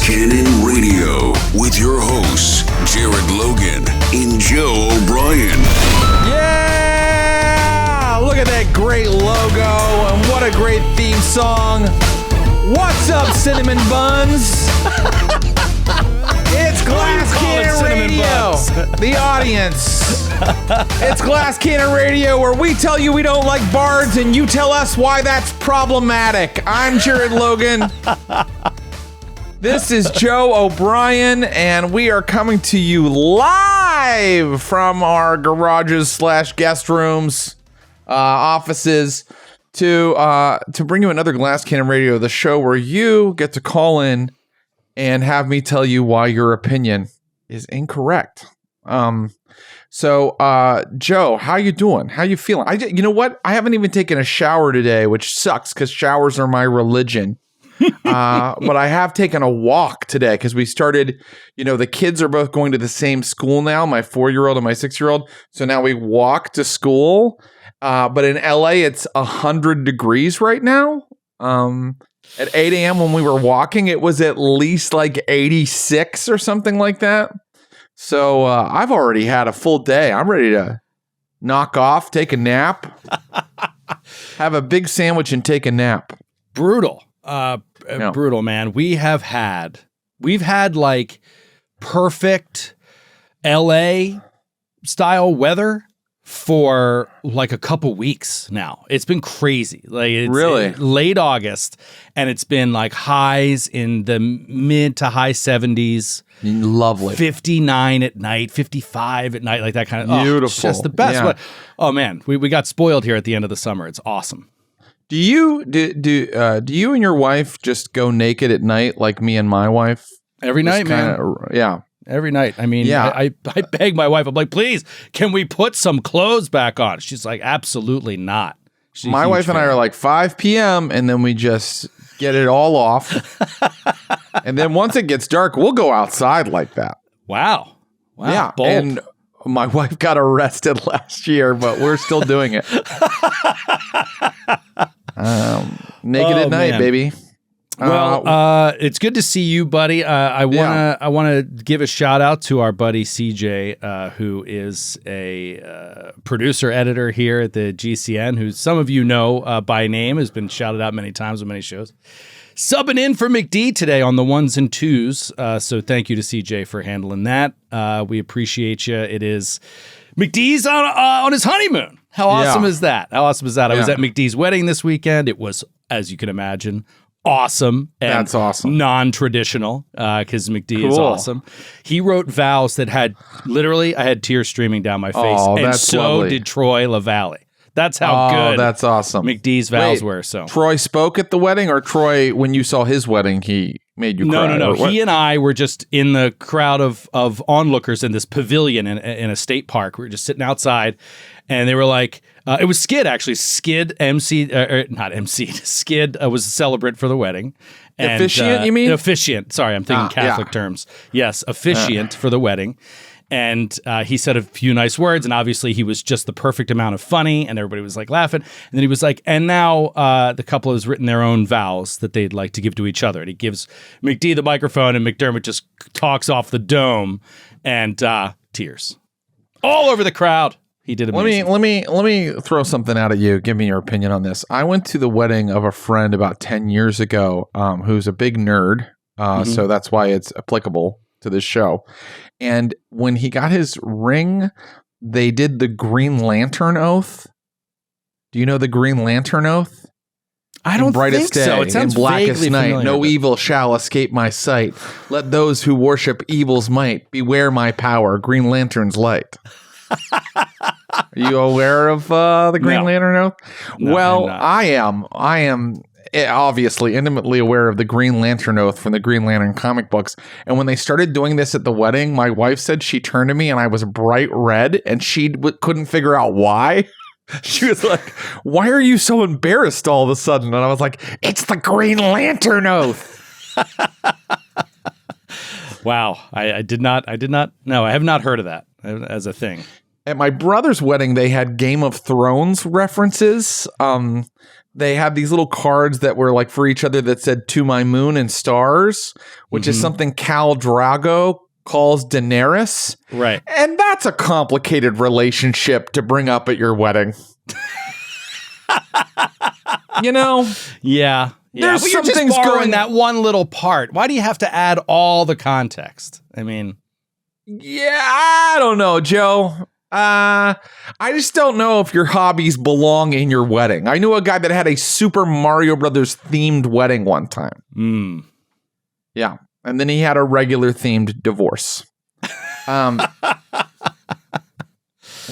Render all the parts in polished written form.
Cannon Radio with your hosts, Jared Logan and Joe O'Brien. Yeah! Look at that great logo and what a great theme song. What's up, Cinnamon Buns? It's Glass Cannon Radio. The audience. It's Glass Cannon Radio, where we tell you we don't like bards and you tell us why that's problematic. I'm Jared Logan. This is Joe O'Brien, and we are coming to you live from our garages / guest rooms, offices, to bring you another Glass Cannon Radio, the show where you get to call in and have me tell you why your opinion is incorrect. So, Joe, how you doing? How you feeling? You know what? I haven't even taken a shower today, which sucks because showers are my religion. But I have taken a walk today because we started, the kids are both going to the same school now, my 4-year-old and my 6-year-old. So now we walk to school. But in LA, it's 100 degrees right now. At 8 a.m. when we were walking, it was at least like 86 or something like that. So I've already had a full day. I'm ready to knock off, take a nap, have a big sandwich and take a nap. Brutal. Brutal, man. We've had like perfect LA style weather for like a couple weeks now. It's been crazy. Like it's really late August, and it's been like highs in the mid to high 70s. Lovely. 59 at night, 55 at night, like that kind of beautiful. It's just the best. Yeah. Oh man, we got spoiled here at the end of the summer. It's awesome. Do you and your wife just go naked at night like me and my wife? Every night, man. Yeah. Every night. I mean, yeah. I beg my wife. I'm like, please, can we put some clothes back on? She's like, absolutely not. My wife and I are like 5 p.m. and then we just get it all off. And then once it gets dark, we'll go outside like that. Wow. Yeah. Bold. And my wife got arrested last year, but we're still doing it. Naked at night, man. Baby. Well, it's good to see you, buddy. I wanna give a shout out to our buddy CJ, who is a producer editor here at the GCN, who some of you know by name, has been shouted out many times on many shows. Subbing in for McD today on the ones and twos. So thank you to CJ for handling that. We appreciate you. It is McD's on his honeymoon. How awesome is that? I was at McD's wedding this weekend. It was, as you can imagine, awesome. And that's awesome. Non-traditional, because McD is awesome. He wrote vows that had literally, I had tears streaming down my face. And that's so lovely. Did Troy LaValle. That's how good that's awesome. McD's vows were. So Troy spoke at the wedding, or Troy, when you saw his wedding, he made you cry? No. He and I were just in the crowd of onlookers in this pavilion in a state park. We were just sitting outside, and they were like, it was Skid, actually. Skid Skid was a celebrant for the wedding. And, officiant, you mean? Officiant. Sorry, I'm thinking Catholic terms. Yes, officiant for the wedding. And he said a few nice words, and obviously he was just the perfect amount of funny, and everybody was like laughing. And then he was like, and now the couple has written their own vows that they'd like to give to each other. And he gives McD the microphone, and McDermott just talks off the dome, and tears all over the crowd. He did amazing. Let me throw something out at you. Give me your opinion on this. I went to the wedding of a friend about 10 years ago, who's a big nerd, so that's why it's applicable to this show. And when he got his ring, they did the Green Lantern oath. Do you know the Green Lantern oath? I don't brightest think so. day, It sounds in blackest vaguely night, familiar, no but evil shall escape my sight. Let those who worship evil's might beware my power. Green Lantern's light. Are you aware of the Green Lantern oath? No, well, I am obviously intimately aware of the Green Lantern oath from the Green Lantern comic books. And when they started doing this at the wedding, my wife said she turned to me and I was bright red, and she couldn't figure out why. She was like, why are you so embarrassed all of a sudden? And I was like, it's the Green Lantern oath. Wow. I did not. No, I have not heard of that as a thing. At my brother's wedding, they had Game of Thrones references. they had these little cards that were like for each other that said "To my moon and stars," which is something Khal Drago calls Daenerys. Right. And that's a complicated relationship to bring up at your wedding. You know? Yeah. There's but some you're just things borrowing going that one little part. Why do you have to add all the context? I mean, yeah, I don't know, Joe. I just don't know if your hobbies belong in your wedding. I knew a guy that had a Super Mario Brothers themed wedding one time. Yeah. And then he had a regular themed divorce.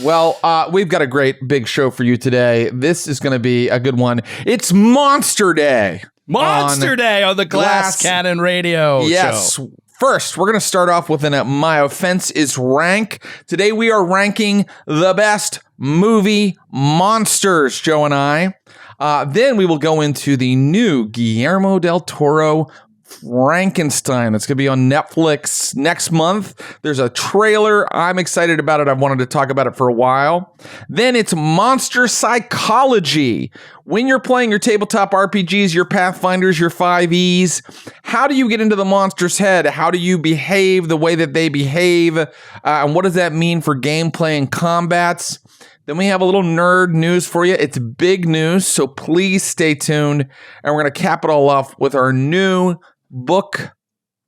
Well, we've got a great big show for you today. This is going to be a good one. It's Monster Day. Monster Day on the Glass Cannon Radio show. First, we're going to start off with My Offense is Rank. Today we are ranking the best movie monsters, Joe and I. Then we will go into the new Guillermo del Toro Frankenstein. That's going to be on Netflix next month. There's a trailer. I'm excited about it. I've wanted to talk about it for a while. Then it's Monster Psychology. When you're playing your tabletop RPGs, your Pathfinders, your 5Es, how do you get into the monster's head? How do you behave the way that they behave? And what does that mean for gameplay and combats? Then we have a little nerd news for you. It's big news, so please stay tuned. And we're going to cap it all off with our new book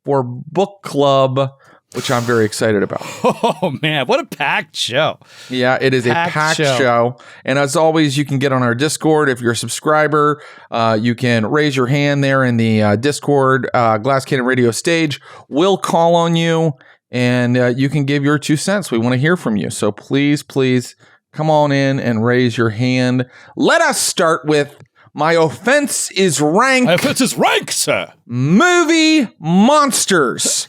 for book club, which I'm very excited about. Oh, man, what a packed show. Yeah, it is a packed show. And as always, you can get on our Discord. If you're a subscriber, you can raise your hand there in the Discord Glass Cannon Radio stage. We'll call on you, and you can give your 2 cents. We want to hear from you. So please, please come on in and raise your hand. Let us start with My Offense is Rank. My Offense is Rank, sir. Movie monsters.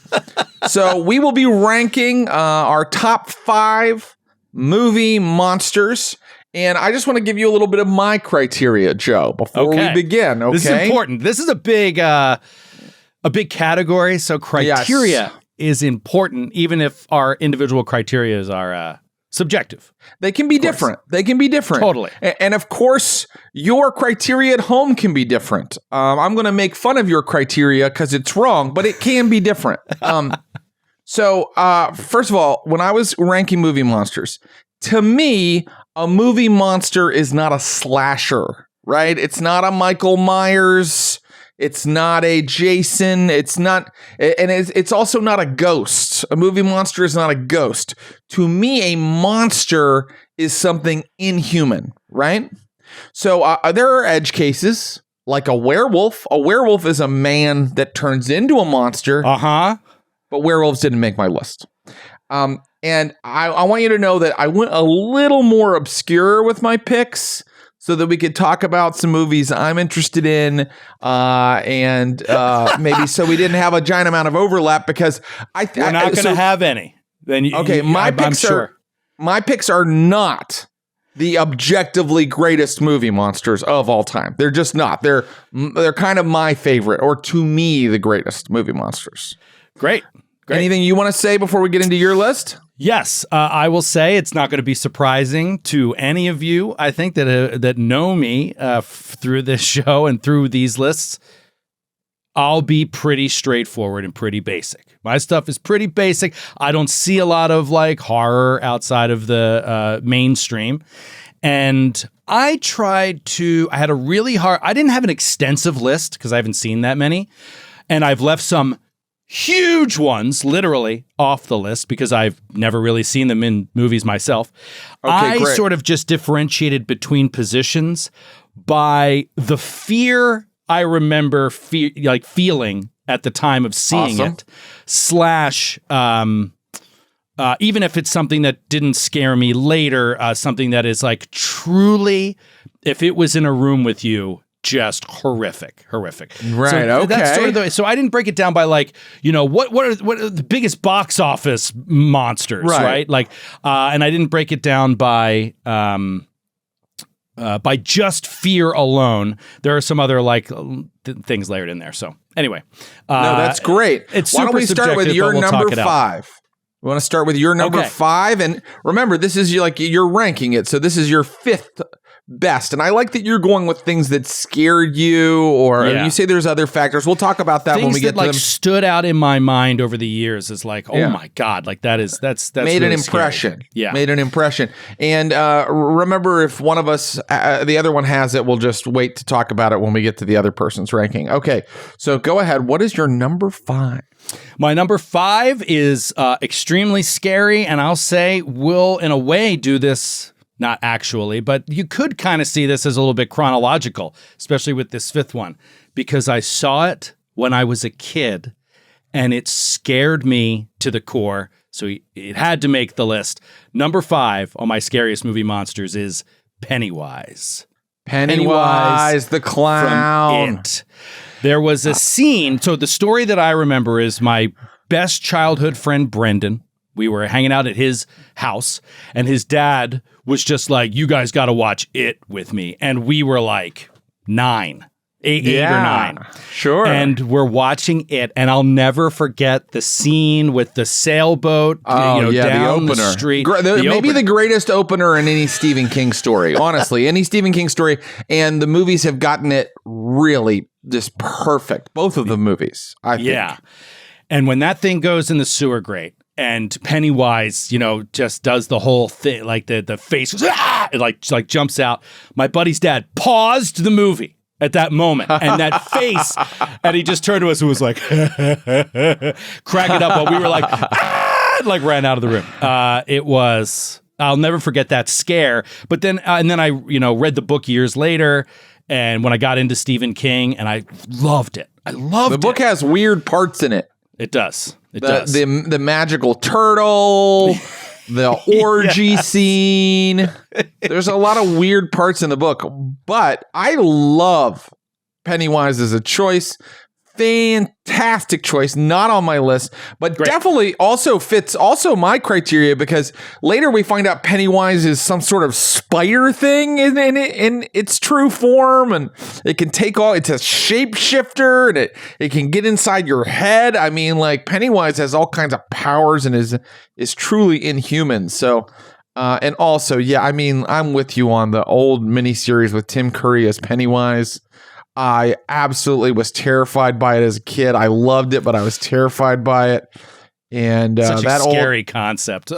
So we will be ranking our top 5 movie monsters. And I just want to give you a little bit of my criteria, Joe, before we begin. Okay, this is important. This is a big category. So criteria is important, even if our individual criteria are subjective. They can be different. They can be different. Totally. And of course, your criteria at home can be different. I'm going to make fun of your criteria because it's wrong, but it can be different. So first of all, when I was ranking movie monsters, to me, a movie monster is not a slasher, right? It's not a Michael Myers. It's not a Jason. It's not, and it's also not a ghost. A movie monster is not a ghost. To me, a monster is something inhuman, right? So there are edge cases, like a werewolf. A werewolf is a man that turns into a monster. But werewolves didn't make my list. And I want you to know that I went a little more obscure with my picks, so that we could talk about some movies I'm interested in, and maybe so we didn't have a giant amount of overlap, because we're not going to have any. Then my picks are not the objectively greatest movie monsters of all time. They're just not. They're kind of my favorite, or to me, the greatest movie monsters. Great. Anything you want to say before we get into your list? Yes, I will say it's not going to be surprising to any of you, I think, that know me through this show and through these lists. I'll be pretty straightforward and pretty basic. My stuff is pretty basic. I don't see a lot of like horror outside of the mainstream. And I had a really I didn't have an extensive list because I haven't seen that many. And I've left some huge ones, literally, off the list because I've never really seen them in movies myself. I sort of just differentiated between positions by the fear I remember feeling at the time of seeing it, / even if it's something that didn't scare me later, something that is like truly, if it was in a room with you, just horrific. Right. So that's sort of so I didn't break it down by like, what are the biggest box office monsters, right? Like, and I didn't break it down by just fear alone. There are some other like things layered in there. So anyway, no, that's great. It's Why don't we start with your number 5? We want to start with your number 5, and remember, this is you're ranking it, so this is your 5th best. And I like that you're going with things that scared you, or you say there's other factors. We'll talk about that things when we get that, to them. Stood out in my mind over the years as like, oh my God, like that's made really an impression. Scary. Yeah. Made an impression. And remember, if one of us, the other one has it, we'll just wait to talk about it when we get to the other person's ranking. Okay. So go ahead. What is your number 5? My number 5 is extremely scary, and I'll say we'll, in a way, do this, not actually, but you could kind of see this as a little bit chronological, especially with this 5th one, because I saw it when I was a kid, and it scared me to the core, so it had to make the list. Number 5 on my scariest movie monsters is Pennywise. Pennywise the clown. From It. There was a scene. So the story that I remember is my best childhood friend, Brendan. We were hanging out at his house, and his dad was just like, you guys got to watch It with me. And we were like 8 or 9. Sure. And we're watching It, and I'll never forget the scene with the sailboat down the opener. the street. Maybe the greatest opener in any Stephen King story. Honestly, any Stephen King story. And the movies have gotten it really just perfect. Both of the movies, I think. Yeah. And when that thing goes in the sewer grate, and Pennywise, just does the whole thing, like the face goes, it like jumps out. My buddy's dad paused the movie at that moment, and that face, and he just turned to us and was like, cracking up while we were like, and like ran out of the room. It was, I'll never forget that scare. But then, and then I, read the book years later, and when I got into Stephen King, and I loved it. The book has weird parts in it. It does. It does. The magical turtle, the orgy scene. There's a lot of weird parts in the book, but I love Pennywise as a choice. Fantastic choice. Not on my list, but definitely also fits my criteria, because later we find out Pennywise is some sort of spider thing in its true form, and it can take all. It's a shapeshifter, and it can get inside your head. I mean, like, Pennywise has all kinds of powers and is truly inhuman. So. And also, I mean, I'm with you on the old miniseries with Tim Curry as Pennywise. I absolutely was terrified by it as a kid. I loved it, but I was terrified by it. And such a scary concept.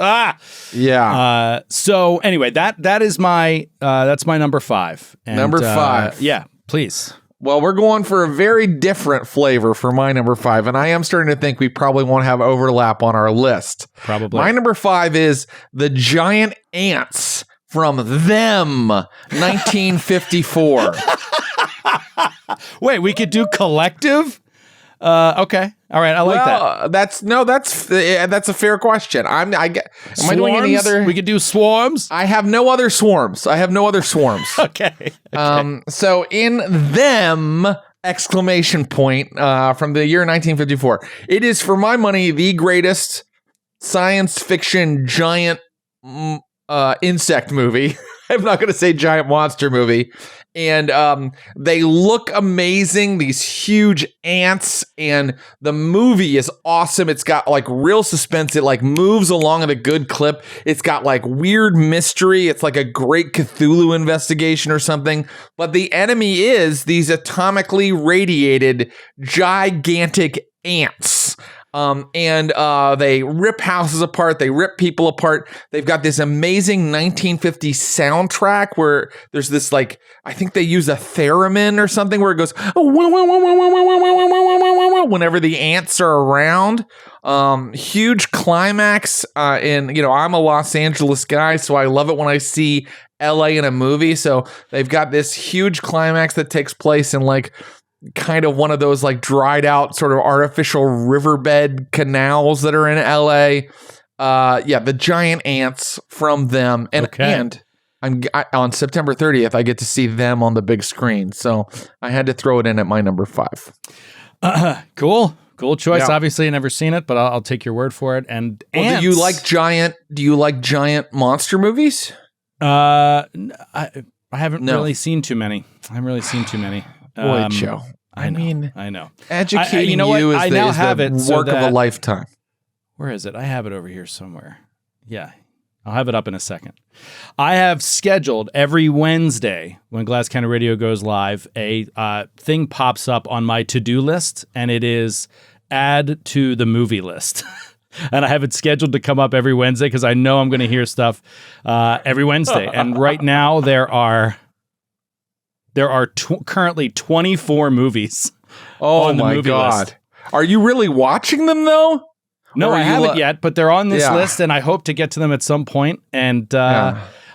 Yeah. So anyway, that is my that's my number 5. And, number 5. Yeah, please. Well, we're going for a very different flavor for my number 5, and I am starting to think we probably won't have overlap on our list. Probably. My number 5 is The Giant Ants from Them, 1954. Wait, we could do Collective? Okay. All right. I like that. That's a fair question. Am I doing any other? We could do Swarms. I have no other swarms. Okay. So in Them, exclamation point, from the year 1954. It is, for my money, the greatest science fiction giant insect movie. I'm not going to say giant monster movie. And they look amazing, these huge ants, and the movie is awesome. It's got like real suspense. It like moves along at a good clip. It's got like weird mystery. It's like a great Cthulhu investigation or something. But the enemy is these atomically radiated gigantic ants. And they rip houses apart. They rip people apart. They've got this amazing 1950s soundtrack where there's this, like, I think they use a theremin or something where it goes whenever the ants are around. Huge climax. And I'm a Los Angeles guy, so I love it when I see LA in a movie. So they've got this huge climax that takes place in like kind of one of those like dried out sort of artificial riverbed canals that are in LA. The giant ants from Them. And on September 30th, I get to see Them on the big screen. So I had to throw it in at my number 5. Cool choice. Yeah. Obviously, I've never seen it, but I'll take your word for it. And do you like giant monster movies? I haven't really seen too many. Boy, Joe. I know. Educating you is the work of a lifetime. Where is it? I have it over here somewhere. Yeah. I'll have it up in a second. I have scheduled every Wednesday when Glass Cannon Radio goes live, a thing pops up on my to-do list, and it is add to the movie list. And I have it scheduled to come up every Wednesday because I know I'm going to hear stuff every Wednesday. And right now there are currently 24 movies. Oh my God. List. Are you really watching them though? No, I haven't yet, but they're on this list and I hope to get to them at some point. And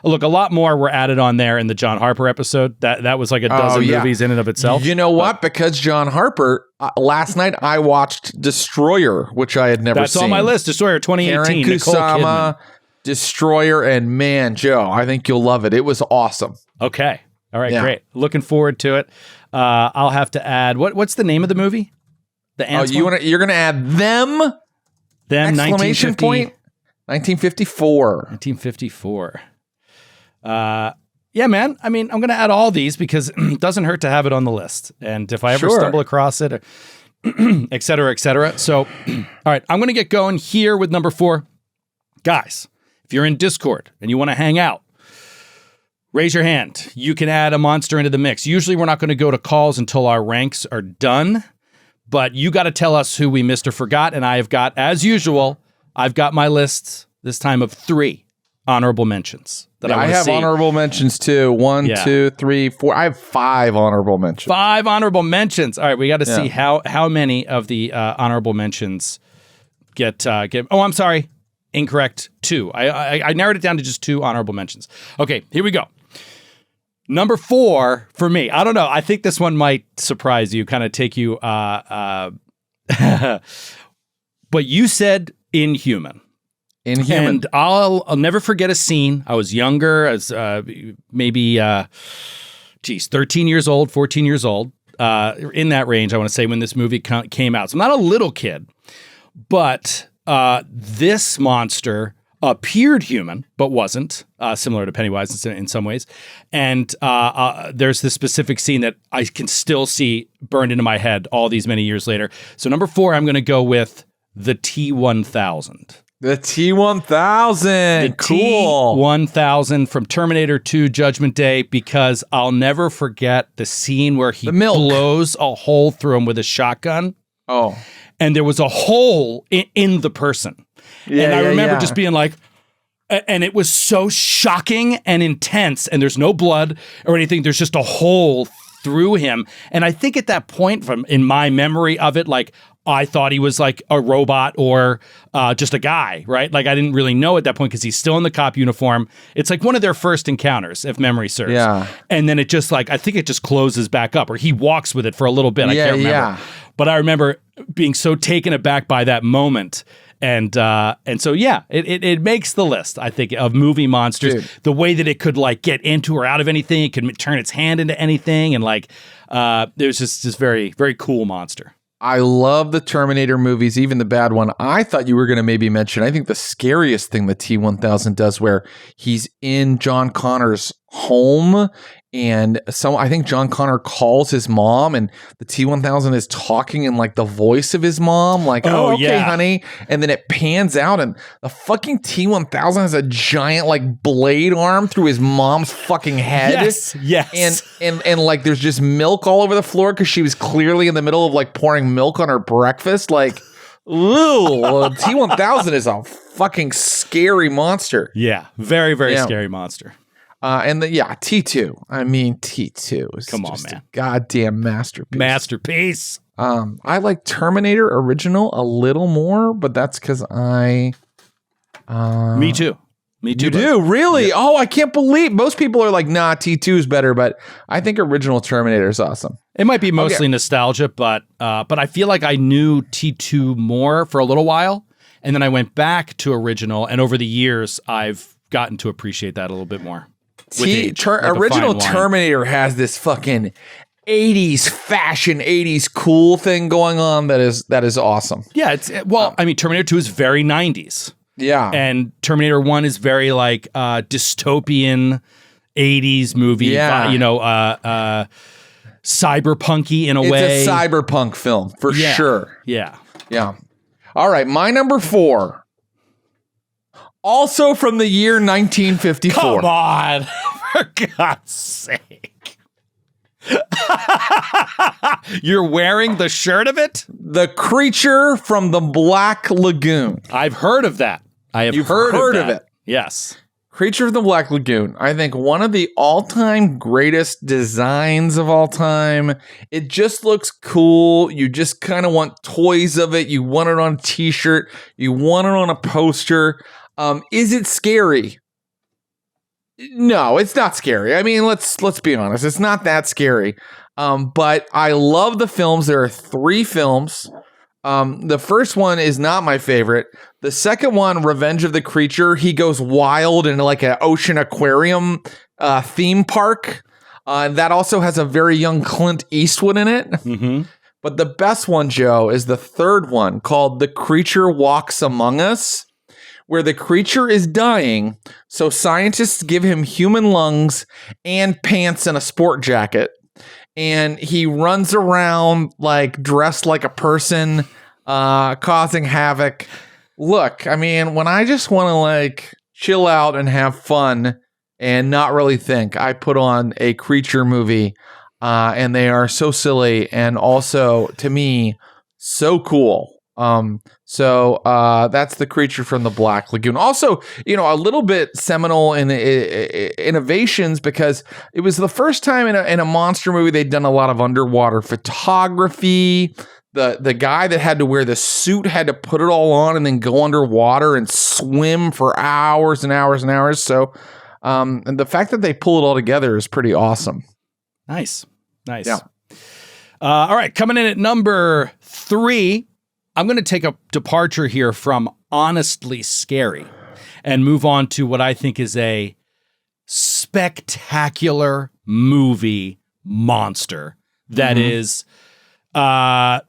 look, a lot more were added on there in the John Harper episode. That was like a dozen movies in and of itself. You know what? Because John Harper, last night I watched Destroyer, which I had never seen. That's on my list. Destroyer 2018. Karen Kusama, Destroyer, and man, Joe, I think you'll love it. It was awesome. Okay. All right, great. Looking forward to it. I'll have to add what's the name of the movie? The ants. You're gonna add them? Them exclamation point 1954. 1954. Yeah, man. I mean, I'm gonna add all these because it doesn't hurt to have it on the list. And if I ever stumble across it, et cetera, et cetera. So, all right, I'm gonna get going here with number 4. Guys, if you're in Discord and you want to hang out, raise your hand. You can add a monster into the mix. Usually we're not going to go to calls until our ranks are done, but you got to tell us who we missed or forgot. And I have got, as usual, I've got my list this time of 3 honorable mentions that I have. Honorable mentions too. 1, 2, 3, 4. I have 5 honorable mentions. 5 honorable mentions. All right, we got to see how many of the honorable mentions get. Oh, I'm sorry. Incorrect. 2. I narrowed it down to just 2 honorable mentions. Okay, here we go. Number 4 for me. I don't know. I think this one might surprise you, kind of take you. But you said Inhuman. Inhuman. And I'll never forget a scene. I was younger, as maybe 13 years old, 14 years old, in that range. I want to say when this movie came out. So I'm not a little kid, but this monster appeared human, but wasn't, similar to Pennywise in some ways. And there's this specific scene that I can still see burned into my head all these many years later. So number 4, I'm going to go with the T-1000. The T-1000. Cool. T-1000 from Terminator 2 Judgment Day, because I'll never forget the scene where he blows a hole through him with a shotgun. Oh. And there was a hole in the person. And I remember just being like, and it was so shocking and intense, and there's no blood or anything. There's just a hole through him. And I think at that point, in my memory of it, like, I thought he was like a robot or just a guy, right? Like, I didn't really know at that point because he's still in the cop uniform. It's like one of their first encounters, if memory serves. Yeah. And then it just like, I think it just closes back up, or he walks with it for a little bit. I can't remember. Yeah. But I remember being so taken aback by that moment. And so, yeah, it makes the list, I think, of movie monsters. Dude. The way that it could like get into or out of anything, it could turn its hand into anything. And like, there's just this very, very cool monster. I love the Terminator movies, even the bad one. I thought you were going to maybe mention, I think the scariest thing the T-1000 does, where he's in John Connor's home, and I think John Connor calls his mom, and the T-1000 is talking in like the voice of his mom, like, oh okay, honey. And then it pans out, and the fucking T-1000 has a giant like blade arm through his mom's fucking head. Yes. And like there's just milk all over the floor because she was clearly in the middle of like pouring milk on her breakfast. Like, ooh, T-1000 is a fucking scary monster. Yeah, very, very scary monster. And T2. I mean, T2 is just a goddamn masterpiece. I like Terminator original a little more, but that's because Me too. You do? Really? Yeah. Oh, I can't believe. Most people are like, nah, T2 is better, but I think original Terminator is awesome. It might be mostly nostalgia, but I feel like I knew T2 more for a little while, and then I went back to original, and over the years, I've gotten to appreciate that a little bit more. Original Terminator has this fucking 80s fashion, 80s cool thing going on that is awesome. Yeah, I mean, Terminator 2 is very 90s. Yeah. And Terminator 1 is very like dystopian 80s movie, cyberpunky in a way. It's a cyberpunk film for sure. Yeah. Yeah. All right, my number 4. Also from the year 1954. Come on, for God's sake. You're wearing the shirt of it? The Creature from the Black Lagoon. I've heard of that. You've heard of it. Yes. Creature of the Black Lagoon. I think one of the all-time greatest designs of all time. It just looks cool. You just kind of want toys of it. You want it on a t-shirt. You want it on a poster. Is it scary? No, it's not scary. I mean, let's be honest. It's not that scary. But I love the films. There are 3 films. The first one is not my favorite. The second one, Revenge of the Creature, he goes wild in like an ocean aquarium theme park. That also has a very young Clint Eastwood in it. Mm-hmm. But the best one, Joe, is the third one called The Creature Walks Among Us, where the creature is dying, so scientists give him human lungs and pants and a sport jacket. And he runs around like dressed like a person, causing havoc. Look, I mean, when I just want to like chill out and have fun and not really think, I put on a creature movie, and they are so silly and also, to me, so cool. So that's The Creature from the Black Lagoon. Also, a little bit seminal in innovations because it was the first time in a monster movie they'd done a lot of underwater photography. The guy that had to wear the suit had to put it all on and then go underwater and swim for hours and hours and hours. So, and the fact that they pull it all together is pretty awesome. Nice. Yeah. All right, coming in at number 3. I'm going to take a departure here from honestly scary and move on to what I think is a spectacular movie monster that is, how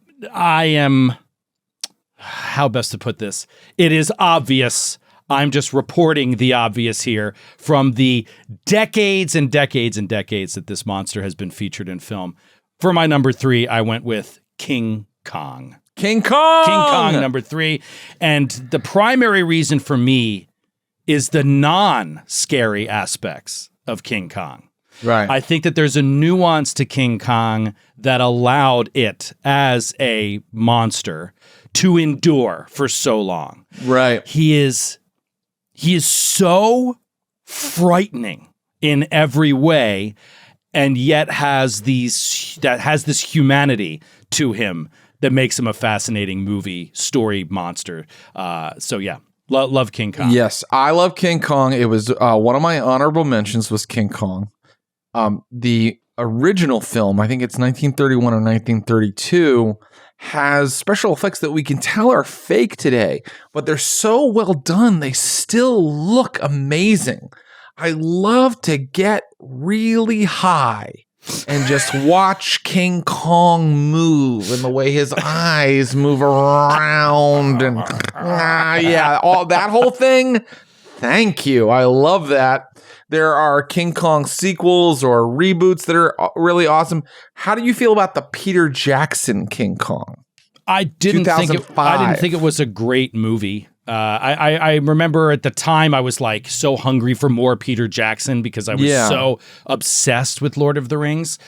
best to put this? It is obvious. I'm just reporting the obvious here from the decades and decades and decades that this monster has been featured in film. For my number 3, I went with King Kong. King Kong, number 3. And the primary reason for me is the non-scary aspects of King Kong. Right. I think that there's a nuance to King Kong that allowed it as a monster to endure for so long. Right. He is so frightening in every way, and yet has this humanity to him that makes him a fascinating movie story monster. So yeah, love King Kong. Yes, I love King Kong. It was one of my honorable mentions was King Kong. The original film, I think it's 1931 or 1932, has special effects that we can tell are fake today, but they're so well done, they still look amazing. I love to get really high and just watch King Kong move and the way his eyes move around and all that whole thing. Thank you. I love that. There are King Kong sequels or reboots that are really awesome. How do you feel about the Peter Jackson King Kong? I didn't think it was a great movie. I remember at the time I was like so hungry for more Peter Jackson because I was so obsessed with Lord of the Rings.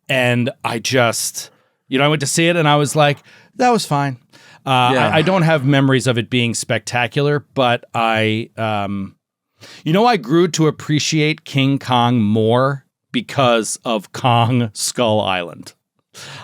And I just, I went to see it and I was like, that was fine. I don't have memories of it being spectacular, but I grew to appreciate King Kong more because of Kong Skull Island.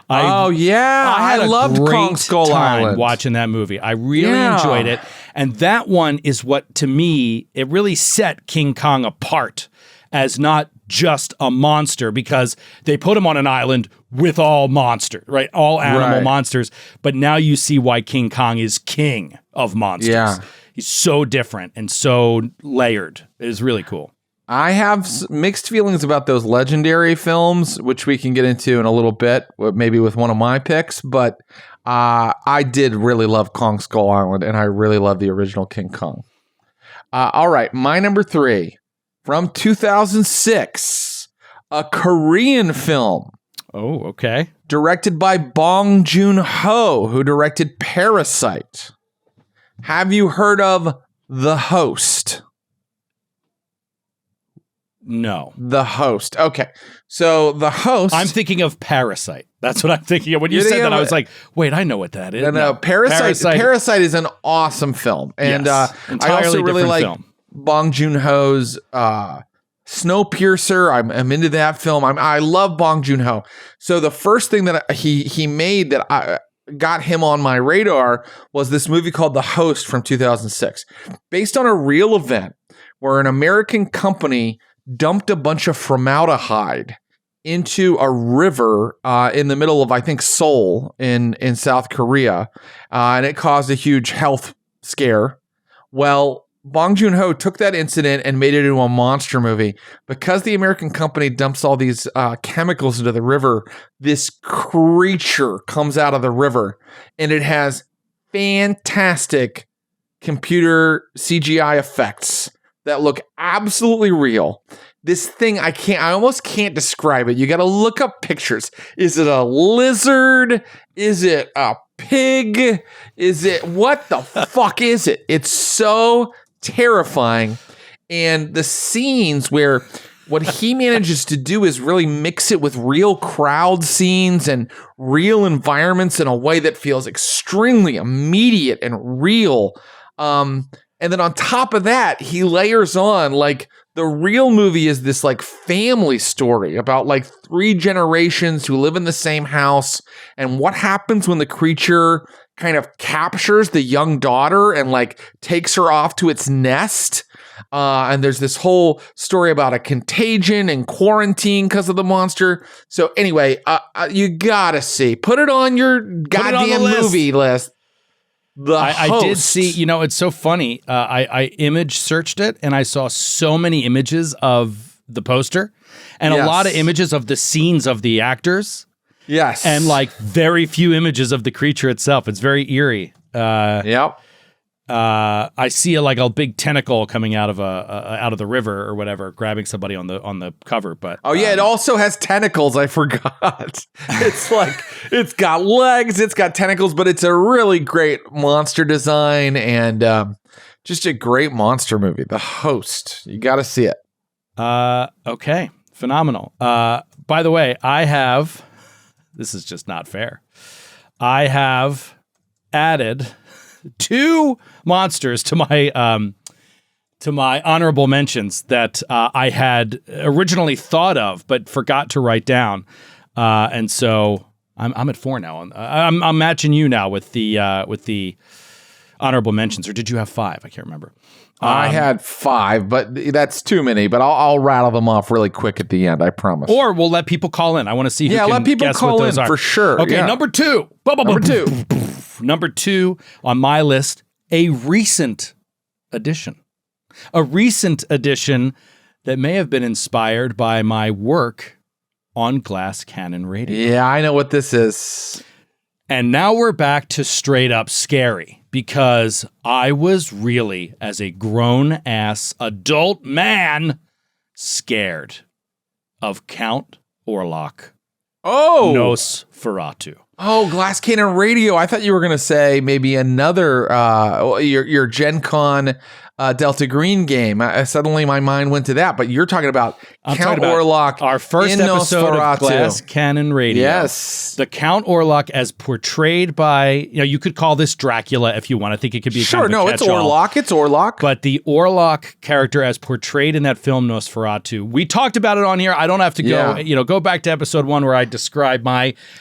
I loved Kong Skull Island watching that movie. I really enjoyed it. And that one is what, to me, it really set King Kong apart as not just a monster because they put him on an island with all monsters, right? All animal monsters. But now you see why King Kong is king of monsters. Yeah. He's so different and so layered. It is really cool. I have mixed feelings about those legendary films, which we can get into in a little bit, maybe with one of my picks. But I did really love Kong Skull Island, and I really love the original King Kong. All right, my number 3 from 2006, a Korean film. Oh, okay. Directed by Bong Joon-ho, who directed Parasite. Have you heard of The Host. No. The Host. Okay. So The Host. I'm thinking of Parasite. That's what I'm thinking of. When you said that, I was like, wait, I know what that is. No. Parasite is an awesome film. And yes, I also really like Bong Joon-ho's Snowpiercer. I'm into that film. I love Bong Joon-ho. So the first thing that he made that I got him on my radar was this movie called The Host from 2006, based on a real event where an American company dumped a bunch of formaldehyde into a river in the middle of, I think, Seoul in South Korea, and it caused a huge health scare. Well, Bong Joon-ho took that incident and made it into a monster movie. Because the American company dumps all these chemicals into the river, this creature comes out of the river, and it has fantastic computer CGI effects that look absolutely real. This thing, I almost can't describe it. You got to look up pictures. Is it a lizard? Is it a pig? What the fuck is it? It's so terrifying. And the scenes where what he manages to do is really mix it with real crowd scenes and real environments in a way that feels extremely immediate and real. And then on top of that, he layers on, like, the real movie is this, like, family story about, like, 3 generations who live in the same house, and what happens when the creature kind of captures the young daughter and, like, takes her off to its nest. And there's this whole story about a contagion and quarantine because of the monster. So anyway, you gotta see. Put it on your goddamn movie list. I did see, it's so funny. I image searched it and I saw so many images of the poster and a lot of images of the scenes of the actors. Yes. And like very few images of the creature itself. It's very eerie. Yep. I see a big tentacle coming out of the river or whatever, grabbing somebody on the cover. But it also has tentacles. I forgot. It's like it's got legs, it's got tentacles, but it's a really great monster design and just a great monster movie. The Host. You got to see it. Okay, phenomenal. By the way, this is just not fair. I have added 2 monsters to my honorable mentions that I had originally thought of but forgot to write down, and so I'm at 4 now. I'm matching you now with the honorable mentions, or did you have 5? I can't remember. I had 5, but that's too many. But I'll rattle them off really quick at the end. I promise. Or we'll let people call in. I want to see who can let people guess call what those in are. For sure. Okay, yeah. Number 2. Number 2 on my list. A recent addition that may have been inspired by my work on Glass Cannon Radio. Yeah, I know what this is. And now we're back to straight up scary, because I was really, as a grown-ass adult man, scared of Count Orlok. Oh! Nosferatu. Oh, Glass Cannon Radio. I thought you were going to say maybe another, your Gen Con Delta Green game. Suddenly my mind went to that, but you're talking about Count Orlok. Our first episode of Glass Cannon Radio. Yes. The Count Orlok as portrayed by, you could call this Dracula if you want. I think it could be kind of a it's Orlok. It's Orlok. But the Orlok character as portrayed in that film Nosferatu, we talked about it on here. I don't have to go back to episode 1 where I described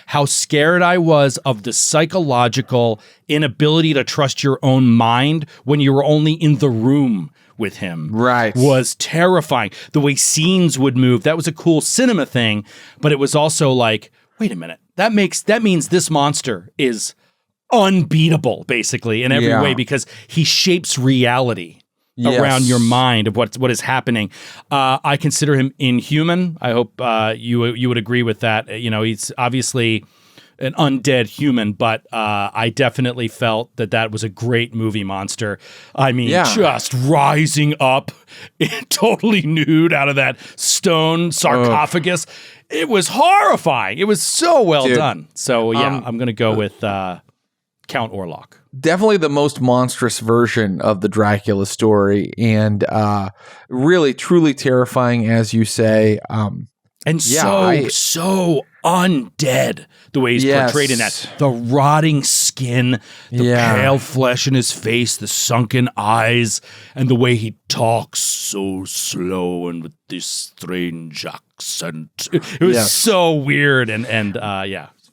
how scared I was of the psychological inability to trust your own mind when you were only in the room with him. Right. Was terrifying. The way scenes would move, that was a cool cinema thing, but it was also like, wait a minute, that means this monster is unbeatable, basically, in every way, because he shapes reality around your mind of what is happening. I consider him inhuman. I hope you would agree with that. He's obviously an undead human, but I definitely felt that was a great movie monster. I mean, just rising up totally nude out of that stone sarcophagus. It was horrifying. It was so well done. So I'm going to go with Count Orlok. Definitely the most monstrous version of the Dracula story, and really, truly terrifying, as you say. So undead the way he's portrayed in that. The rotting skin, the pale flesh in his face, the sunken eyes, and the way he talks so slow and with this strange accent. It was so weird and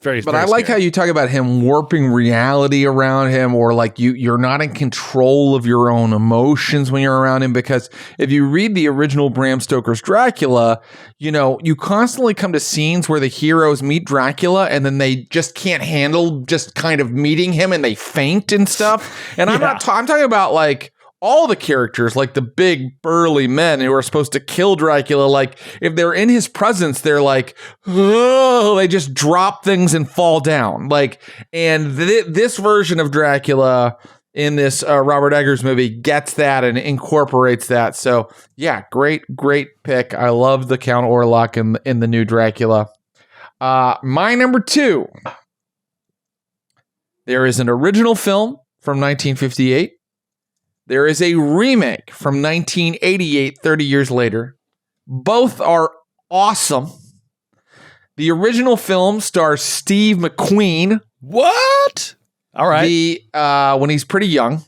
very. But very I like scary. how you talk about him warping reality around him, or like you're not in control of your own emotions when you're around him. Because if you read the original Bram Stoker's Dracula, you constantly come to scenes where the heroes meet Dracula and then they just can't handle just kind of meeting him and they faint and stuff. And I'm talking about like all the characters, like the big burly men who are supposed to kill Dracula, like if they're in his presence, they're like, oh, they just drop things and fall down. Like, and this version of Dracula in this Robert Eggers movie gets that and incorporates that. So yeah, great pick. I love the Count Orlok in the new Dracula. My number 2. There is an original film from 1958. There is a remake from 1988, 30 years later. Both are awesome. The original film stars Steve McQueen. What? All right. When he's pretty young.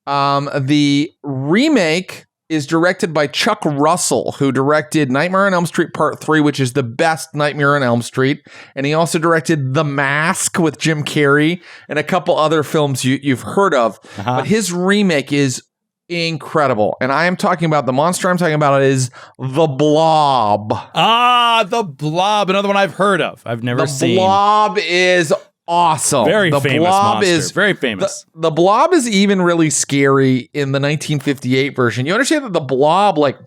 The remake is directed by Chuck Russell, who directed Nightmare on Elm Street Part 3, which is the best Nightmare on Elm Street. And he also directed The Mask with Jim Carrey and a couple other films you've heard of. But his remake is incredible. And I am talking about the monster I'm talking about is The Blob. The Blob. Another one I've heard of. I've never seen. The Blob is awesome. Very the famous Blob monster. Is very famous. The Blob is even really scary in the 1958 version. You understand that the Blob, like,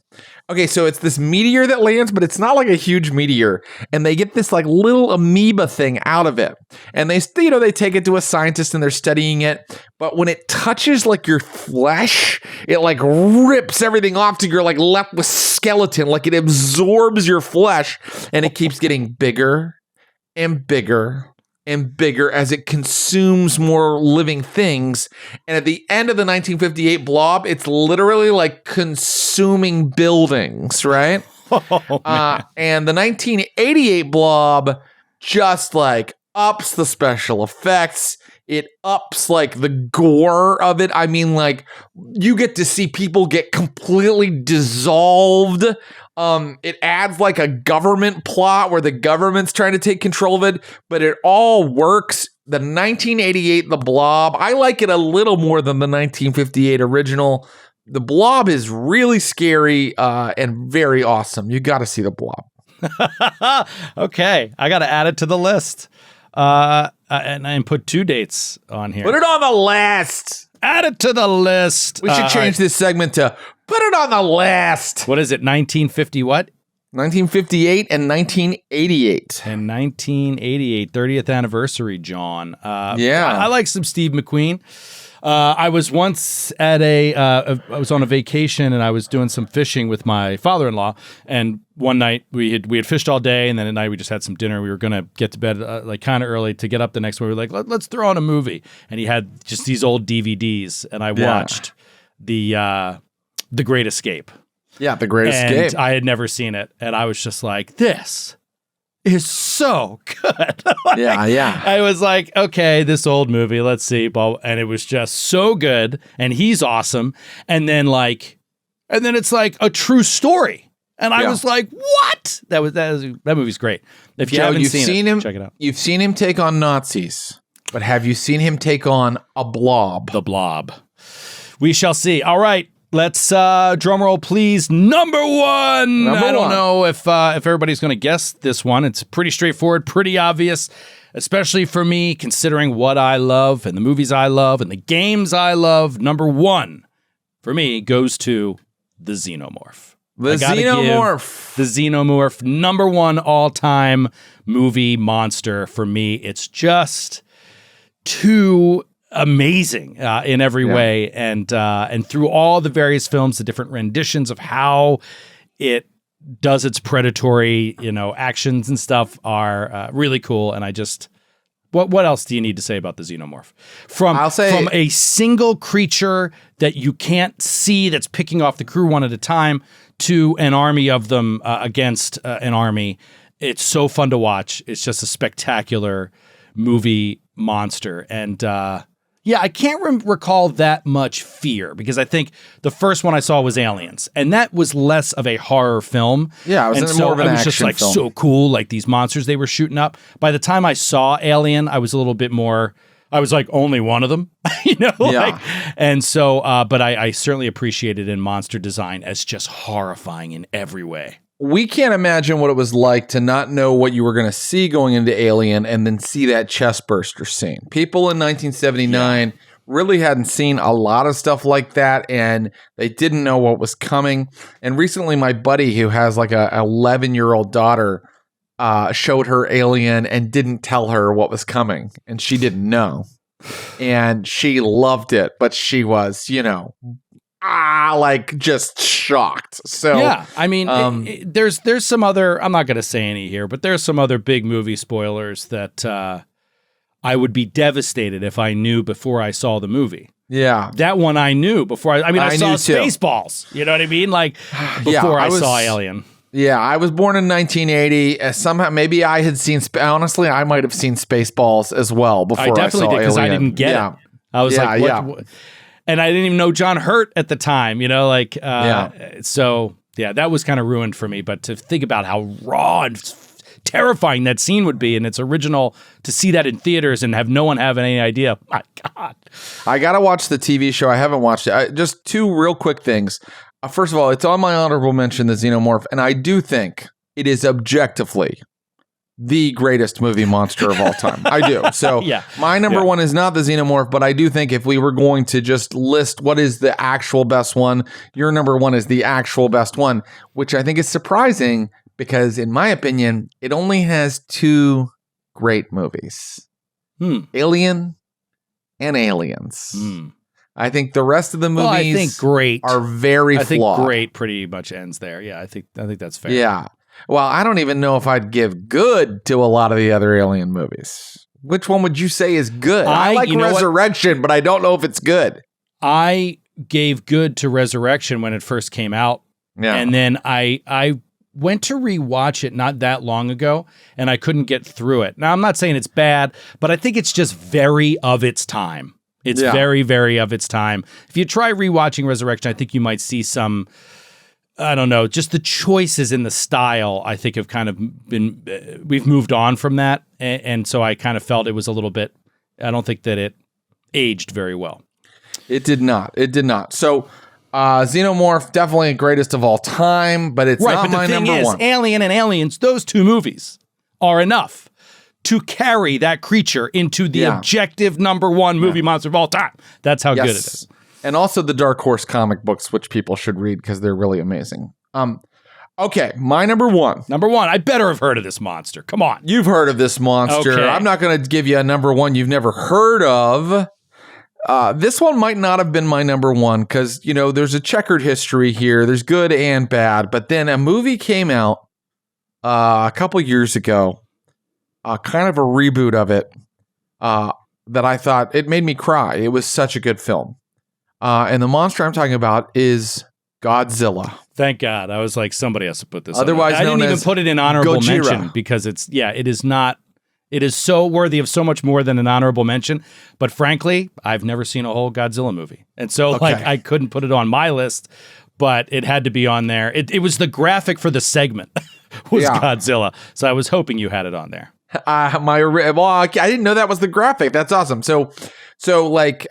okay, so it's this meteor that lands, but it's not like a huge meteor, and they get this like little amoeba thing out of it, and they take it to a scientist and they're studying it. But when it touches like your flesh, it like rips everything off to you're like left with skeleton, like it absorbs your flesh, and it keeps getting bigger and bigger and bigger as it consumes more living things. And at the end of the 1958 Blob, it's literally like consuming buildings, right? And the 1988 Blob just like ups the special effects. It ups like the gore of it. I mean, like you get to see people get completely dissolved. It adds like a government plot where the government's trying to take control of it, but it all works. The 1988 The Blob, I like it a little more than the 1958 original. The Blob is really scary and very awesome. You got to see The Blob. Okay, I got to add it to the list. And put 2 dates on here. Put it on the list. Add it to the list. We should change this segment to put it on the list. What is it? 1950 what? 1958 and 1988. And 1988, 30th anniversary, John. Yeah. I like some Steve McQueen. I was once at I was on a vacation and I was doing some fishing with my father-in-law. And one night we had fished all day, and then at night we just had some dinner. We were going to get to bed like kind of early to get up the next morning. We were like, let's throw on a movie. And he had just these old DVDs, and I watched The Great Escape. Yeah, The Great Escape. I had never seen it, and I was just like, this is so good. Yeah. I was like, okay, this old movie, let's see. And it was just so good, and he's awesome. And then it's like a true story. And I was like, what? That movie's great. If you haven't seen it, check it out. You've seen him take on Nazis, but have you seen him take on a blob? The Blob. We shall see. All right. Let's drum roll, please. Number one. I don't know if everybody's going to guess this one. It's pretty straightforward, pretty obvious, especially for me, considering what I love and the movies I love and the games I love. Number one for me goes to the Xenomorph. The Xenomorph, number one all-time movie monster for me. It's just too amazing in every way, and through all the various films, the different renditions of how it does its predatory, actions and stuff are really cool. And What else do you need to say about the xenomorph? From a single creature that you can't see that's picking off the crew one at a time to an army of them against an army. It's so fun to watch. It's just a spectacular movie monster. And I can't recall that much fear because I think the first one I saw was Aliens, and that was less of a horror film. Yeah, it was more of an action film. It was just like so cool, like these monsters they were shooting up. By the time I saw Alien, I was a little bit more. I was like, only one of them, and so, but I certainly appreciate it in monster design as just horrifying in every way. We can't imagine what it was like to not know what you were going to see going into Alien and then see that chest burster scene. People in 1979 really hadn't seen a lot of stuff like that, and they didn't know what was coming. And recently, my buddy, who has like a 11-year-old daughter, showed her Alien and didn't tell her what was coming, and she didn't know. And she loved it, but she was, just shocked. So yeah, I mean, there's some other. I'm not going to say any here, but there's some other big movie spoilers that I would be devastated if I knew before I saw the movie. Yeah, that one I knew before. I saw Spaceballs. You know what I mean? Like before I saw Alien. Yeah, I was born in 1980. Somehow, maybe I had seen. Honestly, I might have seen Spaceballs as well before I definitely saw did because I Alien. didn't get it. I was like, what? And I didn't even know John Hurt at the time, So, that was kind of ruined for me. But to think about how raw and terrifying that scene would be, and it's original to see that in theaters and have no one have any idea. My God. I got to watch the TV show. I haven't watched it. Just two real quick things. First of all, it's on my honorable mention, the Xenomorph, and I do think it is objectively the greatest movie monster of all time. I do. So my number one is not the Xenomorph, but I do think if we were going to just list what is the actual best one, your number one is the actual best one, which I think is surprising because in my opinion, it only has two great movies. Alien and Aliens. I think the rest of the movies are very flawed. I think great pretty much ends there. Yeah, I think that's fair. Yeah. Well, I don't even know if I'd give good to a lot of the other Alien movies. Which one would you say is good? I like Resurrection, but I don't know if it's good. I gave good to Resurrection when it first came out. Yeah. And then I went to rewatch it not that long ago, and I couldn't get through it. Now, I'm not saying it's bad, but I think it's just very of its time. It's very, very of its time. If you try rewatching Resurrection, I think you might see some, I don't know, just the choices in the style, I think have kind of been, we've moved on from that. And so I kind of felt it was a little bit, I don't think that it aged very well. It did not. So Xenomorph, definitely greatest of all time, but it's not my number one. Alien and Aliens, those two movies are enough to carry that creature into the objective number one movie monster of all time. That's how good it is. And also the Dark Horse comic books, which people should read because they're really amazing. Okay, my number one. Number one, I better have heard of this monster. Come on. You've heard of this monster. Okay. I'm not going to give you a number one you've never heard of. This one might not have been my number one because, there's a checkered history here. There's good and bad. But then a movie came out a couple years ago. Kind of a reboot of it that I thought it made me cry. It was such a good film. And the monster I'm talking about is Godzilla. Thank God. I was like, somebody has to put this Otherwise on. I known didn't even as put it in honorable Gojira. mention because it is so worthy of so much more than an honorable mention. But frankly, I've never seen a whole Godzilla movie. And so I couldn't put it on my list, but it had to be on there. It was the graphic for the segment was Godzilla. So I was hoping you had it on there. I didn't know that was the graphic. That's awesome. So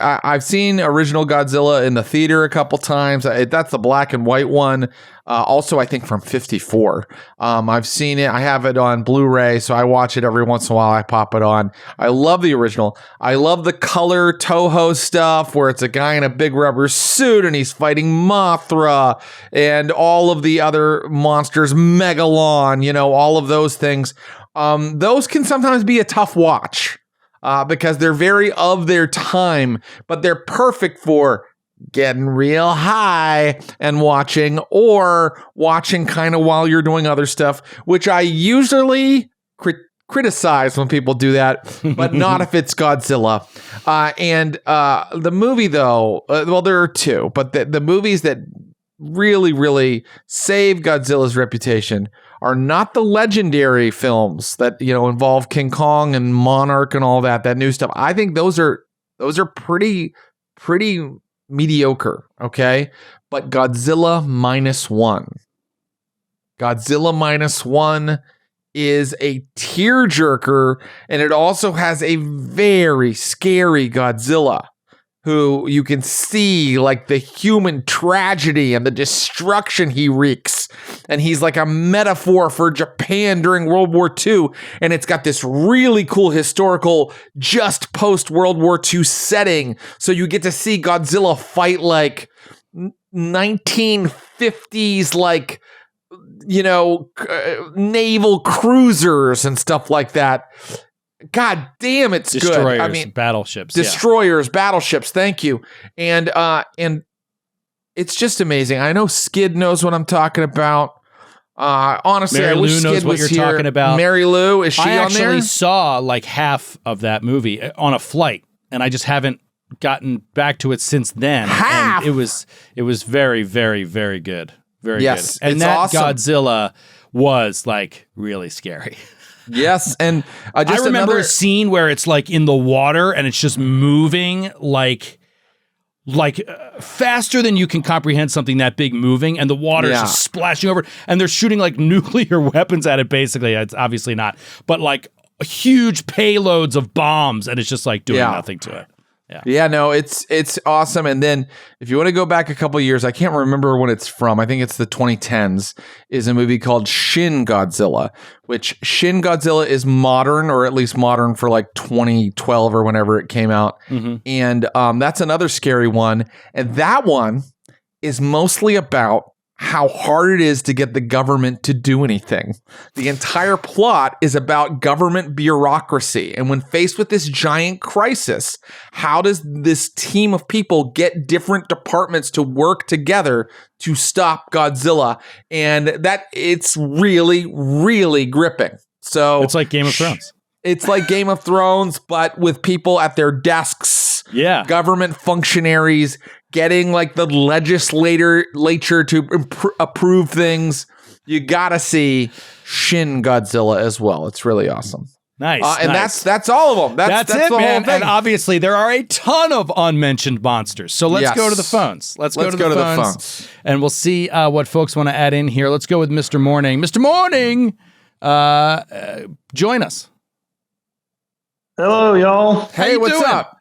I've seen original Godzilla in the theater a couple times. That's the black and white one. Also, I think from 54. I've seen it. I have it on Blu-ray, so I watch it every once in a while. I pop it on. I love the original. I love the color Toho stuff where it's a guy in a big rubber suit and he's fighting Mothra and all of the other monsters, Megalon, all of those things. Those can sometimes be a tough watch because they're very of their time, but they're perfect for getting real high and watching or watching kind of while you're doing other stuff, which I usually criticize when people do that, but not if it's Godzilla. And the movie, though, well, there are two, but the movies that really, really save Godzilla's reputation are not the legendary films that, involve King Kong and Monarch and all that new stuff. I think those are pretty mediocre, okay? But Godzilla -1. Godzilla -1 is a tearjerker, and it also has a very scary Godzilla who you can see like the human tragedy and the destruction he wreaks. And he's like a metaphor for Japan during World War II. And it's got this really cool historical, just post World War II setting. So you get to see Godzilla fight like 1950s, like, naval cruisers and stuff like that. God damn, it's Destroyers, good. I mean, battleships. Destroyers, battleships. Thank you. And it's just amazing. I know Skid knows what I'm talking about. Honestly, Mary I wish Lou Skid knows what was you're here. talking about. Mary Lou, is she I on there? actually saw like half of that movie on a flight, and I just haven't gotten back to it since then. Half? And it was very, very, very good. Very Yes, good. And it's that awesome. Godzilla was like really scary. Yes, and I remember a scene where it's like in the water and it's just moving like faster than you can comprehend something that big moving, and the water is just splashing over, and they're shooting like nuclear weapons at it. Basically, it's obviously not, but like huge payloads of bombs, and it's just like doing nothing to it. Yeah, no, it's awesome. And then if you want to go back a couple of years, I can't remember when it's from. I think it's the 2010s, is a movie called Shin Godzilla, which Shin Godzilla is modern, or at least modern for like 2012 or whenever it came out. Mm-hmm. And that's another scary one. And that one is mostly about how hard it is to get the government to do anything. The entire plot is about government bureaucracy. And when faced with this giant crisis, how does this team of people get different departments to work together to stop Godzilla? And that it's really, really gripping. So it's like Game of Thrones. It's like Game of Thrones, but with people at their desks. Yeah. Government functionaries getting like the legislature to approve things. You gotta see Shin Godzilla as well. It's really awesome. Nice. And that's all of them. That's it, the man. whole thing. And obviously there are a ton of unmentioned monsters. So let's go to the phones. Let's go to the phones. And we'll see what folks want to add in here. Let's go with Mr. Morning. Mr. Morning, join us. Hello, y'all. Hey, what's up?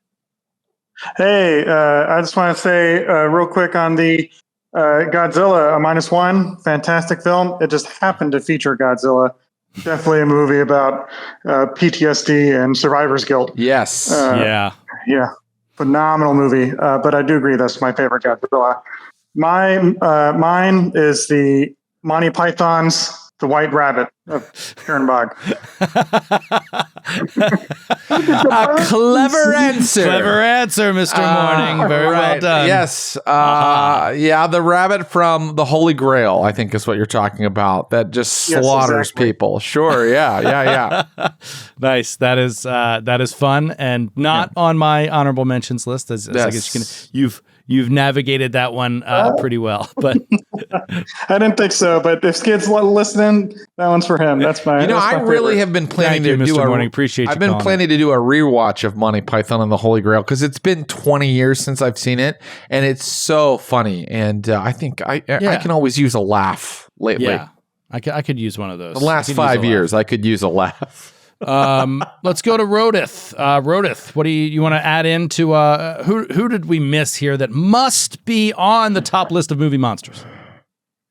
Hey, I just want to say real quick on the Godzilla -1, fantastic film. It just happened to feature Godzilla. Definitely a movie about PTSD and survivor's guilt. Yes. Yeah. Phenomenal movie. But I do agree that's my favorite Godzilla. Mine is the Monty Python's The White Rabbit of Kernbog. A clever answer. Clever answer, Mr. Morning. Very well done. Yes. Yeah, the rabbit from the Holy Grail, I think is what you're talking about. That just slaughters people. Sure. Yeah. Nice. That is fun, and not on my honorable mentions list. As I guess you've navigated that one pretty well. But I didn't think so. But if Skid's listening, that one's for him. That's my. I really have been planning to do Mr. Morning. Appreciate you. I've been planning to do a rewatch of Monty Python and the Holy Grail because it's been 20 years since I've seen it, and it's so funny. And I think I can always use a laugh lately. Yeah, I could use one of those. The last 5 years, I could use a laugh. Let's go to Rodith. Rodith, what do you want to add into who did we miss here that must be on the top list of movie monsters?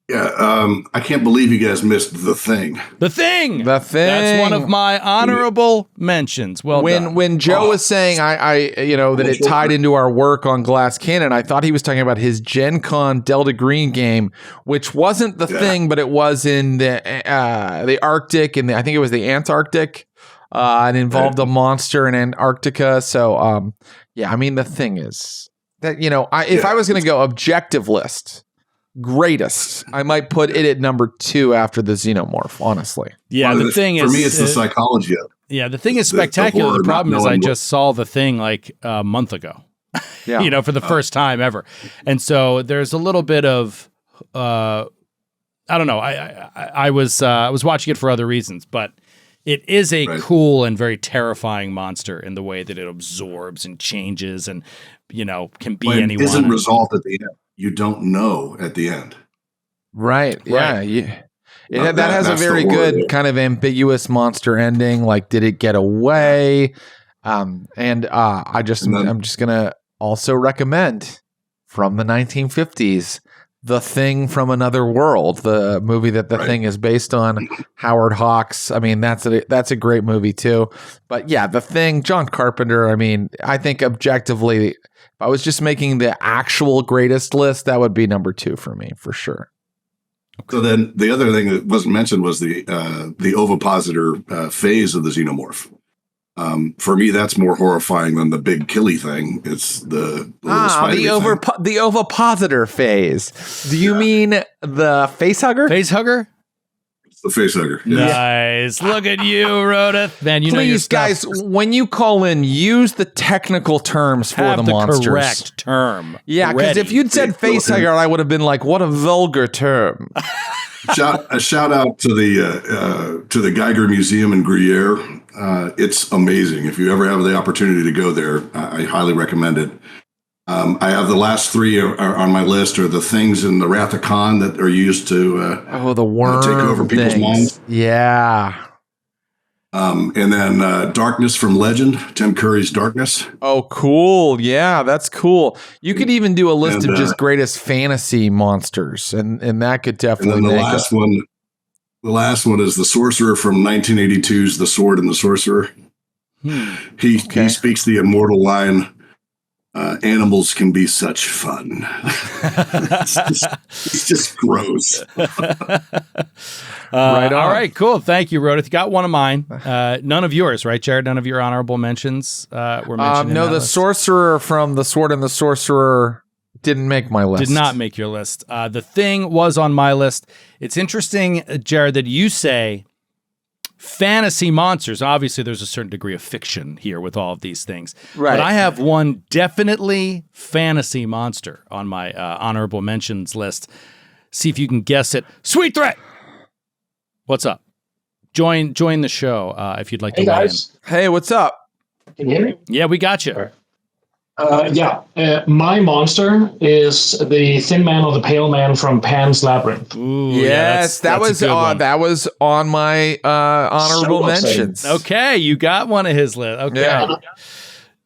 Yeah, I can't believe you guys missed The Thing. The Thing. That's one of my honorable mentions. Well done. When Joe was saying I that it tied into our work on Glass Cannon, I thought he was talking about his Gen Con Delta Green game, which wasn't The Thing, but it was in the Arctic, and I think it was the Antarctic. And involved a monster in Antarctica. So, The Thing is that, if I was going to go objective list, greatest. I might put it at number 2 after the Xenomorph, honestly. Yeah, Well, the thing for is, me, it's the psychology of it. Yeah, the thing is spectacular. The problem is I just saw the thing like a month ago. Yeah. For the first time ever. And so there's a little bit of I don't know. I was watching it for other reasons, but it is a cool and very terrifying monster in the way that it absorbs and changes and can be anyone. It isn't resolved at the end. You don't know at the end. Right. Yeah. That has a very good kind of ambiguous monster ending. Like, did it get away? I'm just gonna also recommend from the 1950s, The Thing from Another World, the movie that The Thing is based on. Howard Hawks. I mean, that's a great movie too. But yeah, The Thing, John Carpenter. I mean, I think objectively, if I was just making the actual greatest list, that would be number 2 for me for sure. So then the other thing that wasn't mentioned was the ovipositor phase of the Xenomorph. For me, that's more horrifying than the big killy thing. It's the the ovipositor phase. Do you mean the face hugger? Face hugger? It's the face hugger. Nice. Look at you, Rodith. Man, you know your Please, stuff. guys, when you call in, use the technical terms for Have the the monsters. correct term. Yeah, because if you'd said face hugger, I would have been like, what a vulgar term. A shout out to the Geiger Museum in Gruyere. It's amazing. If you ever have the opportunity to go there, I highly recommend it. I have the last 3 are on my list are the things in the Wrath of Khan that are used to the worm take over people's minds. Yeah. And then Darkness from Legend, Tim Curry's Darkness. Oh, cool. Yeah, that's cool. You could even do a list of just greatest fantasy monsters, and that could definitely and then make the last one is the Sorcerer from 1982's The Sword and the Sorcerer. He speaks the immortal line, animals can be such fun. It's just gross. Right on. All right, cool. Thank you, Rodith. You got one of mine. None of yours, right, Jared? None of your honorable mentions were mentioned. No, the Sorcerer from The Sword and the Sorcerer didn't make my list. Did not make your list. The Thing was on my list. It's interesting, Jared, that you say fantasy monsters. Obviously, there's a certain degree of fiction here with all of these things. Right. But I have one definitely fantasy monster on my honorable mentions list. See if you can guess it. Sweet Threat! What's up? Join the show if you'd like to weigh in. Hey, what's up? Can you hear me? Yeah, we got you. My monster is the Thin Man or the Pale Man from Pan's Labyrinth. Ooh, yes, that was on my honorable mentions. Okay, you got one of his list. Okay, yeah.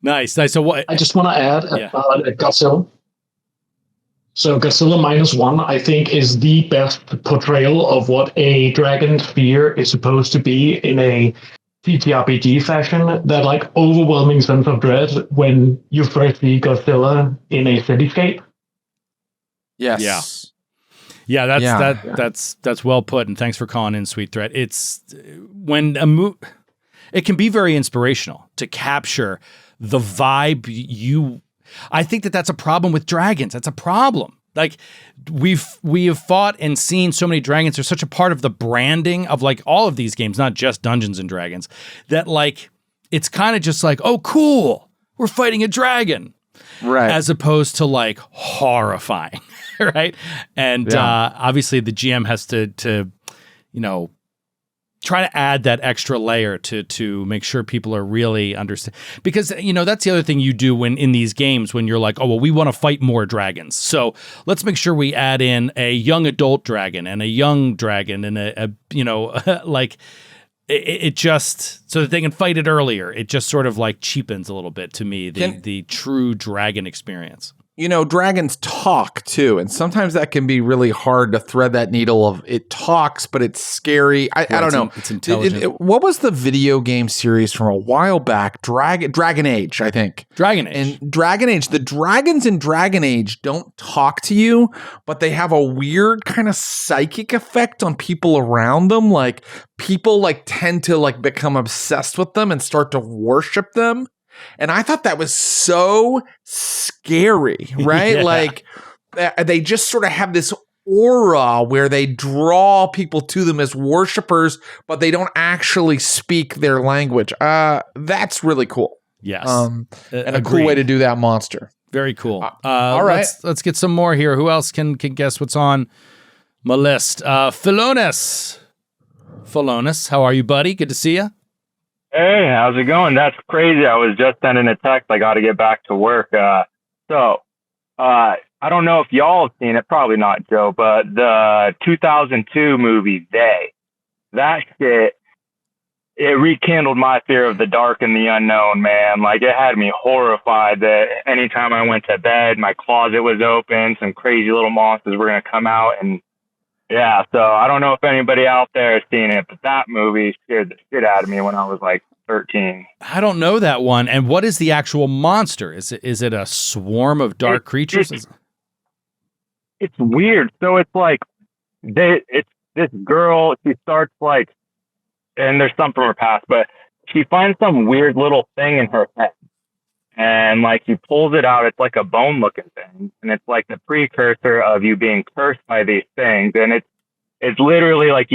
Nice. So what? I just want to add Godzilla. So Godzilla -1, I think, is the best portrayal of what a dragon fear is supposed to be in a TTRPG fashion. That overwhelming sense of dread when you first see Godzilla in a cityscape. Yes. Yeah. That's well put, and thanks for calling in, Sweet Threat. It's when it can be very inspirational to capture the vibe I think that's a problem with dragons. That's a problem. We have fought and seen so many dragons. They're such a part of the branding of all of these games, not just Dungeons and Dragons, that it's kind of just oh, cool, we're fighting a dragon. Right. As opposed to horrifying. Right. And obviously the GM has to try to add that extra layer to make sure people are really understand, because that's the other thing you do when in these games when you're oh, well, we want to fight more dragons, so let's make sure we add in a young adult dragon and a young dragon and it just so that they can fight it earlier. It just sort of cheapens a little bit to me the true dragon experience. Dragons talk too, and sometimes that can be really hard to thread that needle of it talks, but it's scary. I don't know. It's intelligent. What was the video game series from a while back? Dragon Age, I think. Dragon Age. And Dragon Age, the dragons in Dragon Age don't talk to you, but they have a weird kind of psychic effect on people around them. People tend to become obsessed with them and start to worship them. And I thought that was so scary, right? Yeah. They just sort of have this aura where they draw people to them as worshipers, but they don't actually speak their language. That's really cool. Yes. And a cool way to do that monster. Very cool. All right. Let's get some more here. Who else can guess what's on my list? Philonis, how are you, buddy? Good to see you. Hey, how's it going? That's crazy. I was just sending a text. I got to get back to work. I don't know if y'all have seen it. Probably not, Joe, but the 2002 movie, that shit, it rekindled my fear of the dark and the unknown, man. Like, it had me horrified that anytime I went to bed, my closet was open, some crazy little monsters were going to come out. And yeah, so I don't know if anybody out there has seen it, but that movie scared the shit out of me when I was like 13. I don't know that one. And what is the actual monster? Is it a swarm of dark creatures? It's weird. So it's like it's this girl. She starts like, and there's some from her past, but she finds some weird little thing in her head, and like she pulls it out. It's like a bone-looking thing, and it's like the precursor of you being cursed by these things. And it's literally like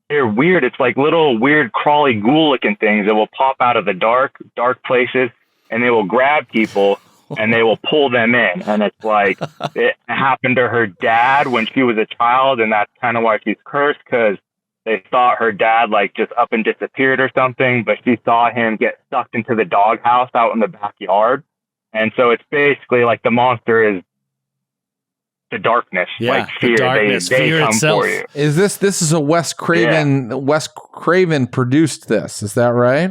they're weird. It's like little weird crawly ghoul-looking things that will pop out of the dark places, and they will grab people. And they will pull them in. And it's like, it happened to her dad when she was a child. And that's kind of why she's cursed, because they thought her dad like just up and disappeared or something. But she saw him get sucked into the doghouse out in the backyard. And so it's basically like the monster is the darkness. Yeah, like fear. The darkness, they fear come itself. for you. Is this is a Wes Craven? Yeah. Wes Craven produced this. Is that right?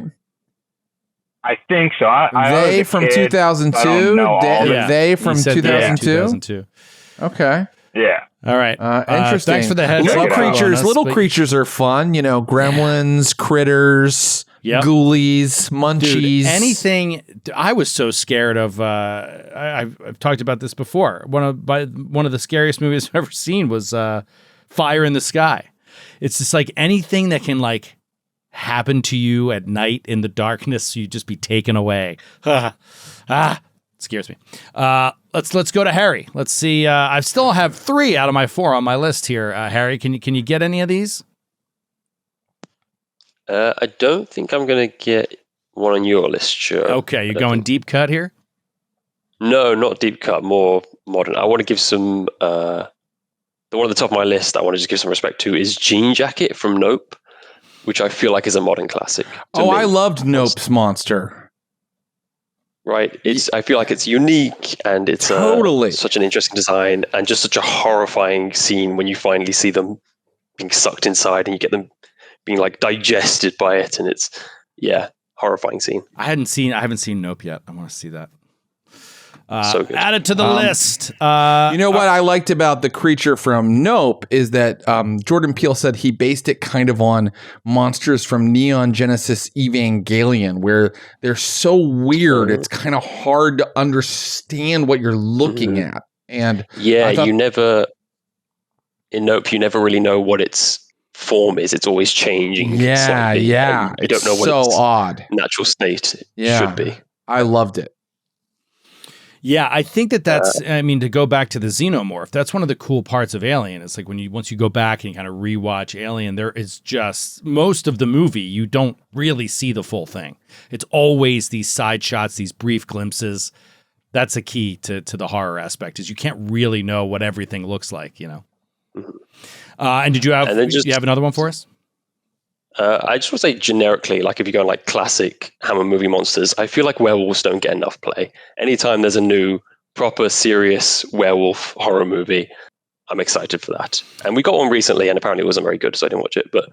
I think so. They from 2002. They from 2002. Okay. Yeah. All right. Interesting. Thanks for the heads Little up. creatures. Little creatures are fun. You know, gremlins, critters, ghoulies, munchies. Dude, anything. I was so scared of. I've talked about this before. One of the scariest movies I've ever seen was Fire in the Sky. It's just like anything that can like happen to you at night in the darkness, you just be taken away. It scares me. Let's go to Harry. Let's see. I still have 3 out of my 4 on my list here. Harry, can you get any of these? I don't think I'm going to get one on your list, sure. Okay, you're going deep cut here? No, not deep cut, more modern. I want to give some, the one at the top of my list I want to just give some respect to is Jean Jacket from Nope, which I feel like is a modern classic. I loved Nope's monster. Right. I feel like it's unique and it's such an interesting design and just such a horrifying scene when you finally see them being sucked inside and you get them being like digested by it. And it's, horrifying scene. I haven't seen Nope yet. I want to see that. So good. Add it to the list. You know what I liked about the creature from Nope is that Jordan Peele said he based it kind of on monsters from Neon Genesis Evangelion, where they're so weird, it's kind of hard to understand what you're looking at. And in Nope, you never really know what its form is. It's always changing. Slightly, you don't know what its odd natural state should be. I loved it. Yeah, I think that's, to go back to the xenomorph, that's one of the cool parts of Alien. It's like once you go back and you kind of rewatch Alien, there is just, most of the movie, you don't really see the full thing. It's always these side shots, these brief glimpses. That's a key to the horror aspect, is you can't really know what everything looks like, you know? And did you have another one for us? I just want to say generically, like if you go on like classic Hammer movie monsters, I feel like werewolves don't get enough play. Anytime there's a new, proper, serious werewolf horror movie, I'm excited for that. And we got one recently, and apparently it wasn't very good, so I didn't watch it. But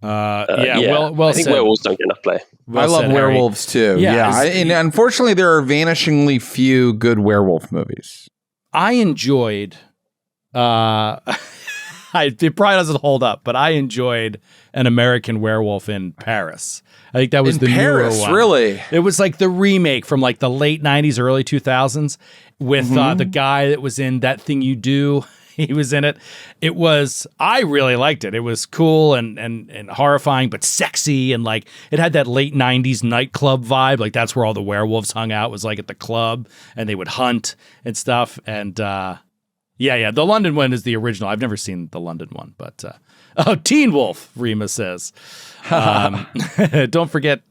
well I think said. werewolves don't get enough play. I love werewolves too. Yeah, and unfortunately, there are vanishingly few good werewolf movies. I enjoyed. It probably doesn't hold up, but I enjoyed An American Werewolf in Paris. I think that was the newer one. Really? It was like the remake from like the late 90s, early 2000s with the guy that was in That Thing You Do. He was in it. I really liked it. It was cool and horrifying, but sexy. And like, it had that late 90s nightclub vibe. Like that's where all the werewolves hung out, was like at the club, and they would hunt and stuff. And, Yeah. The London one is the original. I've never seen the London one, but Teen Wolf, Rima says. Don't forget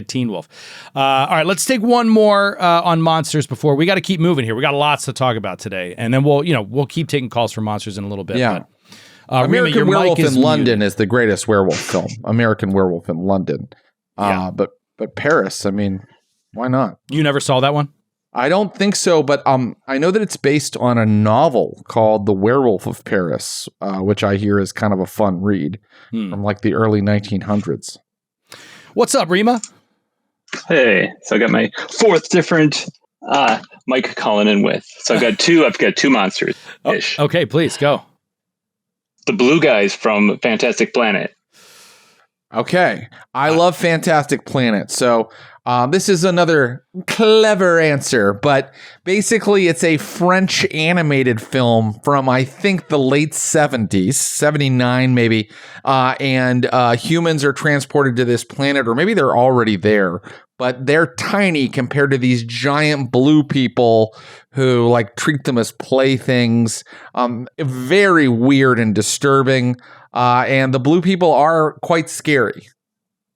Teen Wolf. All right, let's take one more on monsters before we got to keep moving here. We got lots to talk about today, and then we'll keep taking calls for monsters in a little bit. Yeah. But, American Rima, Werewolf in muted. London is the greatest werewolf film. American Werewolf in London. But Paris, I mean, why not? You never saw that one? I don't think so, but I know that it's based on a novel called The Werewolf of Paris, which I hear is kind of a fun read from like the early 1900s. What's up, Rima? Hey, so I got my fourth different Mike calling in with. So I've got two monsters ish. Okay, please go. The blue guys from Fantastic Planet. Okay. I love Fantastic Planet. So this is another clever answer, but basically it's a French animated film from, I think, the late 70s, 79 maybe, and humans are transported to this planet, or maybe they're already there, but they're tiny compared to these giant blue people who like treat them as playthings. Very weird and disturbing. And the blue people are quite scary.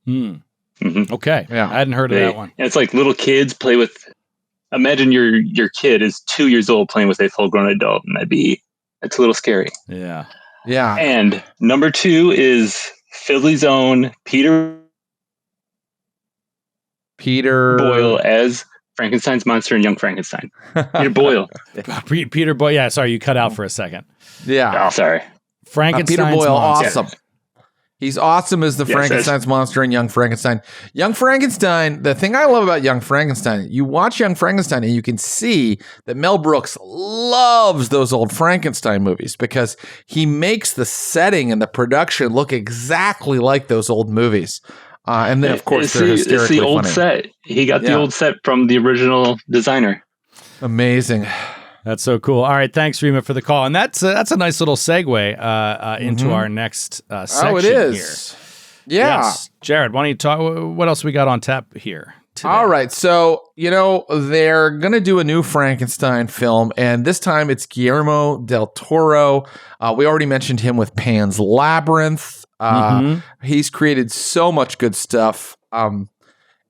Mm-hmm. Okay. Yeah. I hadn't heard of that one. It's like little kids play with. Imagine your kid is 2 years old playing with a full-grown adult, and it's a little scary. Yeah. Yeah. And number 2 is Philly's own Peter Boyle as Frankenstein's monster in Young Frankenstein. Peter Boyle. Peter Boyle. Yeah. Sorry, you cut out for a second. Yeah. Oh, sorry. Frankenstein's Peter Boyle, monster. awesome. He's awesome as the Frankenstein's monster in Young Frankenstein. Young Frankenstein, the thing I love about Young Frankenstein, you watch Young Frankenstein and you can see that Mel Brooks loves those old Frankenstein movies because he makes the setting and the production look exactly like those old movies. And then, of course, they're hysterically it's the old funny. set. He got the old set from the original designer. Amazing. That's so cool. All right, thanks, Rima, for the call, and that's a nice little segue into our next section. Oh, it is. Here. Yeah, yes. Jared, why don't you talk? What else we got on tap here today? All right, so they're gonna do a new Frankenstein film, and this time it's Guillermo del Toro. We already mentioned him with Pan's Labyrinth. He's created so much good stuff.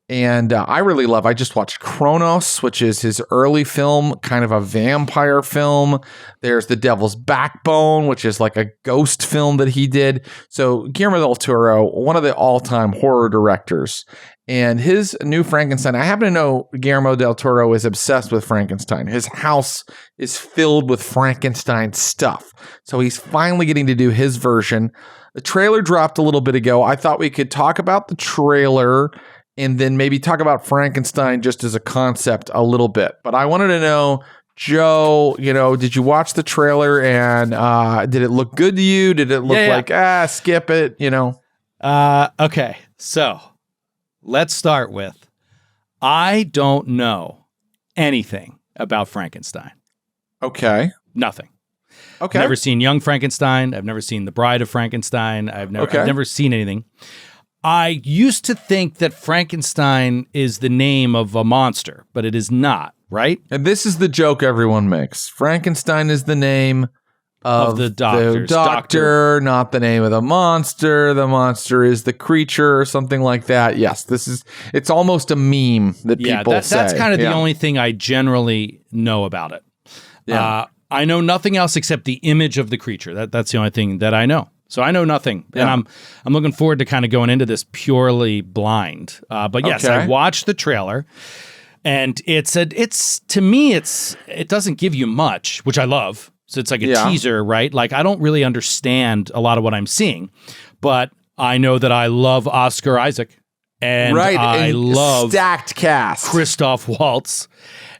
And I just watched Kronos, which is his early film, kind of a vampire film. There's The Devil's Backbone, which is like a ghost film that he did. So Guillermo del Toro, one of the all-time horror directors. And his new Frankenstein, I happen to know Guillermo del Toro is obsessed with Frankenstein. His house is filled with Frankenstein stuff. So he's finally getting to do his version. The trailer dropped a little bit ago. I thought we could talk about the trailer and then maybe talk about Frankenstein just as a concept a little bit. But I wanted to know, Joe, did you watch the trailer and did it look good to you? Did it look like, skip it, Okay, so let's start with, I don't know anything about Frankenstein. Okay. Nothing. Okay. I've never seen Young Frankenstein. I've never seen The Bride of Frankenstein. I've never seen anything. I used to think that Frankenstein is the name of a monster, but it is not, right? And this is the joke everyone makes. Frankenstein is the name of the doctor, not the name of the monster. The monster is the creature or something like that. Yes, it's almost a meme that people say. That's kind of the only thing I generally know about it. Yeah. I know nothing else except the image of the creature. That's the only thing that I know. So I know nothing, and I'm looking forward to kind of going into this purely blind. But yes, I watched the trailer, and it doesn't give you much, which I love. So it's like a teaser, right? Like I don't really understand a lot of what I'm seeing, but I know that I love Oscar Isaac, and I love stacked cast Christoph Waltz,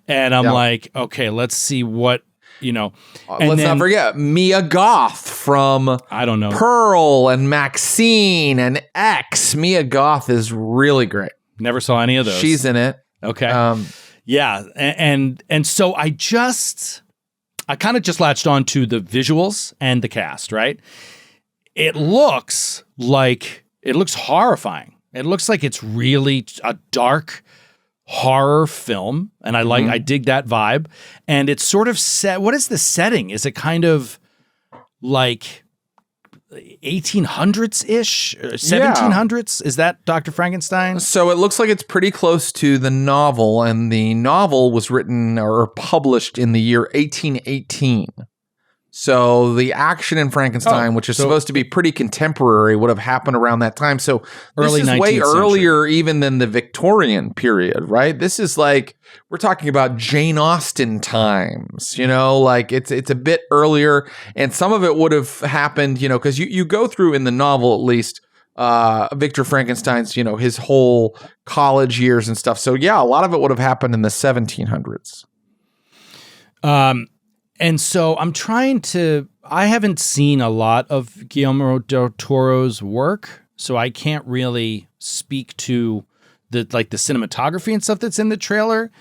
and I'm like, okay, let's see what. Let's not forget Mia Goth from Pearl and Maxine and X. Mia Goth is really great. Never saw any of those. She's in it. Okay. And so I kind of just latched on to the visuals and the cast, right? It looks horrifying. It looks like it's really a dark horror film, and I dig that vibe. And it's sort of set. What is the setting? Is it kind of like 1800s ish, 1700s? Is that Dr. Frankenstein? So it looks like it's pretty close to the novel, and the novel was written or published in the year 1818. So the action in Frankenstein, which is supposed to be pretty contemporary, would have happened around that time. So early this is 19th way century. earlier even than the Victorian period, right? This is like, we're talking about Jane Austen times, like it's a bit earlier. And some of it would have happened, because you go through in the novel, at least, Victor Frankenstein's, his whole college years and stuff. So yeah, a lot of it would have happened in the 1700s. And so I haven't seen a lot of Guillermo del Toro's work, so I can't really speak to the cinematography and stuff that's in the trailer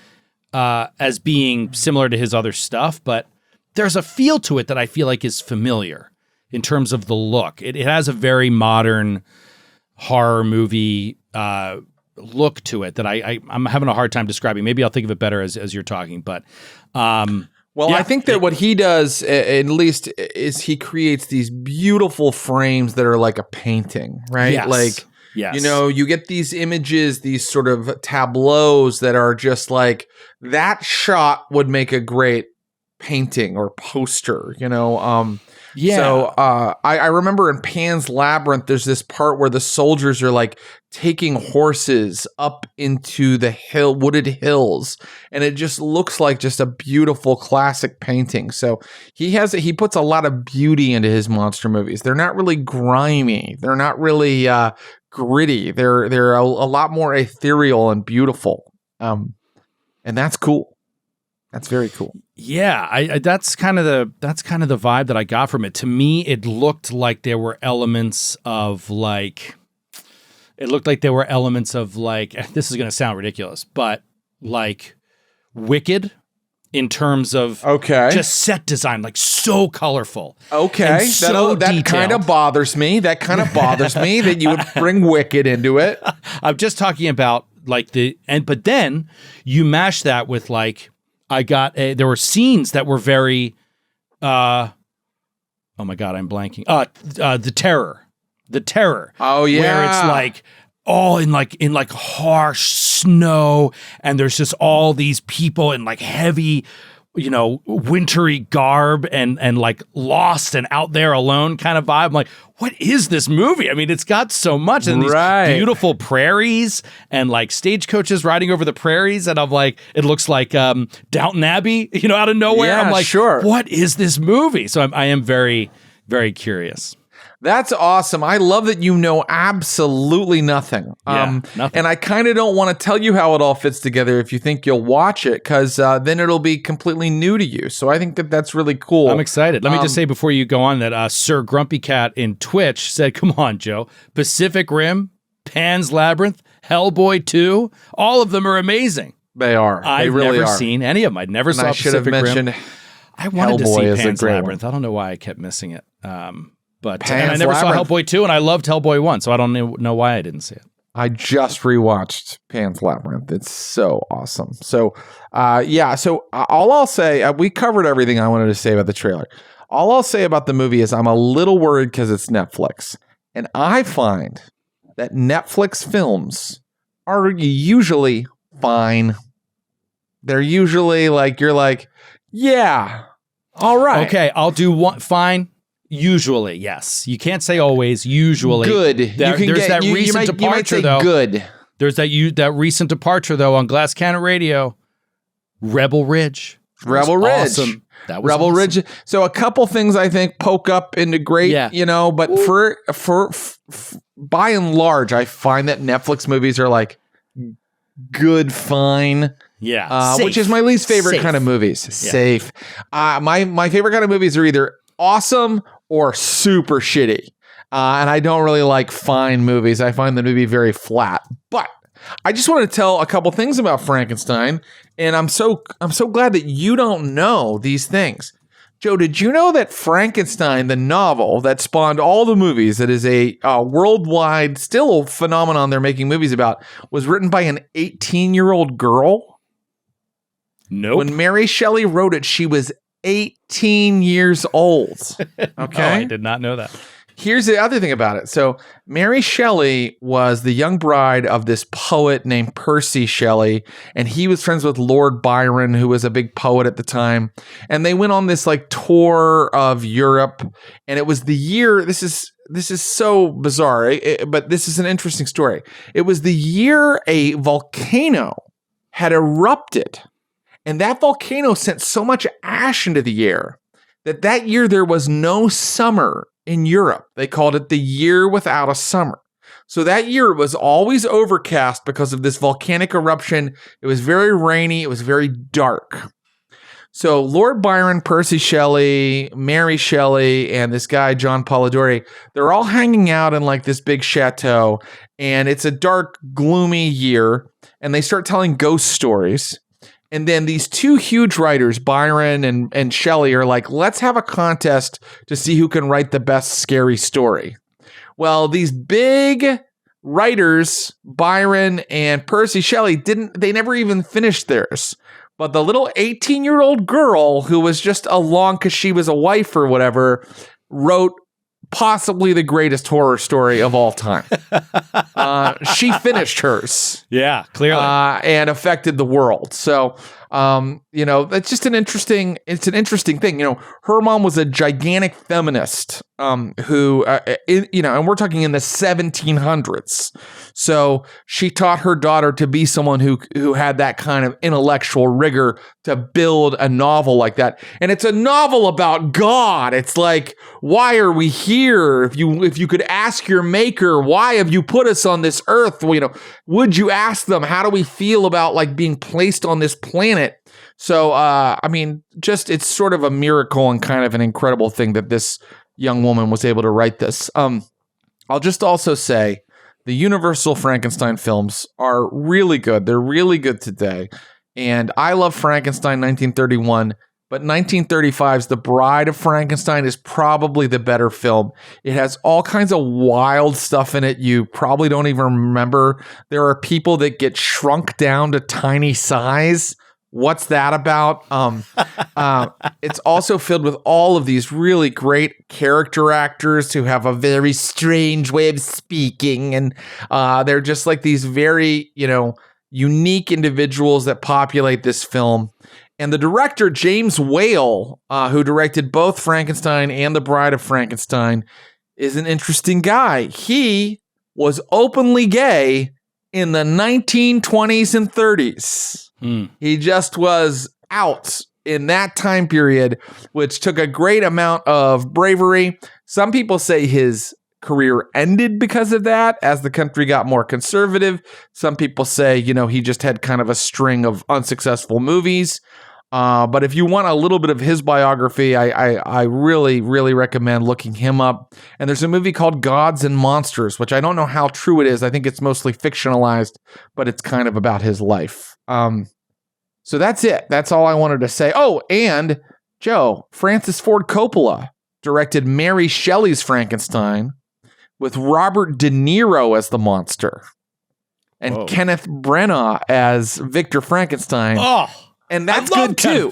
as being similar to his other stuff, but there's a feel to it that I feel like is familiar in terms of the look. It has a very modern horror movie look to it that I'm having a hard time describing. Maybe I'll think of it better as you're talking, but I think that what he does, at least, is he creates these beautiful frames that are like a painting, right? Yes. You get these images, these sort of tableaus that are just like, that shot would make a great painting or poster, So I remember in Pan's Labyrinth, there's this part where the soldiers are like taking horses up into the wooded hills, and it just looks like just a beautiful classic painting. So he puts a lot of beauty into his monster movies. They're not really grimy. They're not really gritty. They're a lot more ethereal and beautiful. And that's cool. That's very cool. Yeah, that's kind of the vibe that I got from it. To me, it looked like there were elements of like, this is going to sound ridiculous, but like Wicked in terms of just set design, like so colorful. Okay, that kind of bothers me. That kind of bothers me that you would bring Wicked into it. I'm just talking about like but then you mash that with like, there were scenes that were very, oh my God, I'm blanking. The Terror. Oh yeah. Where it's like all in harsh snow, and there's just all these people in like heavy, wintry garb and like lost and out there alone kind of vibe. I'm like, what is this movie? I mean, it's got so much, and these beautiful prairies and like stagecoaches riding over the prairies, and I'm like, it looks like Downton Abbey, out of nowhere. Yeah, I'm like, sure. What is this movie? So I am very, very curious. That's awesome. I love that you know absolutely nothing. Nothing. And I kind of don't want to tell you how it all fits together if you think you'll watch it, because then it'll be completely new to you. So I think that that's really cool. I'm excited. Let me just say before you go on that Sir Grumpy Cat in Twitch said, come on, Joe. Pacific Rim, Pan's Labyrinth, Hellboy 2, all of them are amazing. They are. I've never seen any of them. I never saw Pacific Rim. I wanted to see Pan's Labyrinth. I don't know why I kept missing it. But and I never saw Hellboy 2, and I loved Hellboy 1, so I don't know why I didn't see it. I just rewatched Pan's Labyrinth. It's so awesome. So, So all I'll say, we covered everything I wanted to say about the trailer. All I'll say about the movie is I'm a little worried because it's Netflix. And I find that Netflix films are usually fine. They're usually like, you're like, yeah, all right. Okay, I'll do one. Fine. Usually, yes. You can't say always. Usually, good. There's that recent departure, though. Good. There's that recent departure, though, on Glass Cannon Radio. Rebel Ridge. Awesome. That was Rebel awesome. Ridge. So a couple things I think poke up into great, but for by and large, I find that Netflix movies are like good, fine. Yeah, which is my least favorite kind of movies. Yeah. Safe. My favorite kind of movies are either awesome or super shitty. And I don't really like fine movies. I find them to be very flat. But I just want to tell a couple things about Frankenstein, and I'm so glad that you don't know these things. Joe, did you know that Frankenstein, the novel that spawned all the movies, that is a worldwide, still a phenomenon they're making movies about, was written by an 18-year-old girl? Nope. When Mary Shelley wrote it, she was 18 years old. Okay. No, I did not know that. Here's the other thing about it. So Mary Shelley was the young bride of this poet named Percy Shelley, and he was friends with Lord Byron, who was a big poet at the time. And they went on this like tour of Europe, and it was the year. This is so bizarre, but this is an interesting story. It was the year a volcano had erupted, and that volcano sent so much ash into the air that year there was no summer in Europe. They called it the year without a summer. So that year was always overcast because of this volcanic eruption. It was very rainy. It was very dark. So Lord Byron, Percy Shelley, Mary Shelley, and this guy, John Polidori, they're all hanging out in like this big chateau, and it's a dark, gloomy year, and they start telling ghost stories. And then these two huge writers, Byron and Shelley, are like, let's have a contest to see who can write the best scary story. Well, these big writers, Byron and Percy Shelley, they never even finished theirs. But the little 18-year-old girl who was just along because she was a wife or whatever, wrote possibly the greatest horror story of all time. She finished hers. Yeah, clearly. And affected the world. So, that's just an interesting thing. Her mom was a gigantic feminist who, and we're talking in the 1700s. So she taught her daughter to be someone who had that kind of intellectual rigor to build a novel like that. And it's a novel about God. It's like, why are we here? If you could ask your maker, why have you put us on this earth? Would you ask them, how do we feel about like being placed on this planet? So, it's sort of a miracle and kind of an incredible thing that this young woman was able to write this. I'll just also say the Universal Frankenstein films are really good. They're really good today. And I love Frankenstein 1931, but 1935's The Bride of Frankenstein is probably the better film. It has all kinds of wild stuff in it you probably don't even remember. There are people that get shrunk down to tiny size. What's that about? It's also filled with all of these really great character actors who have a very strange way of speaking. And they're just like these very, unique individuals that populate this film. And the director, James Whale, who directed both Frankenstein and The Bride of Frankenstein, is an interesting guy. He was openly gay in the 1920s and 30s. He just was out in that time period, which took a great amount of bravery. Some people say his career ended because of that as the country got more conservative. Some people say, he just had kind of a string of unsuccessful movies. But if you want a little bit of his biography, I really, really recommend looking him up. And there's a movie called Gods and Monsters, which I don't know how true it is. I think it's mostly fictionalized, but it's kind of about his life. So that's it. That's all I wanted to say. Oh, and Joe, Francis Ford Coppola directed Mary Shelley's Frankenstein with Robert De Niro as the monster and Kenneth Branagh as Victor Frankenstein. Oh, and that's good too.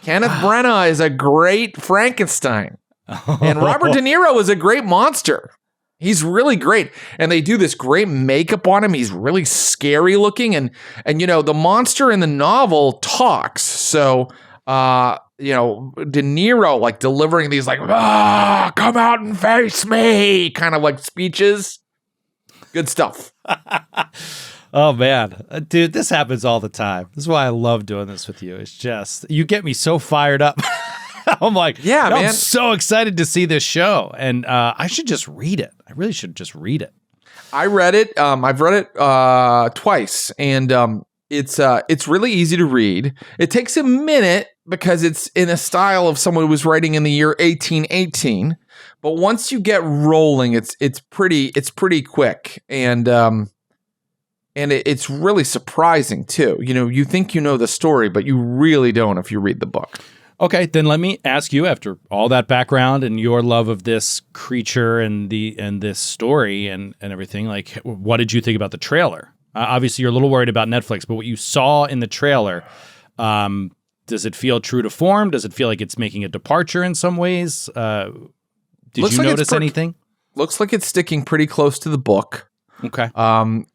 Kenneth Branagh is a great Frankenstein. And Robert De Niro is a great monster. He's really great. And they do this great makeup on him. He's really scary looking. And the monster in the novel talks. So, De Niro like delivering these like, come out and face me kind of like speeches. Good stuff. Oh, man. Dude, this happens all the time. This is why I love doing this with you. It's just, you get me so fired up. I'm like, yeah, man. I'm so excited to see this show. And I should just read it. I really should just read it. I read it. I've read it twice. And it's really easy to read. It takes a minute because it's in a style of someone who was writing in the year 1818. But once you get rolling, it's pretty quick. And it's really surprising too. You think you know the story, but you really don't if you read the book. Okay, then let me ask you, after all that background and your love of this creature and this story and everything, like, what did you think about the trailer? Obviously, you're a little worried about Netflix, but what you saw in the trailer, does it feel true to form? Does it feel like it's making a departure in some ways? Did you notice anything? Looks like it's sticking pretty close to the book. Okay.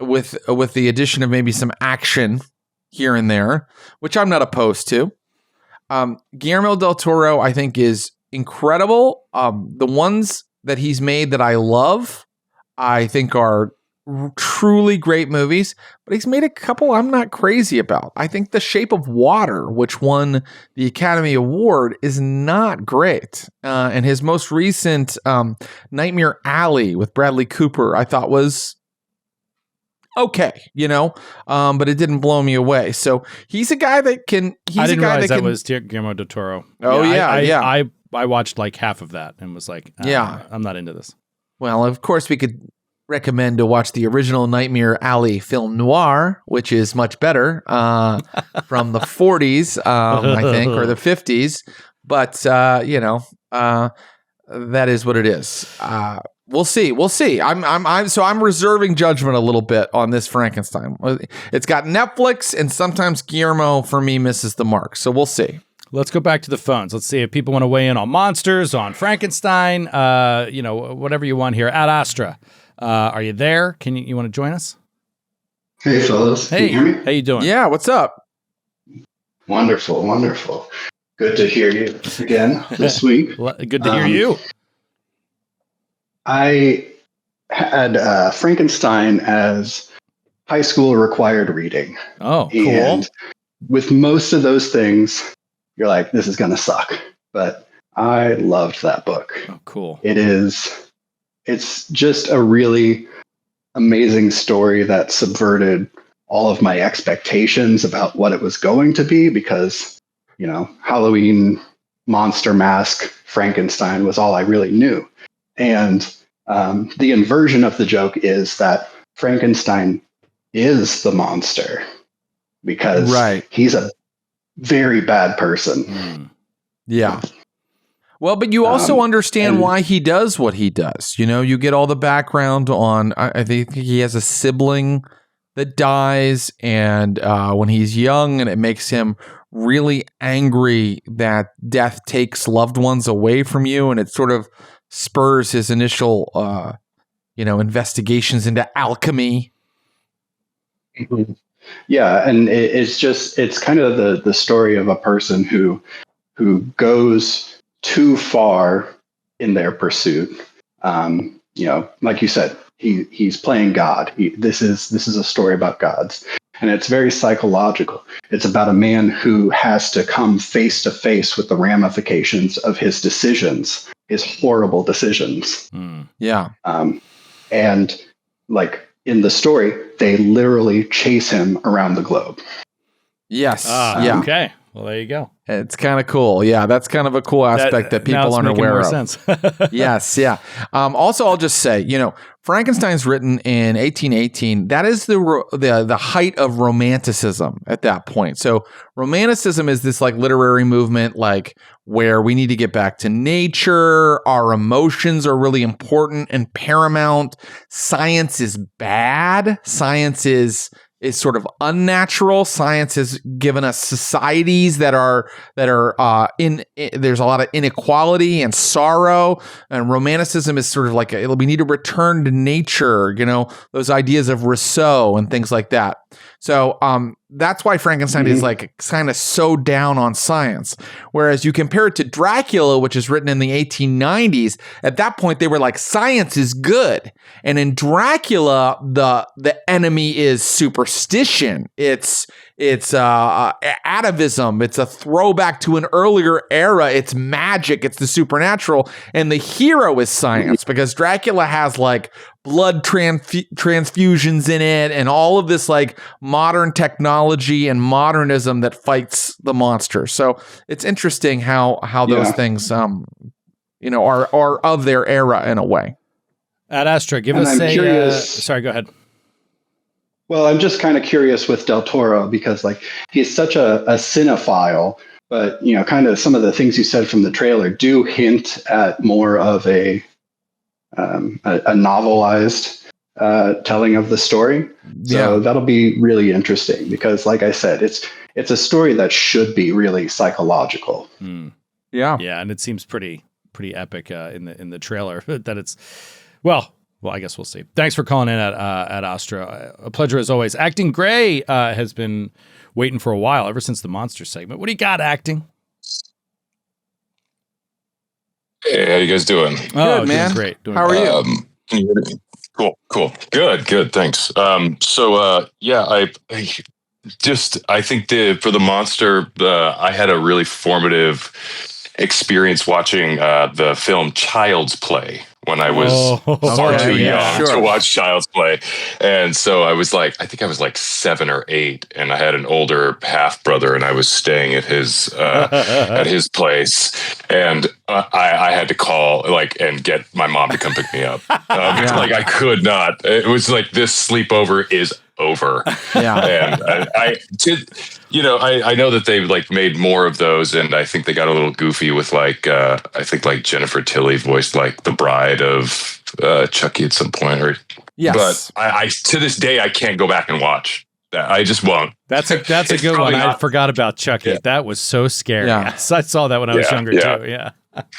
With the addition of maybe some action here and there, which I'm not opposed to. Guillermo del Toro, I think, is incredible. The ones that he's made that I love, I think are truly great movies, but he's made a couple I'm not crazy about. I think The Shape of Water, which won the Academy Award, is not great. And his most recent Nightmare Alley with Bradley Cooper, I thought was okay, but it didn't blow me away. So he's a guy that can. I didn't realize that was Guillermo del Toro. Oh yeah. I watched like half of that and was like, I'm not into this. Well, of course, we could recommend to watch the original Nightmare Alley film noir, which is much better, from the 40s, I think, or the 50s. But that is what it is. We'll see. I'm reserving judgment a little bit on this Frankenstein. It's got Netflix, and sometimes Guillermo for me misses the mark. So we'll see. Let's go back to the phones. Let's see if people want to weigh in on monsters, on Frankenstein, whatever you want here. Ad Astra, are you there? You want to join us? Hey, fellas. Hey, can you hear me? How you doing? Yeah, what's up? Wonderful. Good to hear you again this week. Good to hear you. I had Frankenstein as high school required reading. Oh, cool. And with most of those things, you're like, this is going to suck. But I loved that book. Oh, cool. It's just a really amazing story that subverted all of my expectations about what it was going to be, because, Halloween, Monster Mask, Frankenstein was all I really knew. And the inversion of the joke is that Frankenstein is the monster, because he's a very bad person. Yeah. Well, but you also understand why he does what he does. You get all the background on, I think he has a sibling that dies, and when he's young, and it makes him really angry that death takes loved ones away from you, and it sort of spurs his initial, investigations into alchemy. Mm-hmm. Yeah, and it's kind of the story of a person who goes too far in their pursuit. Like you said, he's playing God. This is a story about gods, and it's very psychological. It's about a man who has to come face to face with the ramifications of his decisions, his horrible decisions. Yeah. And like in the story, they literally chase him around the globe. Yes. Yeah. Okay. Well, there you go. It's kind of cool. Yeah, that's kind of a cool aspect that people aren't aware of. Sense. Yes, yeah. Also, I'll just say, Frankenstein's written in 1818. That is the height of Romanticism at that point. So Romanticism is this like literary movement, like where we need to get back to nature. Our emotions are really important and paramount. Science is bad. Science is sort of unnatural. Science has given us societies that are in there's a lot of inequality and sorrow, and Romanticism is sort of like we need to return to nature, those ideas of Rousseau and things like that. So that's why Frankenstein is like kind of so down on science. Whereas you compare it to Dracula, which is written in the 1890s, at that point they were like, science is good. And in Dracula, the enemy is superstition. It's atavism. It's a throwback to an earlier era. It's magic. It's the supernatural. And the hero is science, because Dracula has like blood transfusions in it and all of this like modern technology and modernism that fights the monster. So it's interesting how those things are of their era in a way. Ad Astra, give us sorry, go ahead. Well, I'm just kind of curious with Del Toro, because like he's such a cinephile, But, kind of some of the things you said from the trailer do hint at more of a novelized telling of the story. So that'll be really interesting because, like I said, it's a story that should be really psychological. Yeah. Yeah, and it seems pretty epic in the trailer that it's well, I guess we'll see. Thanks for calling in at Astra. A pleasure as always. Acting Gray has been waiting for a while, ever since the monster segment. What do you got, Acting? Hey, how you guys doing? Good, man. Doing great. How are you? Can you hear me? Cool. Good. Thanks. I think for the monster, I had a really formative experience watching the film Child's Play when I was far too young to watch Child's Play. And so I think I was like 7 or 8, and I had an older half brother, and I was staying at his place, and I had to call and get my mom to come pick me up. I could not. It was like, this sleepover is over. Yeah. And I know that they made more of those, and I think they got a little goofy with I think Jennifer Tilly voiced the bride of Chucky at some point, but I to this day I can't go back and watch that. I just won't. That's a good one. I forgot about Chucky. Yeah. That was so scary. Yeah. I saw that when I was younger too. Yeah.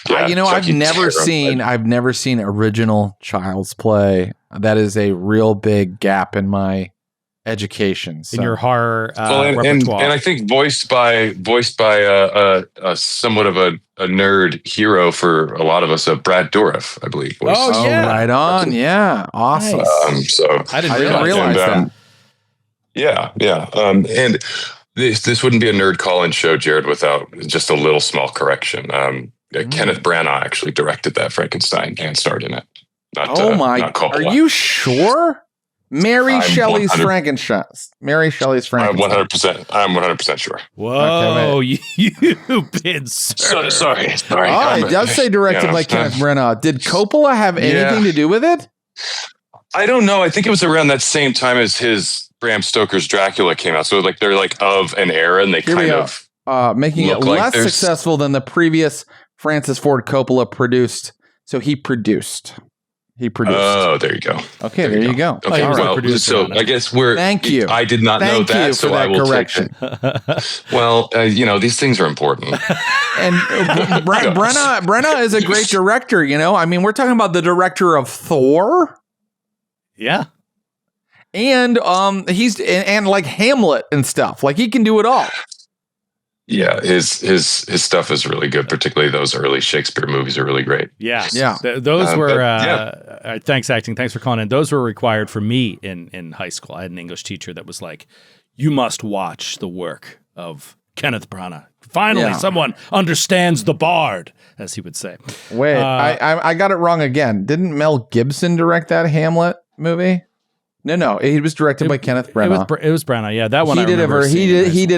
I've never seen original Child's Play. That is a real big gap in my education. So. In your horror repertoire. And I think voiced by a somewhat of a nerd hero for a lot of us, Brad Dourif, I believe. Right on. Yeah. Awesome. Nice. So I didn't realize that. And this wouldn't be a nerd call-in show, Jared, without just a little small correction. Kenneth Branagh actually directed that Frankenstein and starred in it. Are you sure? Mary Shelley's Frankenstein. I'm 100% sure. Whoa, you've been sorry. It does say directed by Kenneth Branagh. Did Coppola have anything to do with it? I don't know. I think it was around that same time as his Bram Stoker's Dracula came out. So they're of an era, and they making it less successful than the previous Francis Ford Coppola produced. So he produced. Oh, there you go. Okay, there you go. Okay, I guess Thank you. I did not know that, so I will correction. Well, these things are important. And Brenna is a great director. We're talking about the director of Thor. Yeah. And he's like Hamlet and stuff. He can do it all. Yeah, his stuff is really good. Particularly those early Shakespeare movies are really great. Yeah. Those were. Thanks, Acting. Thanks for calling in. Those were required for me in high school. I had an English teacher that was like, "You must watch the work of Kenneth Branagh. Finally, someone understands the bard," as he would say. Wait, I got it wrong again. Didn't Mel Gibson direct that Hamlet movie? No, he was directed by Kenneth Branagh. It was Branagh, yeah. That one he did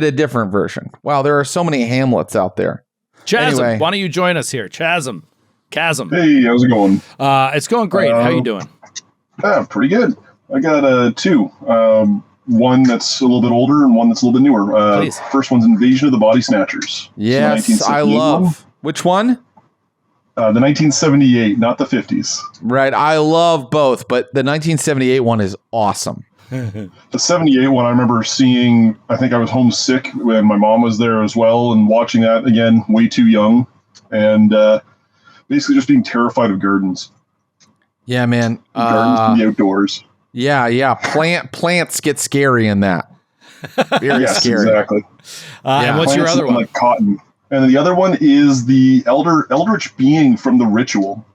a different version. Wow, there are so many Hamlets out there. Chasm, why don't you join us here? Chasm. Hey, how's it going? It's going great. How you doing? Pretty good. I got 2. One that's a little bit older and one that's a little bit newer. First one's Invasion of the Body Snatchers. Yes, I love. One. Which one? The 1978, not the 50s. Right. I love both, but the 1978 one is awesome. The 78 one, I remember seeing, I think I was homesick when my mom was there as well, and watching that again, way too young, and basically just being terrified of gardens. Yeah, man. Gardens in the outdoors. Yeah. Plants get scary in that. Very scary. Exactly. And what's your other one? Like cotton. And the other one is the Eldritch Being from The Ritual.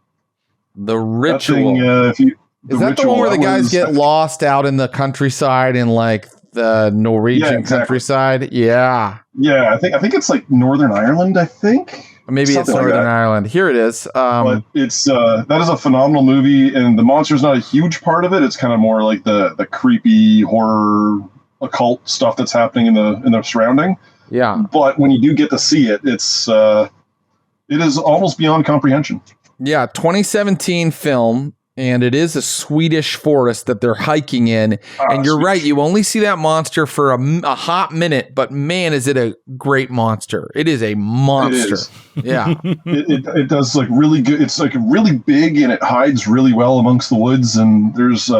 The Ritual. That thing, is that the one where the guys get lost out in the countryside in the Norwegian countryside? Yeah. Yeah, I think it's Northern Ireland, I think. Maybe it's Northern Ireland. Here it is. But it's that is a phenomenal movie, and the monster's not a huge part of it. It's kind of more like the creepy horror occult stuff that's happening in the surrounding. Yeah. But when you do get to see it, it is almost beyond comprehension. Yeah, 2017 film. And it is a Swedish forest that they're hiking in. And you're right, you only see that monster for a hot minute, but man, is it a great monster. It is a monster. It is. Yeah. it does like really good. It's like really big and it hides really well amongst the woods. And there's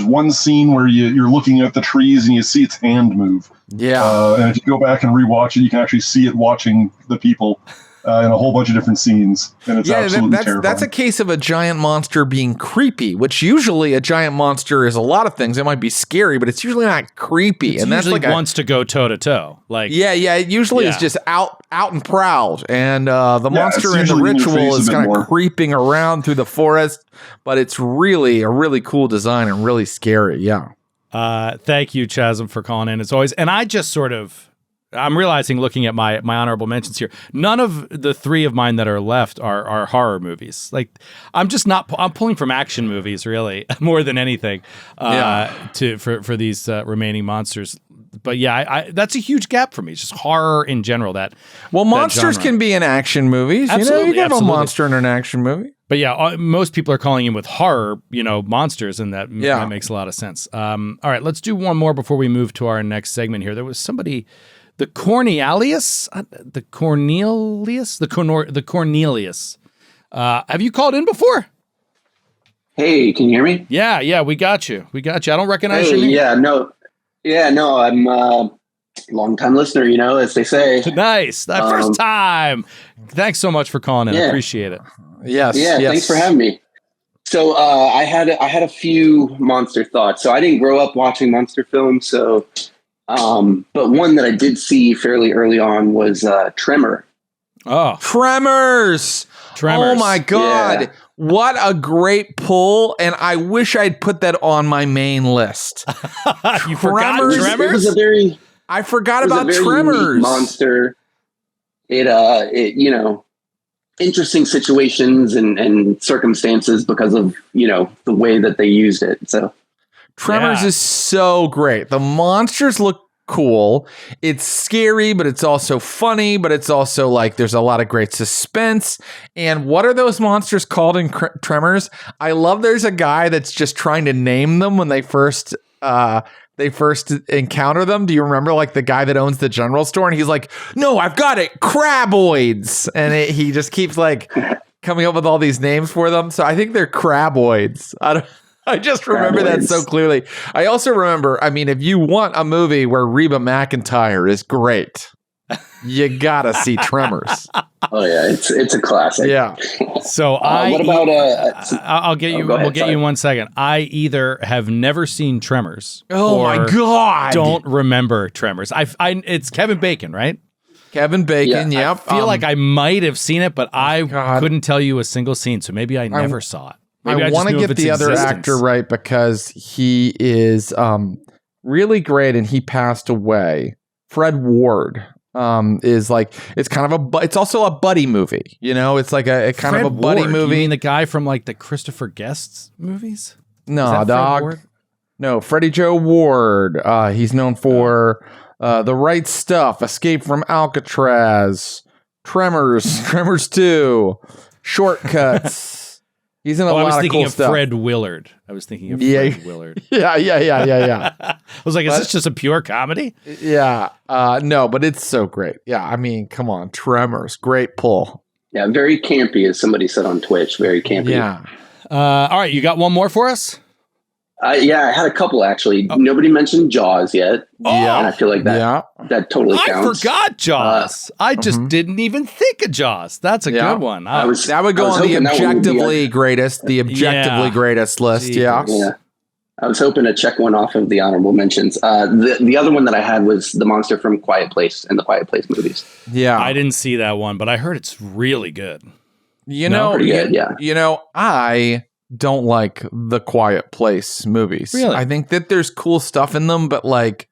one scene where you're looking at the trees and you see its hand move. Yeah. And if you go back and rewatch it, you can actually see it watching the people. In a whole bunch of different scenes, and it's absolutely terrifying. That's a case of a giant monster being creepy, which usually a giant monster is a lot of things. It might be scary, but it's usually not creepy. And that's like wants to go toe to toe. Like it usually is just out and proud. And the monster in the ritual is kind of creeping around through the forest, but it's really a really cool design and really scary. Yeah. Thank you, Chasm, for calling in as always. And I just I'm realizing, looking at my honorable mentions here, none of the three of mine that are left are horror movies. Like, I'm pulling from action movies, really, more than anything, for these remaining monsters. But yeah, that's a huge gap for me. It's just horror in general. Monsters can be in action movies. Absolutely, you can have a monster in an action movie. But yeah, most people are calling in with horror, monsters, and that makes a lot of sense. All right, let's do one more before we move to our next segment here. There was somebody. The Cornelius. Have you called in before? Hey, can you hear me? Yeah, we got you. I don't recognize your name. No, I'm a long-time listener, as they say. Nice. First time. Thanks so much for calling in. I appreciate it. Yes. Thanks for having me. So I had a few monster thoughts. So I didn't grow up watching monster films, so but one that I did see fairly early on was Tremor. Oh, Tremors! Oh my God. Yeah. What a great pull. And I wish I'd put that on my main list. You forgot Tremors? I forgot about Tremors. Monster. It interesting situations and circumstances because of, the way that they used it. So Tremors is so great. The monsters look cool. It's scary, but it's also funny, but it's also like there's a lot of great suspense. And what are those monsters called in Tremors? I love there's a guy that's just trying to name them when they first encounter them. Do you remember like the guy that owns the general store? And he's like, no, I've got it. Craboids. And he just keeps like coming up with all these names for them. So I think they're craboids. I just remember that so clearly. I also remember, if you want a movie where Reba McEntire is great, you gotta see Tremors. Oh yeah, it's a classic. Yeah. So what about I'll get you. We'll get you in 1 second. I either have never seen Tremors. Oh my God! Don't remember Tremors. It's Kevin Bacon, right? Kevin Bacon. Yeah. Yep. I feel like I might have seen it, but I couldn't tell you a single scene. So maybe I never saw it. Maybe I want to get the other actor right because he is really great and he passed away. Fred Ward is like, it's kind of it's also a buddy movie. It's like a kind of a buddy movie. You mean the guy from like the Christopher Guest movies? No, dog. No, Freddie Joe Ward. He's known for The Right Stuff, Escape from Alcatraz, Tremors 2, Shortcuts. He's in a lot of cool stuff. Fred Willard. I was thinking of Fred Willard. Yeah. I was like, is this just a pure comedy? Yeah. No, but it's so great. Yeah. Come on. Tremors. Great pull. Yeah. Very campy, as somebody said on Twitch. Very campy. Yeah. All right. You got one more for us? Yeah, I had a couple actually. Oh. Nobody mentioned Jaws yet. Yeah, and I feel like that totally counts. I forgot Jaws. I just didn't even think of Jaws. That's a good one. That would go on the objectively greatest, greatest list. Yeah. I was hoping to check one off of the honorable mentions. The other one that I had was the monster from Quiet Place and the Quiet Place movies. Yeah, I didn't see that one, but I heard it's really good. Pretty good. Yeah. I don't like the Quiet Place movies. Really? I think that there's cool stuff in them, but like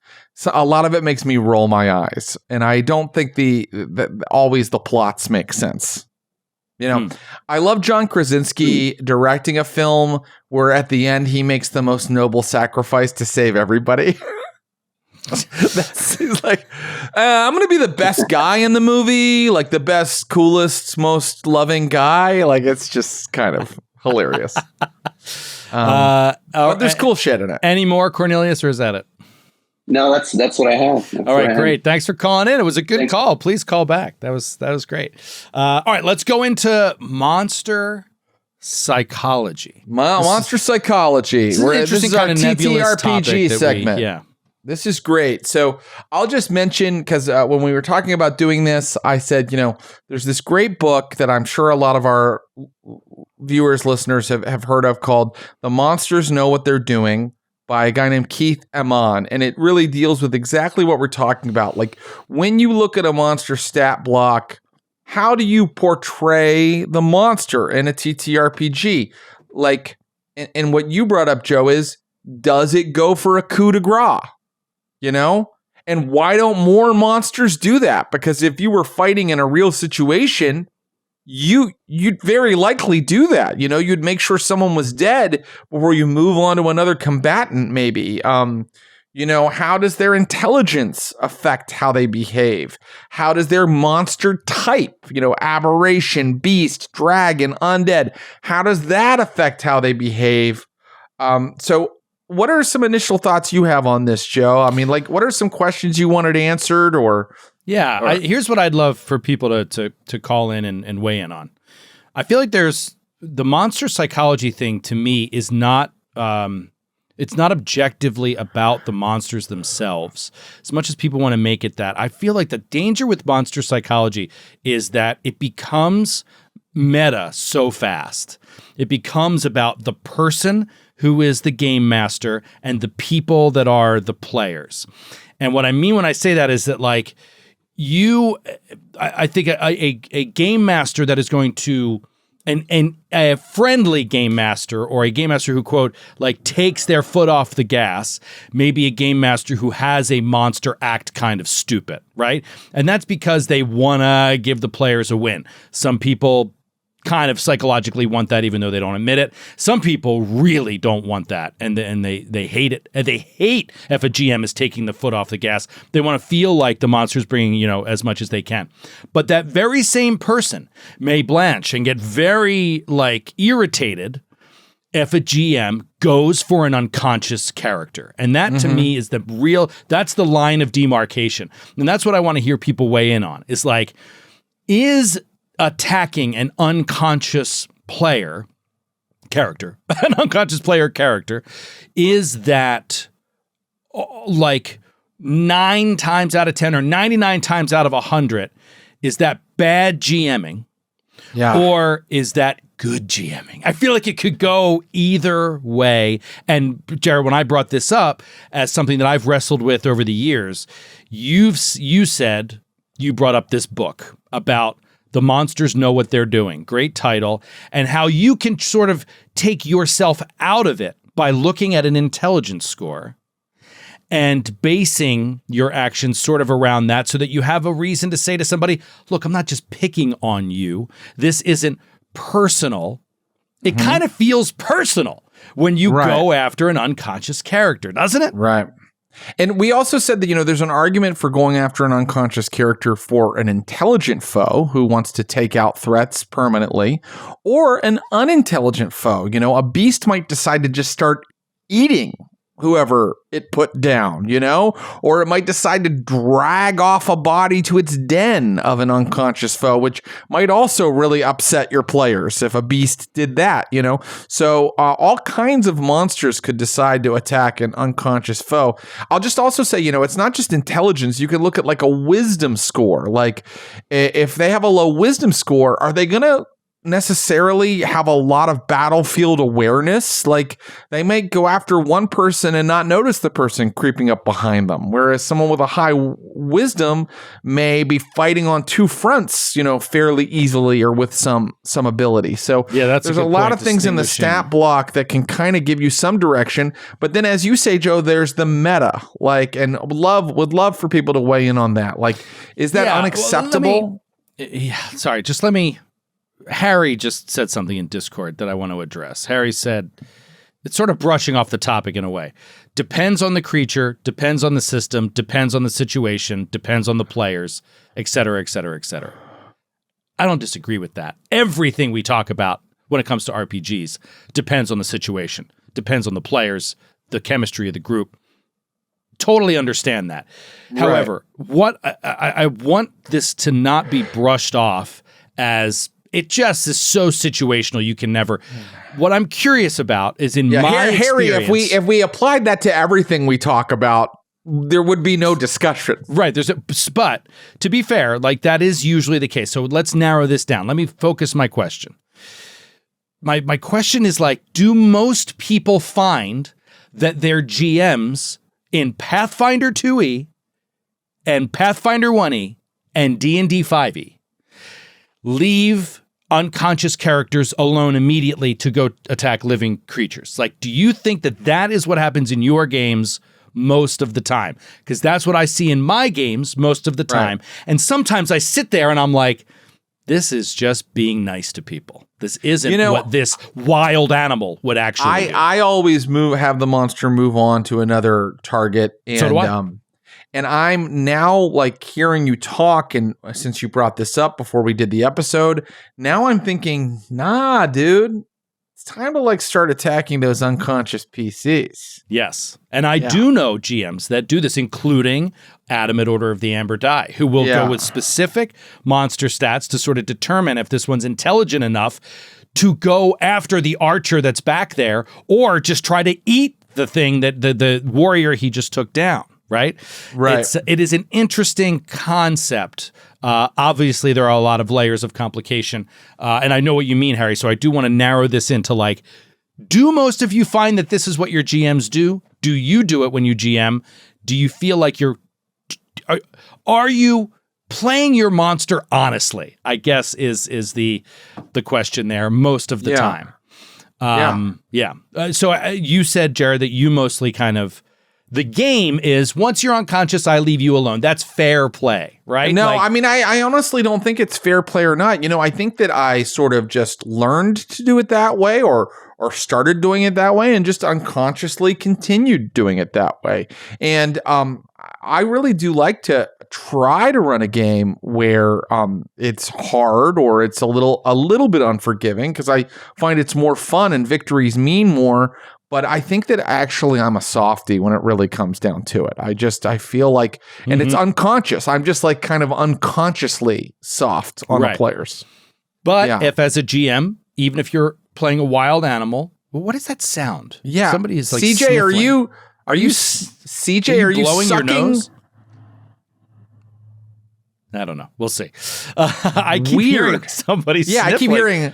a lot of it makes me roll my eyes, and I don't think always the plots make sense. I love John Krasinski directing a film where at the end he makes the most noble sacrifice to save everybody. He's like, I'm gonna be the best guy in the movie, like the best, coolest, most loving guy. Like it's just kind of hilarious. But there's cool shit in it. Any more, Cornelius, or is that it? No, that's what I have. All right, great. Thanks for calling in. It was a good call. Please call back. That was great. All right, let's go into monster psychology. Monster psychology. This is an interesting kind of nebulous topic segment. This is great. So I'll just mention, because when we were talking about doing this, I said, there's this great book that I'm sure a lot of our viewers, listeners have heard of called The Monsters Know What They're Doing by a guy named Keith Amon. And it really deals with exactly what we're talking about. Like when you look at a monster stat block, how do you portray the monster in a TTRPG? Like, and what you brought up, Joe, is does it go for a coup de grace? And why don't more monsters do that? Because if you were fighting in a real situation, you'd very likely do that. You'd make sure someone was dead before you move on to another combatant, maybe. How does their intelligence affect how they behave? How does their monster type, aberration, beast, dragon, undead, how does that affect how they behave? So what are some initial thoughts you have on this, Joe? I mean, like, what are some questions you wanted answered or... Yeah, here's what I'd love for people to call in and weigh in on. I feel like there's the monster psychology thing to me is not it's not objectively about the monsters themselves as much as people want to make it that. I feel like the danger with monster psychology is that it becomes meta so fast. It becomes about the person who is the game master and the people that are the players. And what I mean when I say that is that like I think a game master that is going to, and a friendly game master or a game master who, quote, like takes their foot off the gas, maybe a game master who has a monster act kind of stupid, right? And that's because they want to give the players a win. Some people kind of psychologically want that even though they don't admit it. Some people really don't want that and they hate it. And they hate if a GM is taking the foot off the gas. They want to feel like the monster's bringing, as much as they can. But that very same person may blanch and get very irritated if a GM goes for an unconscious character. And that to me is that's the line of demarcation. And that's what I want to hear people weigh in on. Is like, is attacking an unconscious player character, is that like 9 times out of 10 or 99 times out of 100, is that bad GMing? Yeah. Or is that good GMing? I feel like it could go either way. And Jared, when I brought this up as something that I've wrestled with over the years, you brought up this book about The Monsters Know What They're Doing. Great title. And how you can sort of take yourself out of it by looking at an intelligence score and basing your actions sort of around that so that you have a reason to say to somebody, look, I'm not just picking on you. This isn't personal. It kind of feels personal when you go after an unconscious character, doesn't it? Right. And we also said that, there's an argument for going after an unconscious character for an intelligent foe who wants to take out threats permanently, or an unintelligent foe. A beast might decide to just start eating whoever it put down, or it might decide to drag off a body to its den of an unconscious foe, which might also really upset your players if a beast did that, So all kinds of monsters could decide to attack an unconscious foe. I'll just also say, it's not just intelligence. You could look at like a wisdom score. Like if they have a low wisdom score, are they going to necessarily have a lot of battlefield awareness? Like they might go after one person and not notice the person creeping up behind them, whereas someone with a high wisdom may be fighting on 2 fronts, fairly easily or with some ability. So yeah, there's a lot of things in the stat block that can kind of give you some direction. But then, as you say, Joe, there's the meta. Like, and would love for people to weigh in on that. Like, is that unacceptable? Harry just said something in Discord that I want to address. Harry said, it's sort of brushing off the topic in a way. Depends on the creature, depends on the system, depends on the situation, depends on the players, et cetera, et cetera, et cetera. I don't disagree with that. Everything we talk about when it comes to RPGs. Depends on the situation. Depends on the players, the chemistry of the group. Totally understand that. Right. However, what I want this to not be brushed off as it just is so situational. You can never. What I'm curious about is in my Harry, experience, if we applied that to everything we talk about, there would be no discussion. Right. But to be fair, like that is usually the case. So let's narrow this down. Let me focus my question. My question is like, do most people find that their GMs in Pathfinder 2e and Pathfinder 1e and D&D 5e leave unconscious characters alone immediately to go attack living creatures? Like, do you think that that is what happens in your games most of the time? Because that's what I see in my games most of the time. Right. And sometimes I sit there and I'm like, this is just being nice to people. This isn't what this wild animal would actually do. I always have the monster move on to another target. And, so do I. And I'm now like hearing you talk, and since you brought this up before we did the episode, now I'm thinking, nah, dude, it's time to like start attacking those unconscious PCs. Yes. And I do know GMs that do this, including Adam at Order of the Amber Die, who will go with specific monster stats to sort of determine if this one's intelligent enough to go after the archer that's back there, or just try to eat the thing that the warrior he just took down. Right. It is an interesting concept. Obviously, there are a lot of layers of complication, and I know what you mean, Harry. So I do want to narrow this into like, do most of you find that this is what your GMs do? Do you do it when you GM? Do you feel like are you playing your monster honestly? I guess is the question there most of the time. So you said, Jared, that you mostly kind of. The game is, once you're unconscious, I leave you alone. That's fair play, right? No, I mean, I honestly don't think it's fair play or not. I think that I sort of just learned to do it that way or started doing it that way and just unconsciously continued doing it that way. And I really do like to try to run a game where it's hard or it's a little bit unforgiving, because I find it's more fun and victories mean more. But I think that actually I'm a softie when it really comes down to it. I feel like, and it's unconscious. I'm just like kind of unconsciously soft on the players. But if as a GM, even if you're playing a wild animal, well, what does that sound? Yeah. Somebody is like CJ, sniffling. are you CJ, are you blowing sucking? your nose? I don't know. We'll see. I keep hearing somebody sniffling. I keep hearing...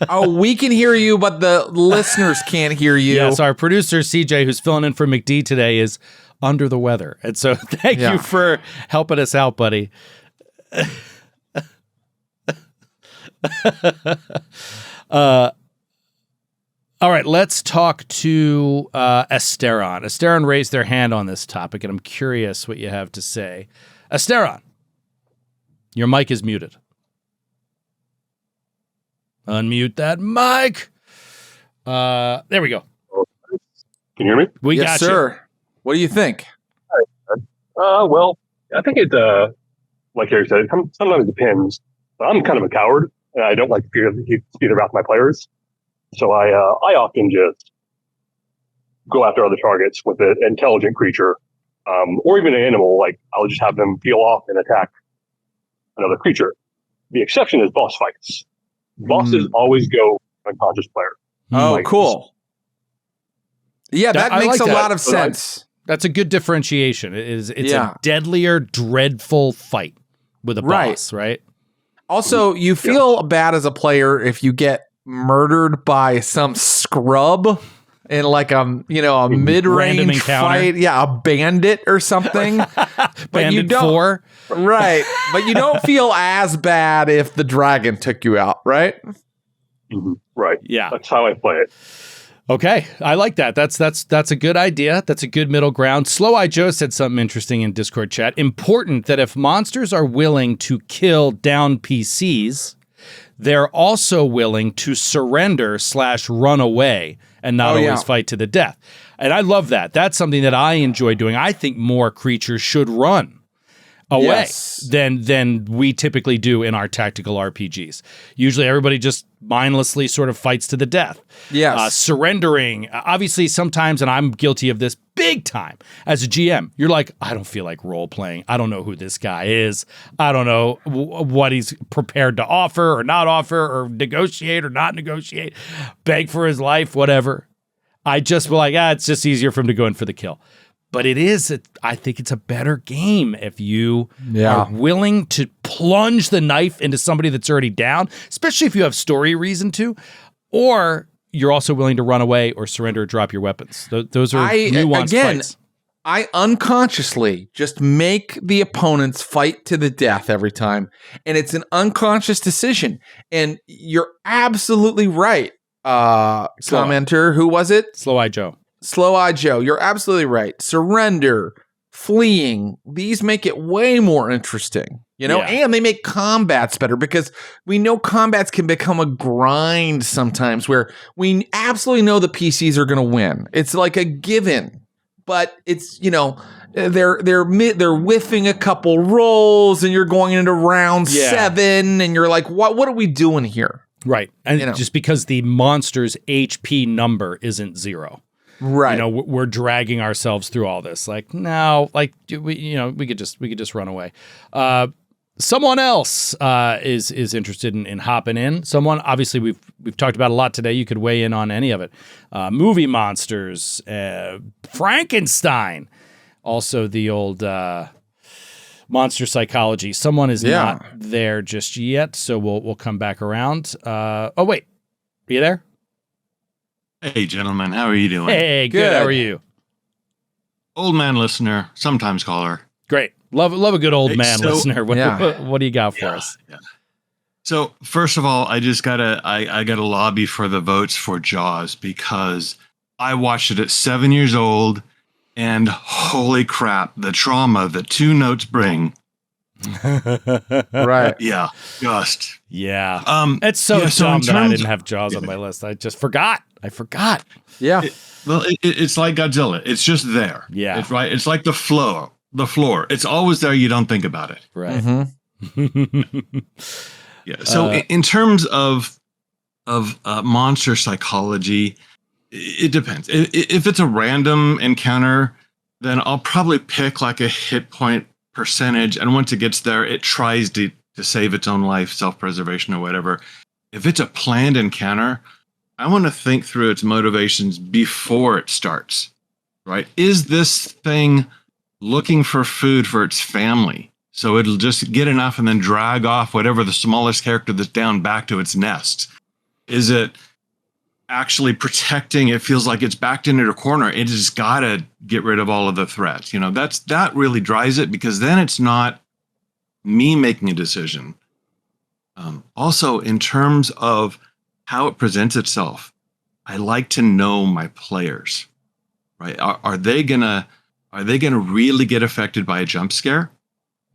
Oh, we can hear you, but the listeners can't hear you. Yes, our producer, CJ, who's filling in for McD today, is under the weather. And so thank you for helping us out, buddy. All right, let's talk to Esteron. Esteron raised their hand on this topic, and I'm curious what you have to say. Esteron, your mic is muted. Unmute that mic. There we go. Can you hear me? We got you. Sir. What do you think? Well, I think it, like Harry said, sometimes it depends. I'm kind of a coward, and I don't like to feed about my players. So I often just go after other targets with an intelligent creature, or even an animal. Like, I'll just have them peel off and attack another creature. The exception is boss fights. Bosses always go unconscious player. Oh, cool. Yeah, that makes a lot of sense. That's a good differentiation. It's a deadlier, dreadful fight with a boss, right? Also, you feel bad as a player if you get murdered by some scrub in like a mid-range fight. Yeah, a bandit or something. But you don't. 4. Right. But you don't feel as bad if the dragon took you out, right? Right. Yeah. That's how I play it. Okay. I like that. That's a good idea. That's a good middle ground. Slow Eye Joe said something interesting in Discord chat. Important that if monsters are willing to kill down PCs, they're also willing to surrender / run away and not always fight to the death. And I love that. That's something that I enjoy doing. I think more creatures should run. away than we typically do in our tactical RPGs. Usually everybody just mindlessly sort of fights to the death. Yes. Surrendering. Obviously sometimes, and I'm guilty of this big time, as a GM, you're like, I don't feel like role playing. I don't know who this guy is. I don't know what he's prepared to offer or not offer or negotiate or not negotiate, beg for his life, whatever. I just be like, it's just easier for him to go in for the kill. But I think it's a better game if you are willing to plunge the knife into somebody that's already down, especially if you have story reason to, or you're also willing to run away or surrender or drop your weapons. Those are nuanced fights. I unconsciously just make the opponents fight to the death every time, and it's an unconscious decision. And you're absolutely right, commenter. Who was it? Slow-Eye Joe. Slow-Eye Joe, you're absolutely right. Surrender, fleeing, these make it way more interesting, and they make combats better because we know combats can become a grind sometimes where we absolutely know the PCs are going to win. It's like a given, but it's, they're whiffing a couple rolls and you're going into round 7 and you're like, what are we doing here? Right. And just because the monster's HP number isn't 0. Right. We're dragging ourselves through all this. Like, no, like we could just run away. Someone else is interested in hopping in. Someone, obviously we've talked about a lot today. You could weigh in on any of it. Movie monsters, Frankenstein, also the old monster psychology. Someone is not there just yet, so we'll come back around. Oh wait, are you there? Hey, gentlemen, how are you doing? Hey, good. How are you? Old man listener, sometimes caller. Great. Love a good old man listener. What do you got for us? Yeah. So, first of all, I just gotta lobby for the votes for Jaws because I watched it at 7 years old, and holy crap, the trauma that 2 notes bring. Right. Yeah. Just. Yeah. It's so dumb that I didn't have Jaws on my list. I just forgot. Yeah. It's like Godzilla. It's just there. Yeah. It's right. It's like the floor. It's always there. You don't think about it. Right. Mm-hmm. Yeah. So in terms of monster psychology, it depends. If it's a random encounter, then I'll probably pick like a hit point percentage, and once it gets there, it tries to save its own life, self-preservation or whatever. If it's a planned encounter, I want to think through its motivations before it starts, right? Is this thing looking for food for its family? So it'll just get enough and then drag off whatever the smallest character that's down back to its nest. Is it actually protecting? It feels like it's backed into a corner. It just got to get rid of all of the threats. That really drives it, because then it's not me making a decision. Also, in terms of how it presents itself, I like to know my players, right? Are they gonna really get affected by a jump scare?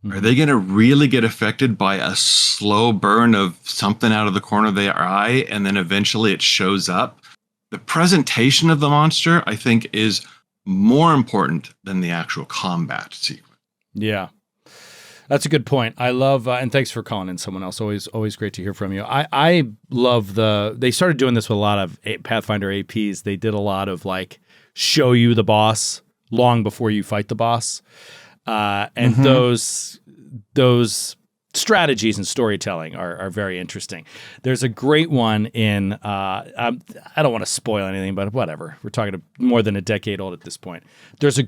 Mm-hmm. Are they gonna really get affected by a slow burn of something out of the corner of their eye, and then eventually it shows up? The presentation of the monster, I think, is more important than the actual combat sequence. Yeah. That's a good point. I love, and thanks for calling in someone else. Always great to hear from you. I love they started doing this with a lot of Pathfinder APs. They did a lot of like show you the boss long before you fight the boss. And those strategies and storytelling are very interesting. There's a great one in, I don't want to spoil anything, but whatever. We're talking more than a decade old at this point. There's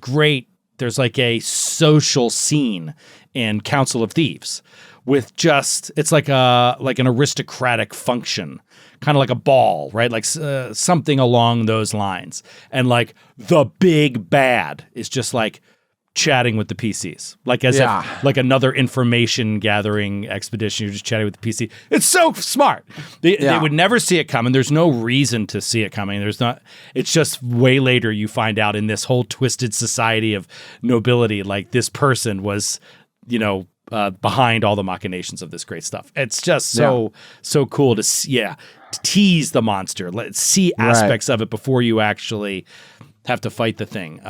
like a social scene in Council of Thieves with it's like an aristocratic function, kind of like a ball, right? Like something along those lines. And like the big bad is just like chatting with the PCs, like as if like another information gathering expedition. You're just chatting with the PC. It's so smart. They would never see it coming. There's no reason to see it coming. It's just way later you find out in this whole twisted society of nobility, like this person was, behind all the machinations of this great stuff. It's just so cool to see, to tease the monster. Let's see aspects of it before you actually have to fight the thing.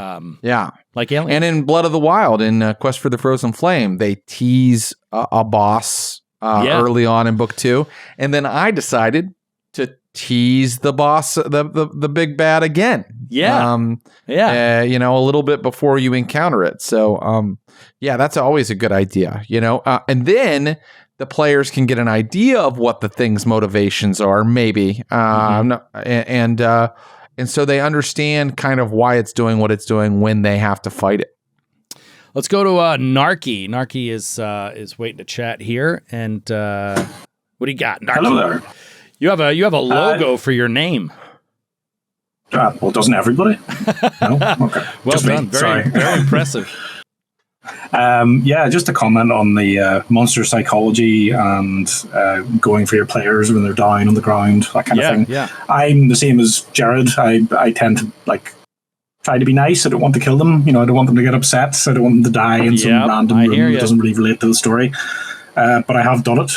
Like Alien. And in Blood of the Wild, in Quest for the Frozen Flame, they tease a boss early on in book 2, and then I decided to tease the boss, the big bad again. A little bit before you encounter it. So that's always a good idea, and then the players can get an idea of what the thing's motivations are, maybe, and so they understand kind of why it's doing what it's doing when they have to fight it. Let's go to Narky. Narky is waiting to chat here, and what do you got, Narky? Hello there. You have a logo for your name. Well, doesn't everybody? No? Okay. Well just done. Very impressive. Just a comment on the monster psychology and going for your players when they're down on the ground, that kind of thing. Yeah. I'm the same as Jared. I tend to try to be nice. I don't want to kill them. I don't want them to get upset. I don't want them to die in some random room that doesn't really relate to the story. But I have done it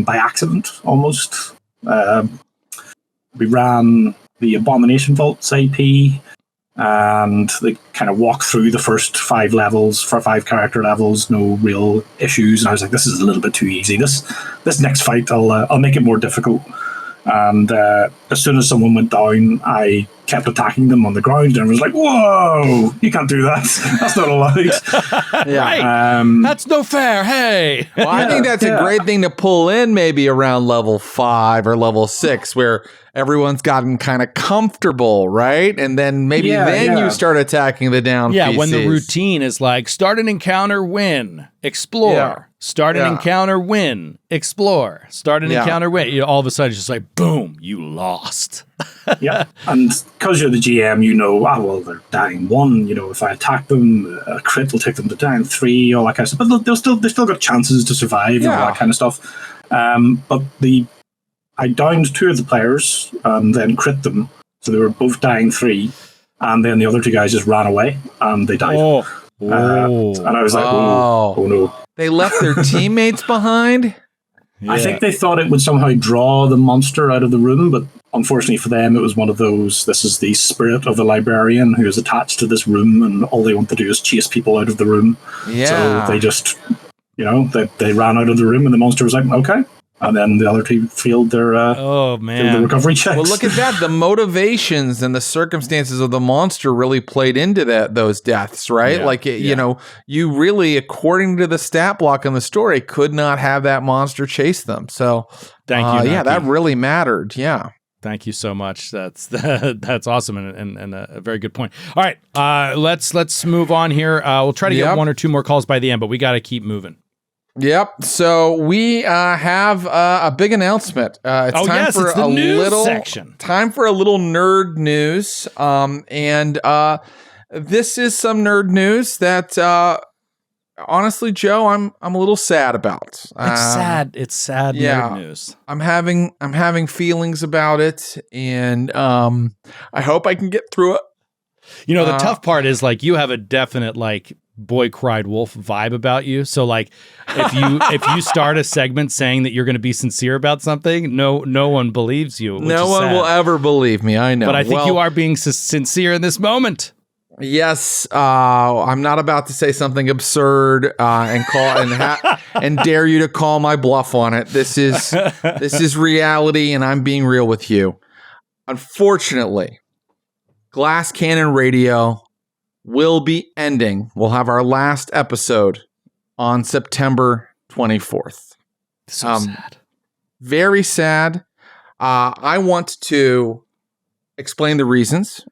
by accident, almost. We ran the Abomination Vaults IP, and they kind of walked through the first 5 levels for 5 character levels, no real issues. And I was like, this is a little bit too easy. This next fight, I'll make it more difficult. And as soon as someone went down, I kept attacking them on the ground, and I was like, whoa, you can't do that. That's not allowed. Right. That's no fair. Hey. Well, I think that's a great thing to pull in maybe around level 5 or level 6, where everyone's gotten kind of comfortable, right? And then maybe you start attacking the down PCs. When the routine is like, start an encounter, win, explore. Yeah. Start an encounter, win, explore. Start an encounter, win. All of a sudden, it's just like, boom, you lost. And because you're the GM, they're dying 1. If I attack them, a crit will take them to down 3, all that kind of stuff. But they still got chances to survive and all that kind of stuff. But I downed 2 of the players and then crit them, so they were both dying 3. And then the other 2 guys just ran away and they died. And I was like, oh no. They left their teammates behind? I think they thought it would somehow draw the monster out of the room, but unfortunately for them, it was one of those, this is the spirit of the librarian who is attached to this room, and all they want to do is chase people out of the room. So they just, they ran out of the room, and the monster was like, okay. And then the other 2 failed their the recovery checks. Well, look at that. The motivations and the circumstances of the monster really played into those deaths, right? You really, according to the stat block in the story, could not have that monster chase them. So, thank you. That really mattered. Yeah. Thank you so much. That's awesome and a very good point. All right, let's move on here. We'll try to get 1 or 2 more calls by the end, but we got to keep moving. Yep. So we have a big announcement. It's time for a little section. Time for a little nerd news. This is some nerd news that honestly, Joe, I'm a little sad about. It's sad. It's sad nerd news. I'm having feelings about it, and I hope I can get through it. The tough part is you have a definite boy cried wolf vibe about you. So if you start a segment saying that you're going to be sincere about something, no one believes you. No one will ever believe me. I know. But I think you are being sincere in this moment. Yes, I'm not about to say something absurd and dare you to call my bluff on it. This is reality, and I'm being real with you. Unfortunately, Glass Cannon Radio will be ending. We'll have our last episode on September 24th. So sad. Very sad. I want to explain the reasons,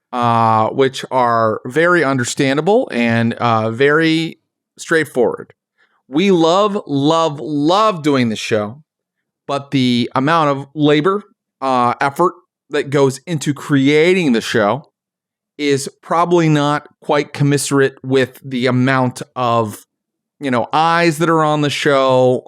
which are very understandable and very straightforward. We love doing the show, but the amount of labor, effort that goes into creating the show is probably not quite commensurate with the amount of, eyes that are on the show,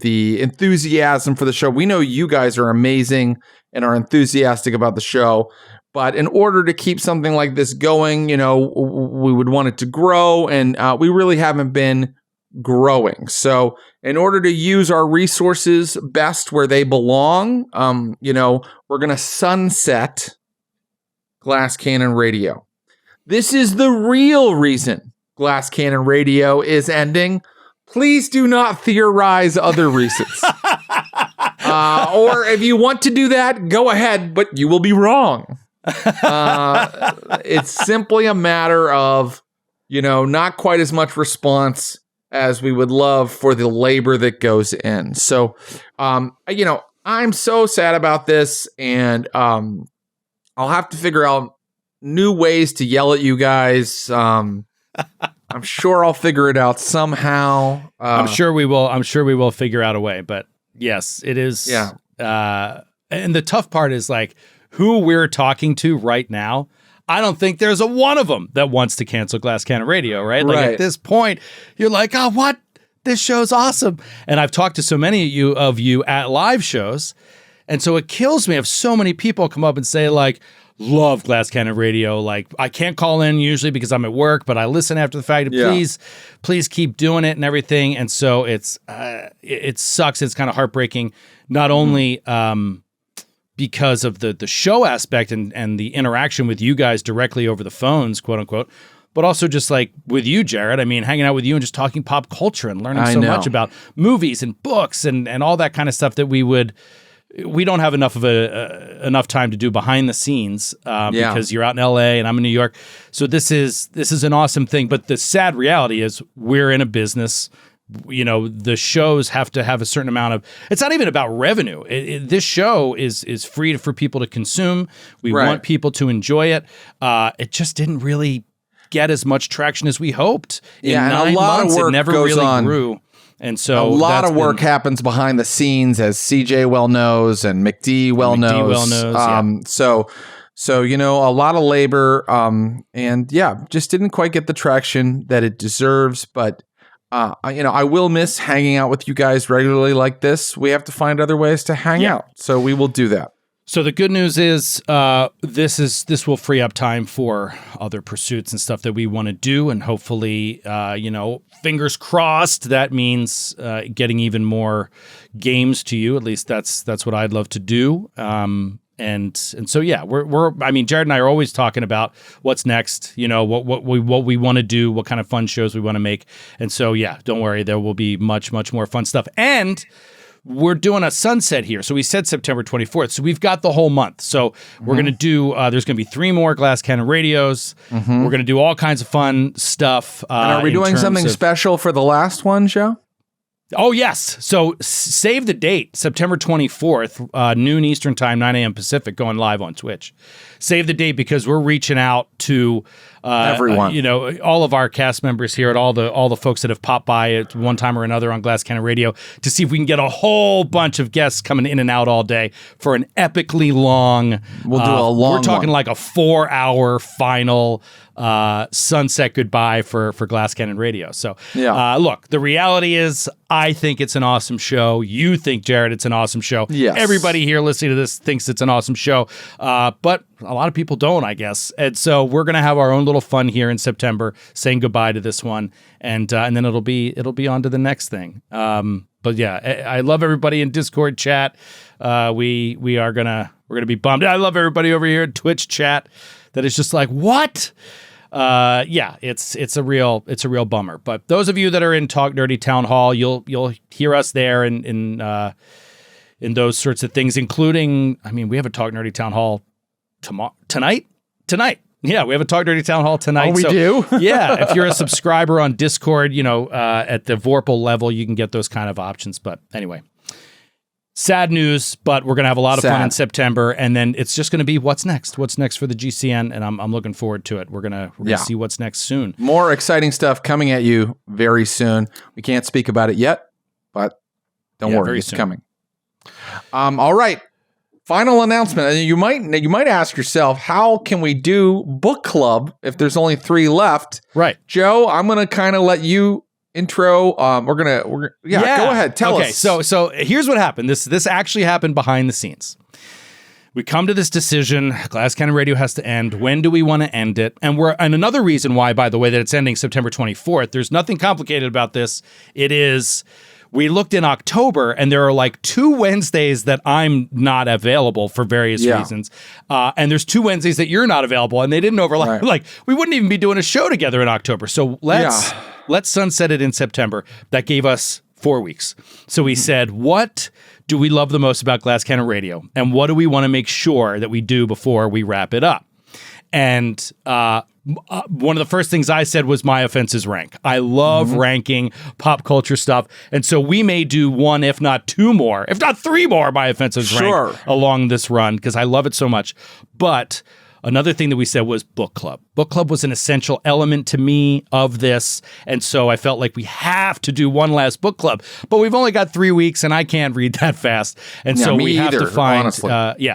the enthusiasm for the show. We know you guys are amazing and are enthusiastic about the show, but in order to keep something like this going, we would want it to grow, and we really haven't been growing. So in order to use our resources best where they belong, we're going to sunset Glass Cannon Radio. this is the real reason Glass Cannon Radio is ending. Please do not theorize other reasons. Or if you want to do that, go ahead, but you will be wrong. It's simply a matter of, not quite as much response as we would love for the labor that goes in. So, I'm so sad about this, and I'll have to figure out new ways to yell at you guys. I'm sure I'll figure it out somehow. I'm sure we will figure out a way, but yes, it is. Yeah. And the tough part is like who we're talking to right now. I don't think there's a one of them that wants to cancel Glass Cannon Radio, right? Like at this point, you're like, oh, what? This show's awesome. And I've talked to so many of you at live shows. And so it kills me if so many people come up and say like, love Glass Cannon Radio. Like I can't call in usually because I'm at work, but I listen after the fact. Please keep doing it and everything. And so it sucks. It's kind of heartbreaking, not only because of the show aspect and the interaction with you guys directly over the phones, quote unquote, but also just like with you, Jared. I mean, hanging out with you and just talking pop culture and learning so much about movies and books and all that kind of stuff that we don't have enough time to do behind the scenes because you're out in LA and I'm in New York. So this is an awesome thing. But the sad reality is we're in a business. The shows have to have a certain amount of. It's not even about revenue. This show is free for people to consume. We want people to enjoy it. It just didn't really get as much traction as we hoped. In 9 months, it never really grew. And so a lot of work happens behind the scenes, as CJ well knows and McD well knows. So a lot of labor, and just didn't quite get the traction that it deserves. But I will miss hanging out with you guys regularly like this. We have to find other ways to hang out, so we will do that. So the good news is this will free up time for other pursuits and stuff that we want to do, and hopefully, fingers crossed, that means getting even more games to you. At least that's what I'd love to do. And so I mean, Jared and I are always talking about what's next. What we want to do, what kind of fun shows we want to make, and so don't worry, there will be much more fun stuff. And we're doing a sunset here. So we said September 24th. So we've got the whole month. So we're going to do, there's going to be 3 more Glass Cannon Radios. We're going to do all kinds of fun stuff. And are we doing something special for the last one, Joe? Oh, yes. So save the date, September 24th, noon Eastern time, 9 a.m. Pacific, going live on Twitch. Save the date because we're reaching out to everyone. All of our cast members here, and all the folks that have popped by at one time or another on Glass Cannon Radio to see if we can get a whole bunch of guests coming in and out all day for an epically long. We'll do a long. We're talking like a 4-hour final sunset goodbye for Glass Cannon Radio. So look, the reality is I think it's an awesome show. You think, Jared, it's an awesome show. Yes. Everybody here listening to this thinks it's an awesome show. But a lot of people don't, I guess. And so we're going to have our own little fun here in September, saying goodbye to this one. And then it'll be on to the next thing. But I love everybody in Discord chat. We're going to be bummed. I love everybody over here in Twitch chat that is just like, what? It's a real bummer. But those of you that are in Talk Nerdy Town Hall, you'll hear us there in those sorts of things, including, I mean, we have a Talk Nerdy Town Hall tonight. Yeah, we have a Talk Nerdy Town Hall tonight. Oh, we do? Yeah, if you're a subscriber on Discord, at the Vorpal level, you can get those kind of options. But anyway, sad news, but we're going to have a lot of fun in September, and then it's just going to be what's next for the GCN, and I'm looking forward to it. We're going to see what's next soon. More exciting stuff coming at you very soon. We can't speak about it yet, but don't worry, it's coming. All right. Final announcement. You might ask yourself, how can we do book club if there's only 3 left? Right. Joe, I'm going to kind of let you intro. Go ahead. Tell us. So here's what happened. This actually happened behind the scenes. We come to this decision. Glass Cannon Radio has to end. When do we want to end it? And another reason why, by the way, that it's ending September 24th. There's nothing complicated about this. It is we looked in October, and there are like 2 Wednesdays that I'm not available for various reasons. And there's 2 Wednesdays that you're not available, and they didn't overlap. Right. Like, we wouldn't even be doing a show together in October. So let's sunset it in September. That gave us 4 weeks. So we said, what do we love the most about Glass Cannon Radio? And what do we want to make sure that we do before we wrap it up? And one of the first things I said was my offenses rank. I love ranking pop culture stuff. And so we may do 1, if not 2 more, if not 3 more my offenses rank along this run, because I love it so much. But another thing that we said was book club. Book club was an essential element to me of this. And so I felt like we have to do one last book club. But we've only got 3 weeks, and I can't read that fast. And so we have to find, honestly.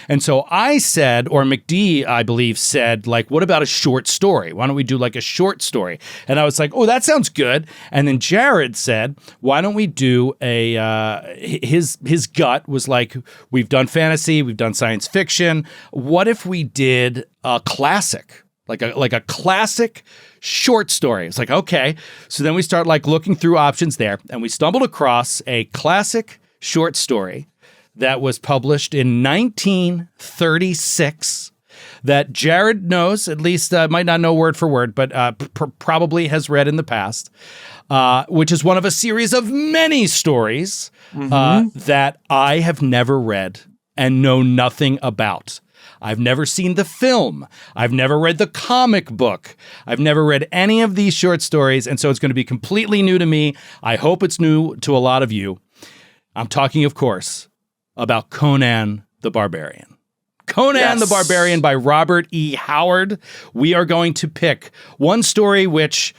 And so I said, or McD, I believe, said, like, what about a short story? Why don't we do like a short story? And I was like, oh, that sounds good. And then Jared said, why don't we do his gut was like, we've done fantasy, we've done science fiction. What if we did a classic? Like a classic short story. It's like, okay. So then we start like looking through options there, and we stumbled across a classic short story that was published in 1936 that Jared knows, at least might not know word for word, but probably has read in the past, which is one of a series of many stories that I have never read and know nothing about. I've never seen the film. I've never read the comic book. I've never read any of these short stories, and so it's going to be completely new to me. I hope it's new to a lot of you. I'm talking, of course, about Conan the Barbarian. Conan the Barbarian by Robert E. Howard. We are going to pick one story which,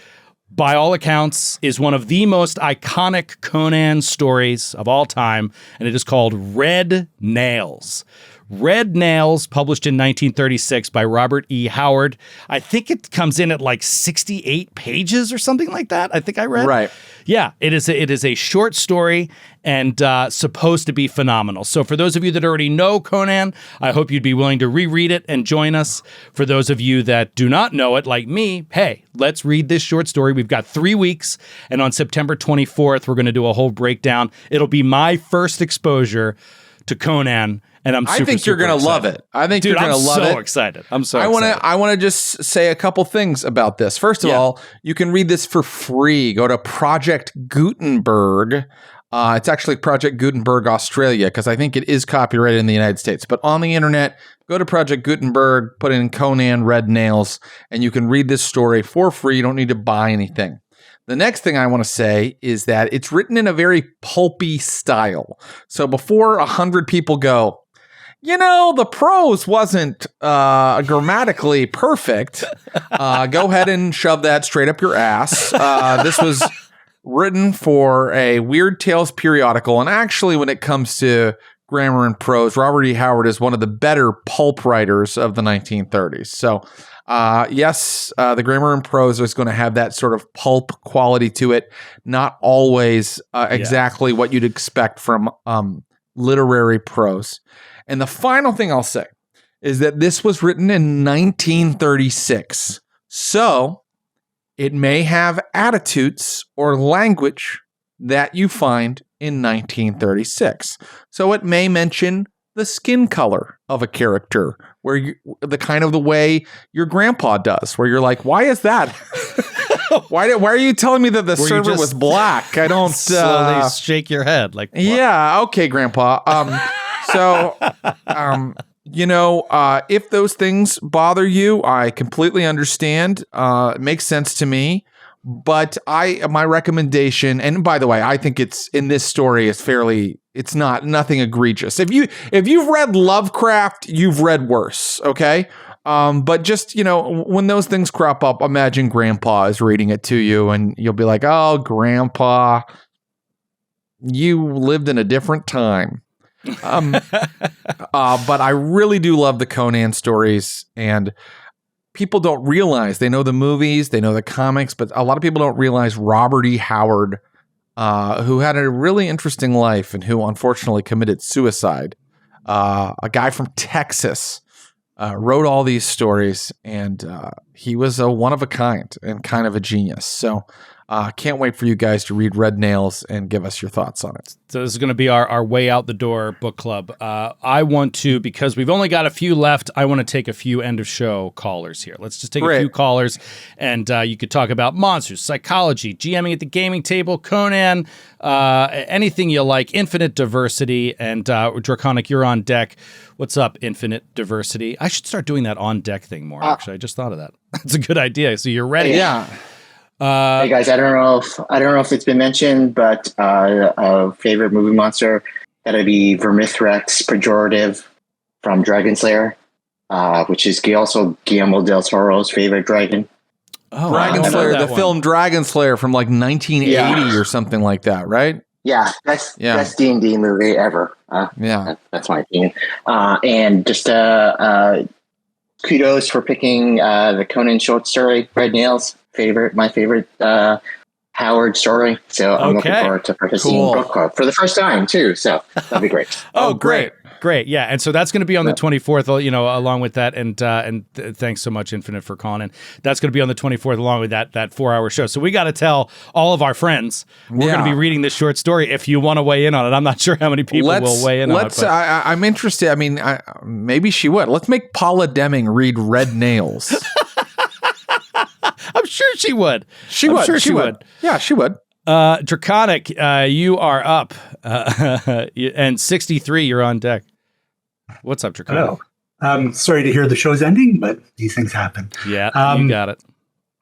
by all accounts, is one of the most iconic Conan stories of all time, and it is called Red Nails. Red Nails, published in 1936 by Robert E. Howard. I think it comes in at like 68 pages or something like that. I think I read. Right. Yeah, it is a short story and supposed to be phenomenal. So for those of you that already know Conan, I hope you'd be willing to reread it and join us. For those of you that do not know it, like me, hey, let's read this short story. We've got 3 weeks, and on September 24th, we're going to do a whole breakdown. It'll be my first exposure to Conan, and I think you're going to love it. I think you're going to love it. I'm so excited. I want to just say a couple things about this. First of all, you can read this for free. Go to Project Gutenberg. It's actually Project Gutenberg Australia, because I think it is copyrighted in the United States. But on the internet, go to Project Gutenberg, put in Conan Red Nails, and you can read this story for free. You don't need to buy anything. The next thing I want to say is that it's written in a very pulpy style. So before 100 people go, the prose wasn't grammatically perfect, go ahead and shove that straight up your ass. This was written for a Weird Tales periodical. And actually, when it comes to grammar and prose, Robert E. Howard is one of the better pulp writers of the 1930s. So, yes, the grammar and prose is going to have that sort of pulp quality to it. Not always exactly what you'd expect from literary prose. And the final thing I'll say is that this was written in 1936. So it may have attitudes or language that you find in 1936. So it may mention the skin color of a character, where the kind of the way your grandpa does, where you're like, why is that? Why are you telling me that the server was black? I don't slowly shake your head like, what? Yeah, okay, grandpa. If those things bother you, I completely understand. It makes sense to me. But my recommendation, and by the way, I think it's in this story is it's nothing egregious. If you've read Lovecraft, you've read worse. Okay. But just, when those things crop up, imagine grandpa is reading it to you and you'll be like, oh, grandpa, you lived in a different time. But I really do love the Conan stories, and people don't realize, they know the movies, they know the comics, but a lot of people don't realize Robert E. Howard, who had a really interesting life and who unfortunately committed suicide. A guy from Texas, wrote all these stories, and he was a one of a kind and kind of a genius. So Can't wait for you guys to read Red Nails and give us your thoughts on it. So this is going to be our way out the door book club. I want to, because we've only got a few left, I want to take a few end of show callers here. Let's just take a few callers, and you could talk about monsters, psychology, GMing at the gaming table, Conan, anything you like, infinite diversity, and Draconic, you're on deck. What's up, infinite diversity? I should start doing that on deck thing more, actually. I just thought of that. That's a good idea. So you're ready. Yeah. Hey guys, I don't know if it's been mentioned, but a favorite movie monster that'd be Vermithrex Pejorative from Dragon Slayer, which is also Guillermo del Toro's favorite dragon. Oh, Dragon Slayer, the film Dragon Slayer from like 1980 or something like that, right? Yeah, best D&D movie ever. That's my opinion. And just kudos for picking the Conan short story, Red Nails. My favorite Howard story. So I'm looking forward to participating in book club for the first time too. So that'd be great. Great. Yeah. And so that's going to be on the 24th, along with that. And thanks so much, Infinite, for calling in. That's going to be on the 24th, along with that 4-hour show. So we got to tell all of our friends we're going to be reading this short story. If you want to weigh in on it, I'm not sure how many people will weigh in on it. I'm interested. I mean, maybe she would. Let's make Paula Deming read Red Nails. I'm sure she would. She would. Yeah, she would. Draconic, you are up. And 63, you're on deck. What's up, Draconic? Hello. Sorry to hear the show's ending, but these things happen. Yeah, you got it.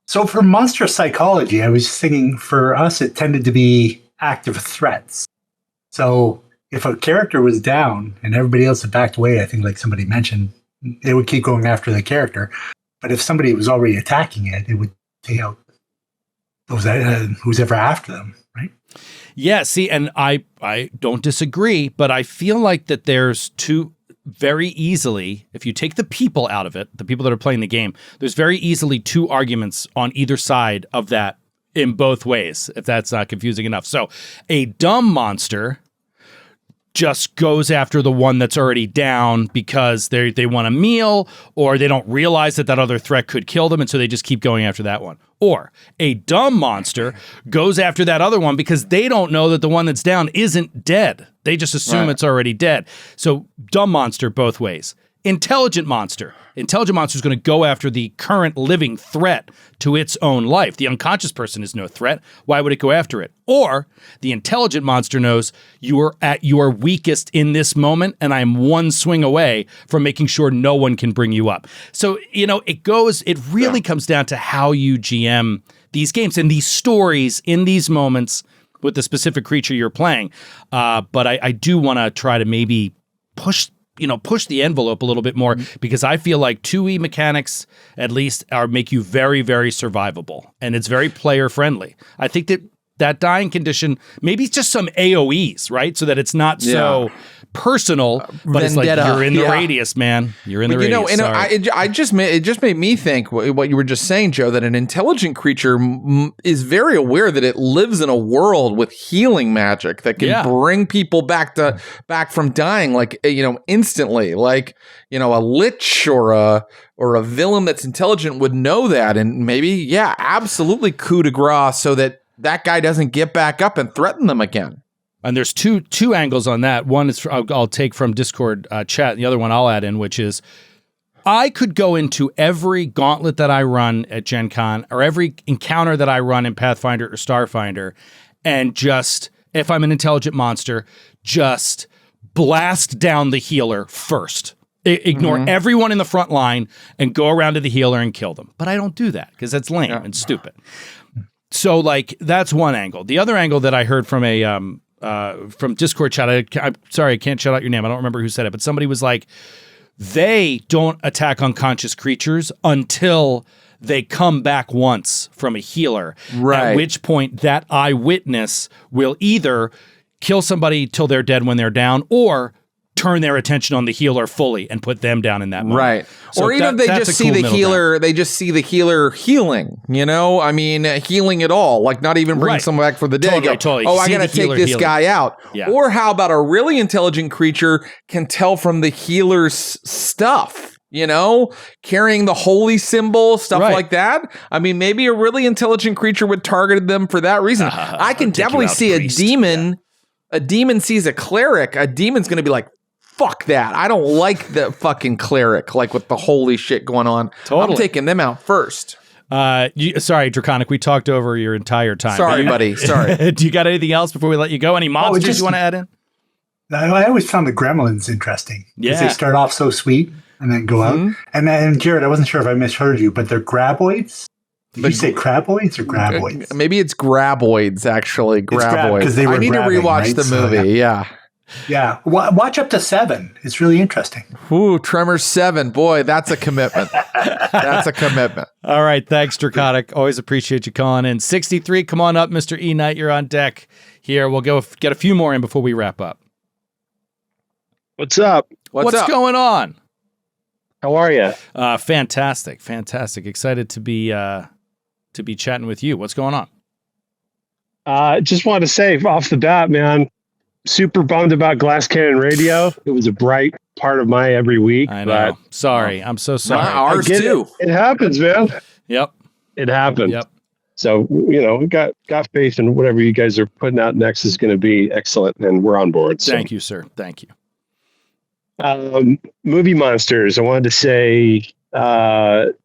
So for monster psychology, I was thinking for us, it tended to be active threats. So if a character was down and everybody else had backed away, I think like somebody mentioned, they would keep going after the character. But if somebody was already attacking it, it would take out who's ever after them, right? Yeah, see, and I don't disagree, but I feel like that there's very easily, if you take the people out of it, the people that are playing the game, there's very easily two arguments on either side of that in both ways, if that's not confusing enough. So a dumb monster just goes after the one that's already down because they want a meal, or they don't realize that other threat could kill them, and so they just keep going after that one. Or a dumb monster goes after that other one because they don't know that the one that's down isn't dead. They just assume it's already dead. So dumb monster both ways. Intelligent monster is going to go after the current living threat to its own life. The unconscious person is no threat. Why would it go after it? Or the intelligent monster knows you are at your weakest in this moment, and I'm one swing away from making sure no one can bring you up. So, it really comes down to how you GM these games and these stories in these moments with the specific creature you're playing. But I do want to try to maybe push the envelope a little bit more, because I feel like 2E mechanics at least make you very, very survivable, and it's very player friendly. I think that dying condition, maybe it's just some AOEs, right? So that it's not so personal, but it's like you're in the radius, man. You're in the radius. It just made me think what you were just saying, Joe, that an intelligent creature is very aware that it lives in a world with healing magic that can bring people back from dying, like, instantly. Like, a lich or a villain that's intelligent would know that, and maybe, absolutely coup de grace so that guy doesn't get back up and threaten them again. And there's two angles on that. One is I'll take from Discord chat. The other one I'll add in, which is I could go into every gauntlet that I run at Gen Con or every encounter that I run in Pathfinder or Starfinder, and just, if I'm an intelligent monster, just blast down the healer first. Ignore everyone in the front line and go around to the healer and kill them. But I don't do that because that's lame and stupid. So, like, that's one angle. The other angle that I heard from from Discord chat, I'm sorry, I can't shout out your name. I don't remember who said it, but somebody was like, they don't attack unconscious creatures until they come back once from a healer. Right. At which point that eyewitness will either kill somebody till they're dead when they're down, or turn their attention on the healer fully and put them down in that moment. Right. So or even if they just see the healer, they just see the healer healing, I mean, healing it all, like not even bring someone back for the day. Totally. Oh, I got to take this guy out. Yeah. Or how about a really intelligent creature can tell from the healer's stuff? carrying the holy symbol, stuff like that. I mean, maybe a really intelligent creature would target them for that reason. I can definitely see a demon. Yeah. A demon sees a cleric. A demon's going to be like, fuck that. I don't like the fucking cleric, like with the holy shit going on. Totally. I'm taking them out first. Sorry, Draconic. We talked over your entire time. Sorry, buddy. Sorry. Do you got anything else before we let you go? Any monsters you want to add in? I always found the gremlins interesting. Yeah. They start off so sweet and then go out. And then, Jared, I wasn't sure if I misheard you, but they're graboids? Did you say craboids or graboids? Maybe it's graboids, actually. Graboids. Because they were I need to rewatch the movie. Yeah. Yeah. Watch up to 7. It's really interesting. Ooh, Tremors 7. Boy, that's a commitment. That's a commitment. All right. Thanks, Draconic. Always appreciate you calling in. 63, come on up, Mr. E. Knight. You're on deck here. We'll go get a few more in before we wrap up. What's up? What's up? Going on? How are you? Fantastic. Excited to be chatting with you. What's going on? Just want to say off the bat, man, super bummed about Glass Cannon Radio. It was a bright part of my every week. I know. Sorry. I'm so sorry. Ours too. It happens, man. Yep. It happens. Yep. So, got faith in whatever you guys are putting out next is going to be excellent, and we're on board. So. Thank you, sir. Thank you. Movie monsters. I wanted to say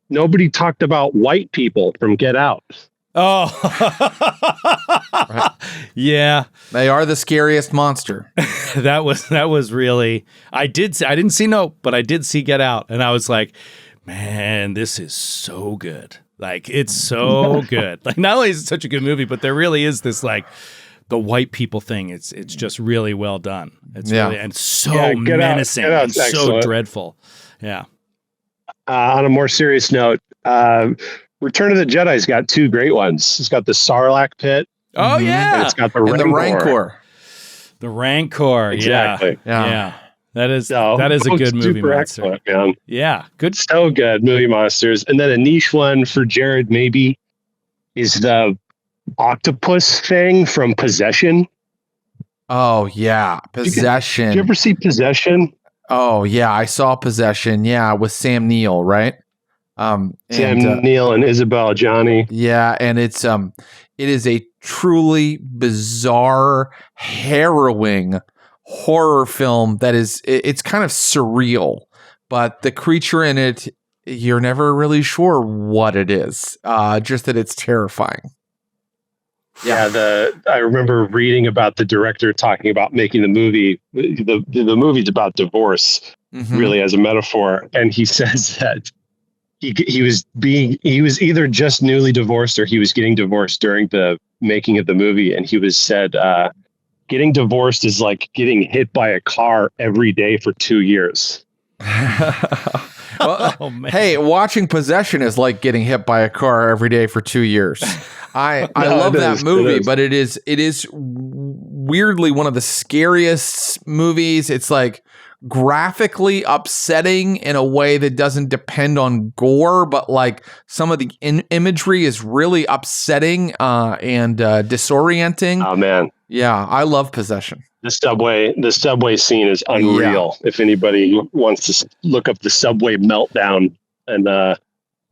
nobody talked about white people from Get Out. Oh, yeah. They are the scariest monster. that was really. I didn't see Nope, but I did see Get Out, and I was like, man, this is so good. Like, it's so good. Like, not only is it such a good movie, but there really is this like. The white people thing, it's just really well done. It's really and so menacing and so excellent. Dreadful. Yeah. On a more serious note, Return of the Jedi's got 2 great ones. It's got the Sarlacc pit. Oh yeah, and it's got the Rancor. The Rancor. Exactly. Yeah. That is a good movie monster. Man. Yeah, good. So good movie monsters. And then a niche one for Jared maybe is the octopus thing from Possession. Oh yeah, Possession. Did you ever see Possession? Oh yeah, I saw Possession. Yeah, with Sam Neill, right? Sam Neill and Isabel Johnny. Yeah, and it is a truly bizarre, harrowing horror film that it's kind of surreal, but the creature in it, you're never really sure what it is. Just that it's terrifying. Yeah, I remember reading about the director talking about making the movie. The movie's about divorce, really as a metaphor, and he says that he was either just newly divorced or he was getting divorced during the making of the movie, and he said getting divorced is like getting hit by a car every day for 2 years. Well, hey, watching Possession is like getting hit by a car every day for 2 years. I love that movie, but it is weirdly one of the scariest movies. It's like graphically upsetting in a way that doesn't depend on gore, but like some of the imagery is really upsetting and disorienting. Oh man. Yeah, I love Possession. The subway scene is unreal. Yeah. If anybody wants to look up the subway meltdown, and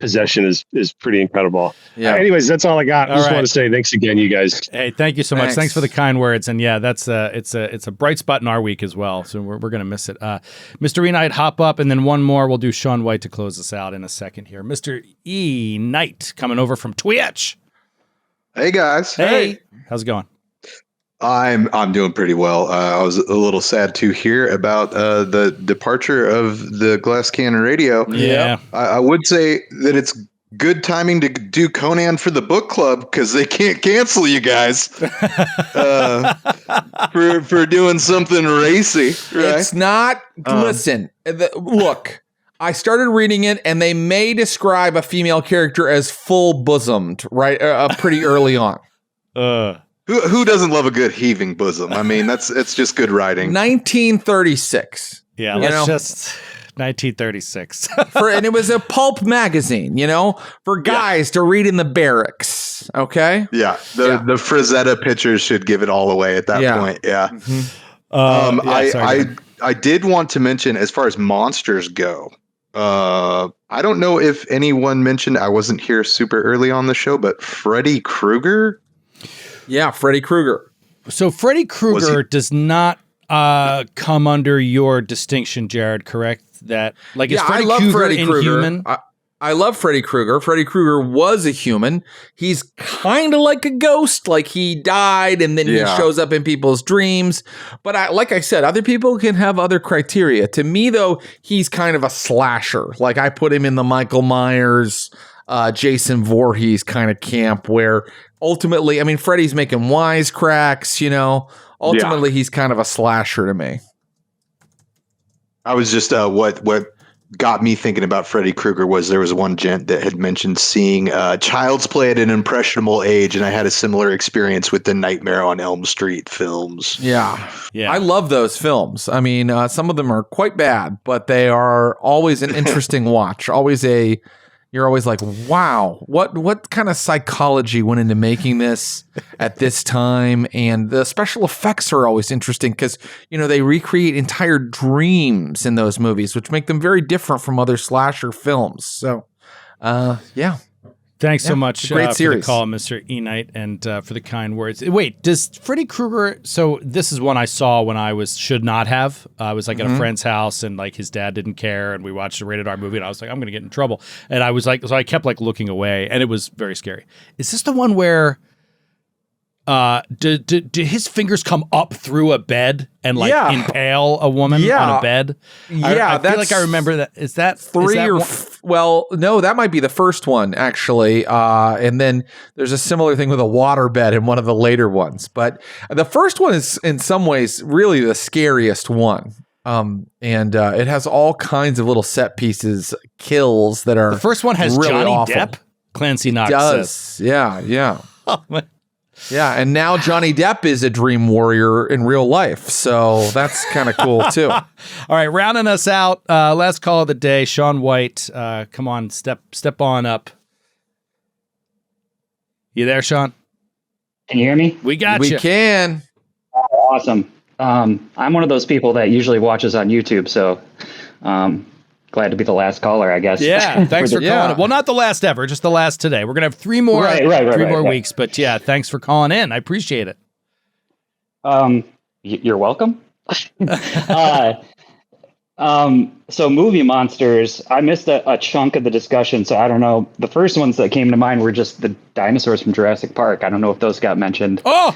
Possession is pretty incredible. Yeah. Anyways, that's all I got. I just want to say thanks again, you guys. Hey, thank you so much. Thanks for the kind words. And yeah, that's it's a bright spot in our week as well. So we're gonna miss it. Mr. E. Knight, hop up, and then one more. We'll do Sean White to close us out in a second here. Mr. E. Knight coming over from Twitch. Hey guys. Hey. How's it going? I'm doing pretty well. I was a little sad to hear about the departure of the Glass Cannon Radio. Yeah, I would say that it's good timing to do Conan for the book club because they can't cancel you guys for doing something racy. Right? It's not. Listen, look. I started reading it, and they may describe a female character as full bosomed, right? Pretty early on. Who doesn't love a good heaving bosom? I mean, it's just good writing. 1936. Yeah, let's just 1936. And it was a pulp magazine, for guys to read in the barracks. Okay. Yeah, the Frazetta pictures should give it all away at that point. Yeah. Mm-hmm. I did want to mention, as far as monsters go, I don't know if anyone mentioned, I wasn't here super early on the show, but Freddy Krueger? Yeah, Freddy Krueger. So Freddy Krueger does not come under your distinction, Jared, correct? That is Freddy Krueger inhuman? I love Freddy Krueger. Freddy Krueger was a human. He's kind of like a ghost. Like he died and then he shows up in people's dreams. But like I said, other people can have other criteria. To me, though, he's kind of a slasher. Like I put him in the Michael Myers, Jason Voorhees kind of camp where ultimately, I mean, Freddy's making wisecracks, you know. Ultimately, he's kind of a slasher to me. I was just what got me thinking about Freddy Krueger was there was one gent that had mentioned seeing Child's Play at an impressionable age, and I had a similar experience with the Nightmare on Elm Street films. Yeah. I love those films. I mean, some of them are quite bad, but they are always an interesting watch. You're always like, wow, what kind of psychology went into making this at this time? And the special effects are always interesting because, you know, they recreate entire dreams in those movies, which make them very different from other slasher films. So, yeah. Thanks so much great for series. the call, Mr. E-Knight, and for the kind words. Wait, does Freddy Krueger... So this is one I saw when I should not have. I was like at a friend's house and like his dad didn't care and we watched a rated R movie and I was like, I'm going to get in trouble. And I was like, so I kept like looking away and it was very scary. Is this the one where... do his fingers come up through a bed and like impale a woman on a bed? I feel like I remember that. Is that three well, no, that might be the first one actually. And then there's a similar thing with a water bed in one of the later ones. But the first one is in some ways really the scariest one. And it has all kinds of little set pieces, kills that are the first one has really Johnny awful. Depp. Clancy Knox says. Yeah. Oh my. Yeah, and now Johnny Depp is a dream warrior in real life, so that's kind of cool too. All right, rounding us out, last call of the day, Sean White. Come on, step on up. You there, Sean? Can you hear me? We got you. We can. Awesome. I'm one of those people that usually watches on YouTube, so glad to be the last caller, I guess. Yeah, thanks for calling. Well, not the last ever, just the last today. We're gonna have three more weeks, but yeah, thanks for calling in. I appreciate it. You're welcome. So movie monsters, I missed a chunk of the discussion, so I don't know. The first ones that came to mind were just the dinosaurs from Jurassic Park. I don't know if those got mentioned. Oh,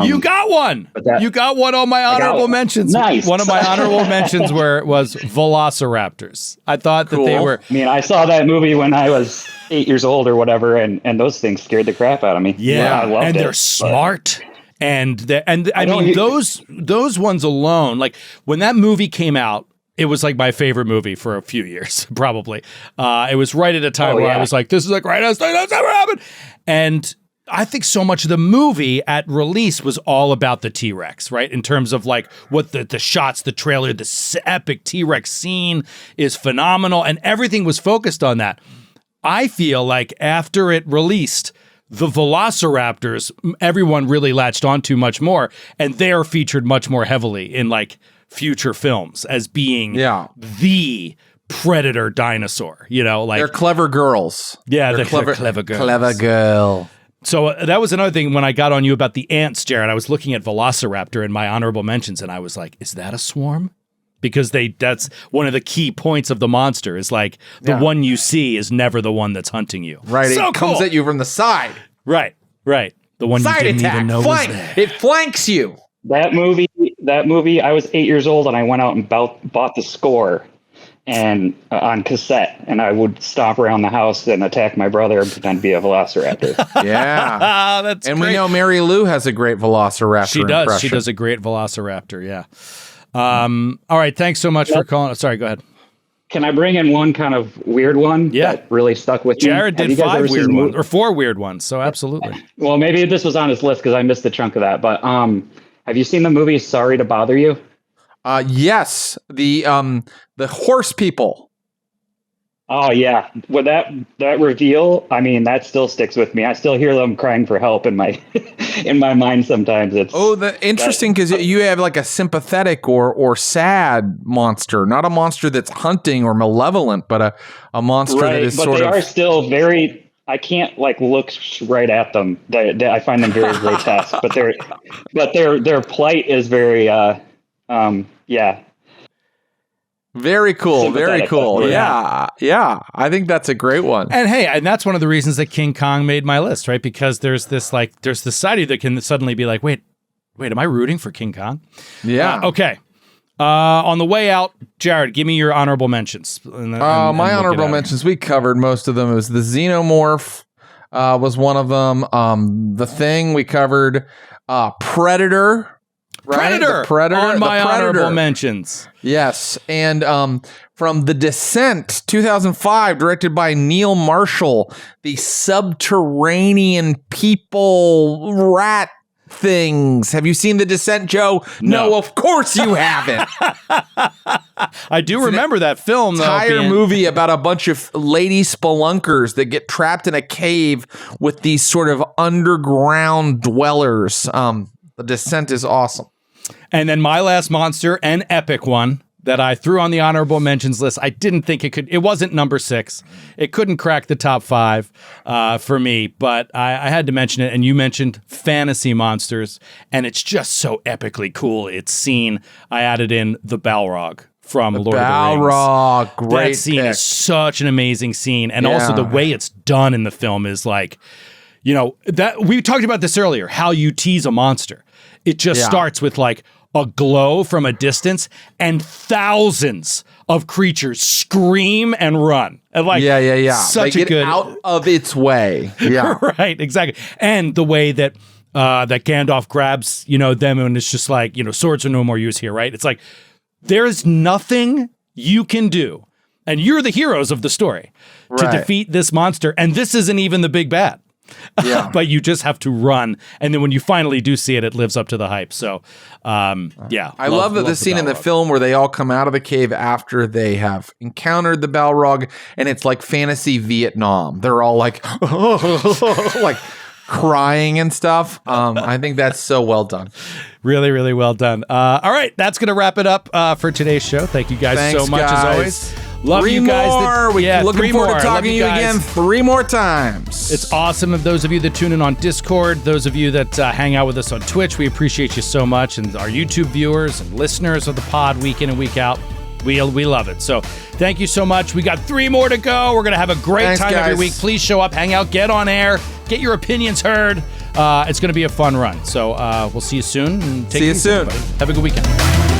you got one. You got one on my honorable mentions. Nice. One of my honorable mentions was Velociraptors. I thought that they were. I mean, I saw that movie when I was 8 years old or whatever, and those things scared the crap out of me. Yeah, I loved and they're it, smart. And I mean, those ones alone, like when that movie came out, it was like my favorite movie for a few years, probably. It was right at a time where I was like, this is the greatest thing that's ever happened. And I think so much of the movie at release was all about the T-Rex, right? In terms of like what the shots, the trailer, the epic T-Rex scene is phenomenal, and everything was focused on that. I feel like after it released, the Velociraptors, everyone really latched onto much more, and they are featured much more heavily in like future films as being the predator dinosaur, you know, like they're clever girls. Yeah, they're clever girls. Clever girl. So that was another thing when I got on you about the ants, Jared. I was looking at Velociraptor in my honorable mentions, and I was like, is that a swarm? Because that's one of the key points of the monster is like the one you see is never the one that's hunting you. Right. So it comes at you from the side. Right. The one side you didn't attack. even know Flank. was there. It flanks you. That movie, I was 8 years old and I went out and bought the score and on cassette, and I would stomp around the house and attack my brother and pretend to be a velociraptor. Yeah. That's and great. we know Mary Lou has a great velociraptor She does. impression. She does a great velociraptor, yeah. All right, thanks so much for calling. Sorry, go ahead. Can I bring in one kind of weird one that really stuck with me? Jared did 5 weird ones, or 4 weird ones, so absolutely. Well, maybe this was on his list because I missed a chunk of that, but have you seen the movie Sorry to Bother You? Yes, the horse people. Oh yeah, well that reveal, I mean, that still sticks with me. I still hear them crying for help in my in my mind sometimes. It's interesting because you have like a sympathetic or sad monster, not a monster that's hunting or malevolent, but a monster that is but sort they of. are still very. I can't like look right at them. I find them very grotesque, but their plight is very Very cool. Very sympathetic, cool. definitely. Yeah. I think that's a great one. And hey, and that's one of the reasons that King Kong made my list, right? Because there's this side of you that can suddenly be like, wait, am I rooting for King Kong? Yeah. Okay. On the way out, Jared, give me your honorable mentions. My honorable mentions, we covered most of them. It was the Xenomorph was one of them. The Thing we covered. Predator. Right? Predator on my honorable mentions. Yes, and from The Descent, 2005, directed by Neil Marshall, the subterranean people rat things. Have you seen The Descent, Joe? No, of course you haven't. I do remember that film, though. Entire movie about a bunch of lady spelunkers that get trapped in a cave with these sort of underground dwellers. The Descent is awesome. And then my last monster, an epic one that I threw on the honorable mentions list. I didn't think it could. It wasn't number 6. It couldn't crack the top 5 for me, but I had to mention it. And you mentioned fantasy monsters, and it's just so epically cool. It's seen. I added in the Balrog from Lord of the Rings. Balrog, great That scene pick. is such an amazing scene, and also the way it's done in the film is like, that we talked about this earlier. How you tease a monster. It just starts with like a glow from a distance, and thousands of creatures scream and run. And like, such they a get good out of its way. Yeah, right, exactly. And the way that that Gandalf grabs, them, and it's just like, swords are no more use here, right? It's like there's nothing you can do, and you're the heroes of the story to defeat this monster, and this isn't even the big bad. Yeah. But you just have to run, and then when you finally do see it, it lives up to the hype. So, I love the scene in the film where they all come out of the cave after they have encountered the Balrog, and it's like fantasy Vietnam. They're all like, like crying and stuff. I think that's so well done. Really, really well done. All right, that's going to wrap it up for today's show. Thank you guys so much, as always. Love you guys. Looking forward to talking to you again 3 more times. It's awesome. Of those of you that tune in on Discord, those of you that hang out with us on Twitch, we appreciate you so much. And our YouTube viewers and listeners of the pod week in and week out, we love it. So thank you so much. We got 3 more to go. We're going to have a great time every week. Please show up, hang out, get on air, get your opinions heard. It's going to be a fun run. So we'll see you soon. And see you soon. Everybody. Have a good weekend.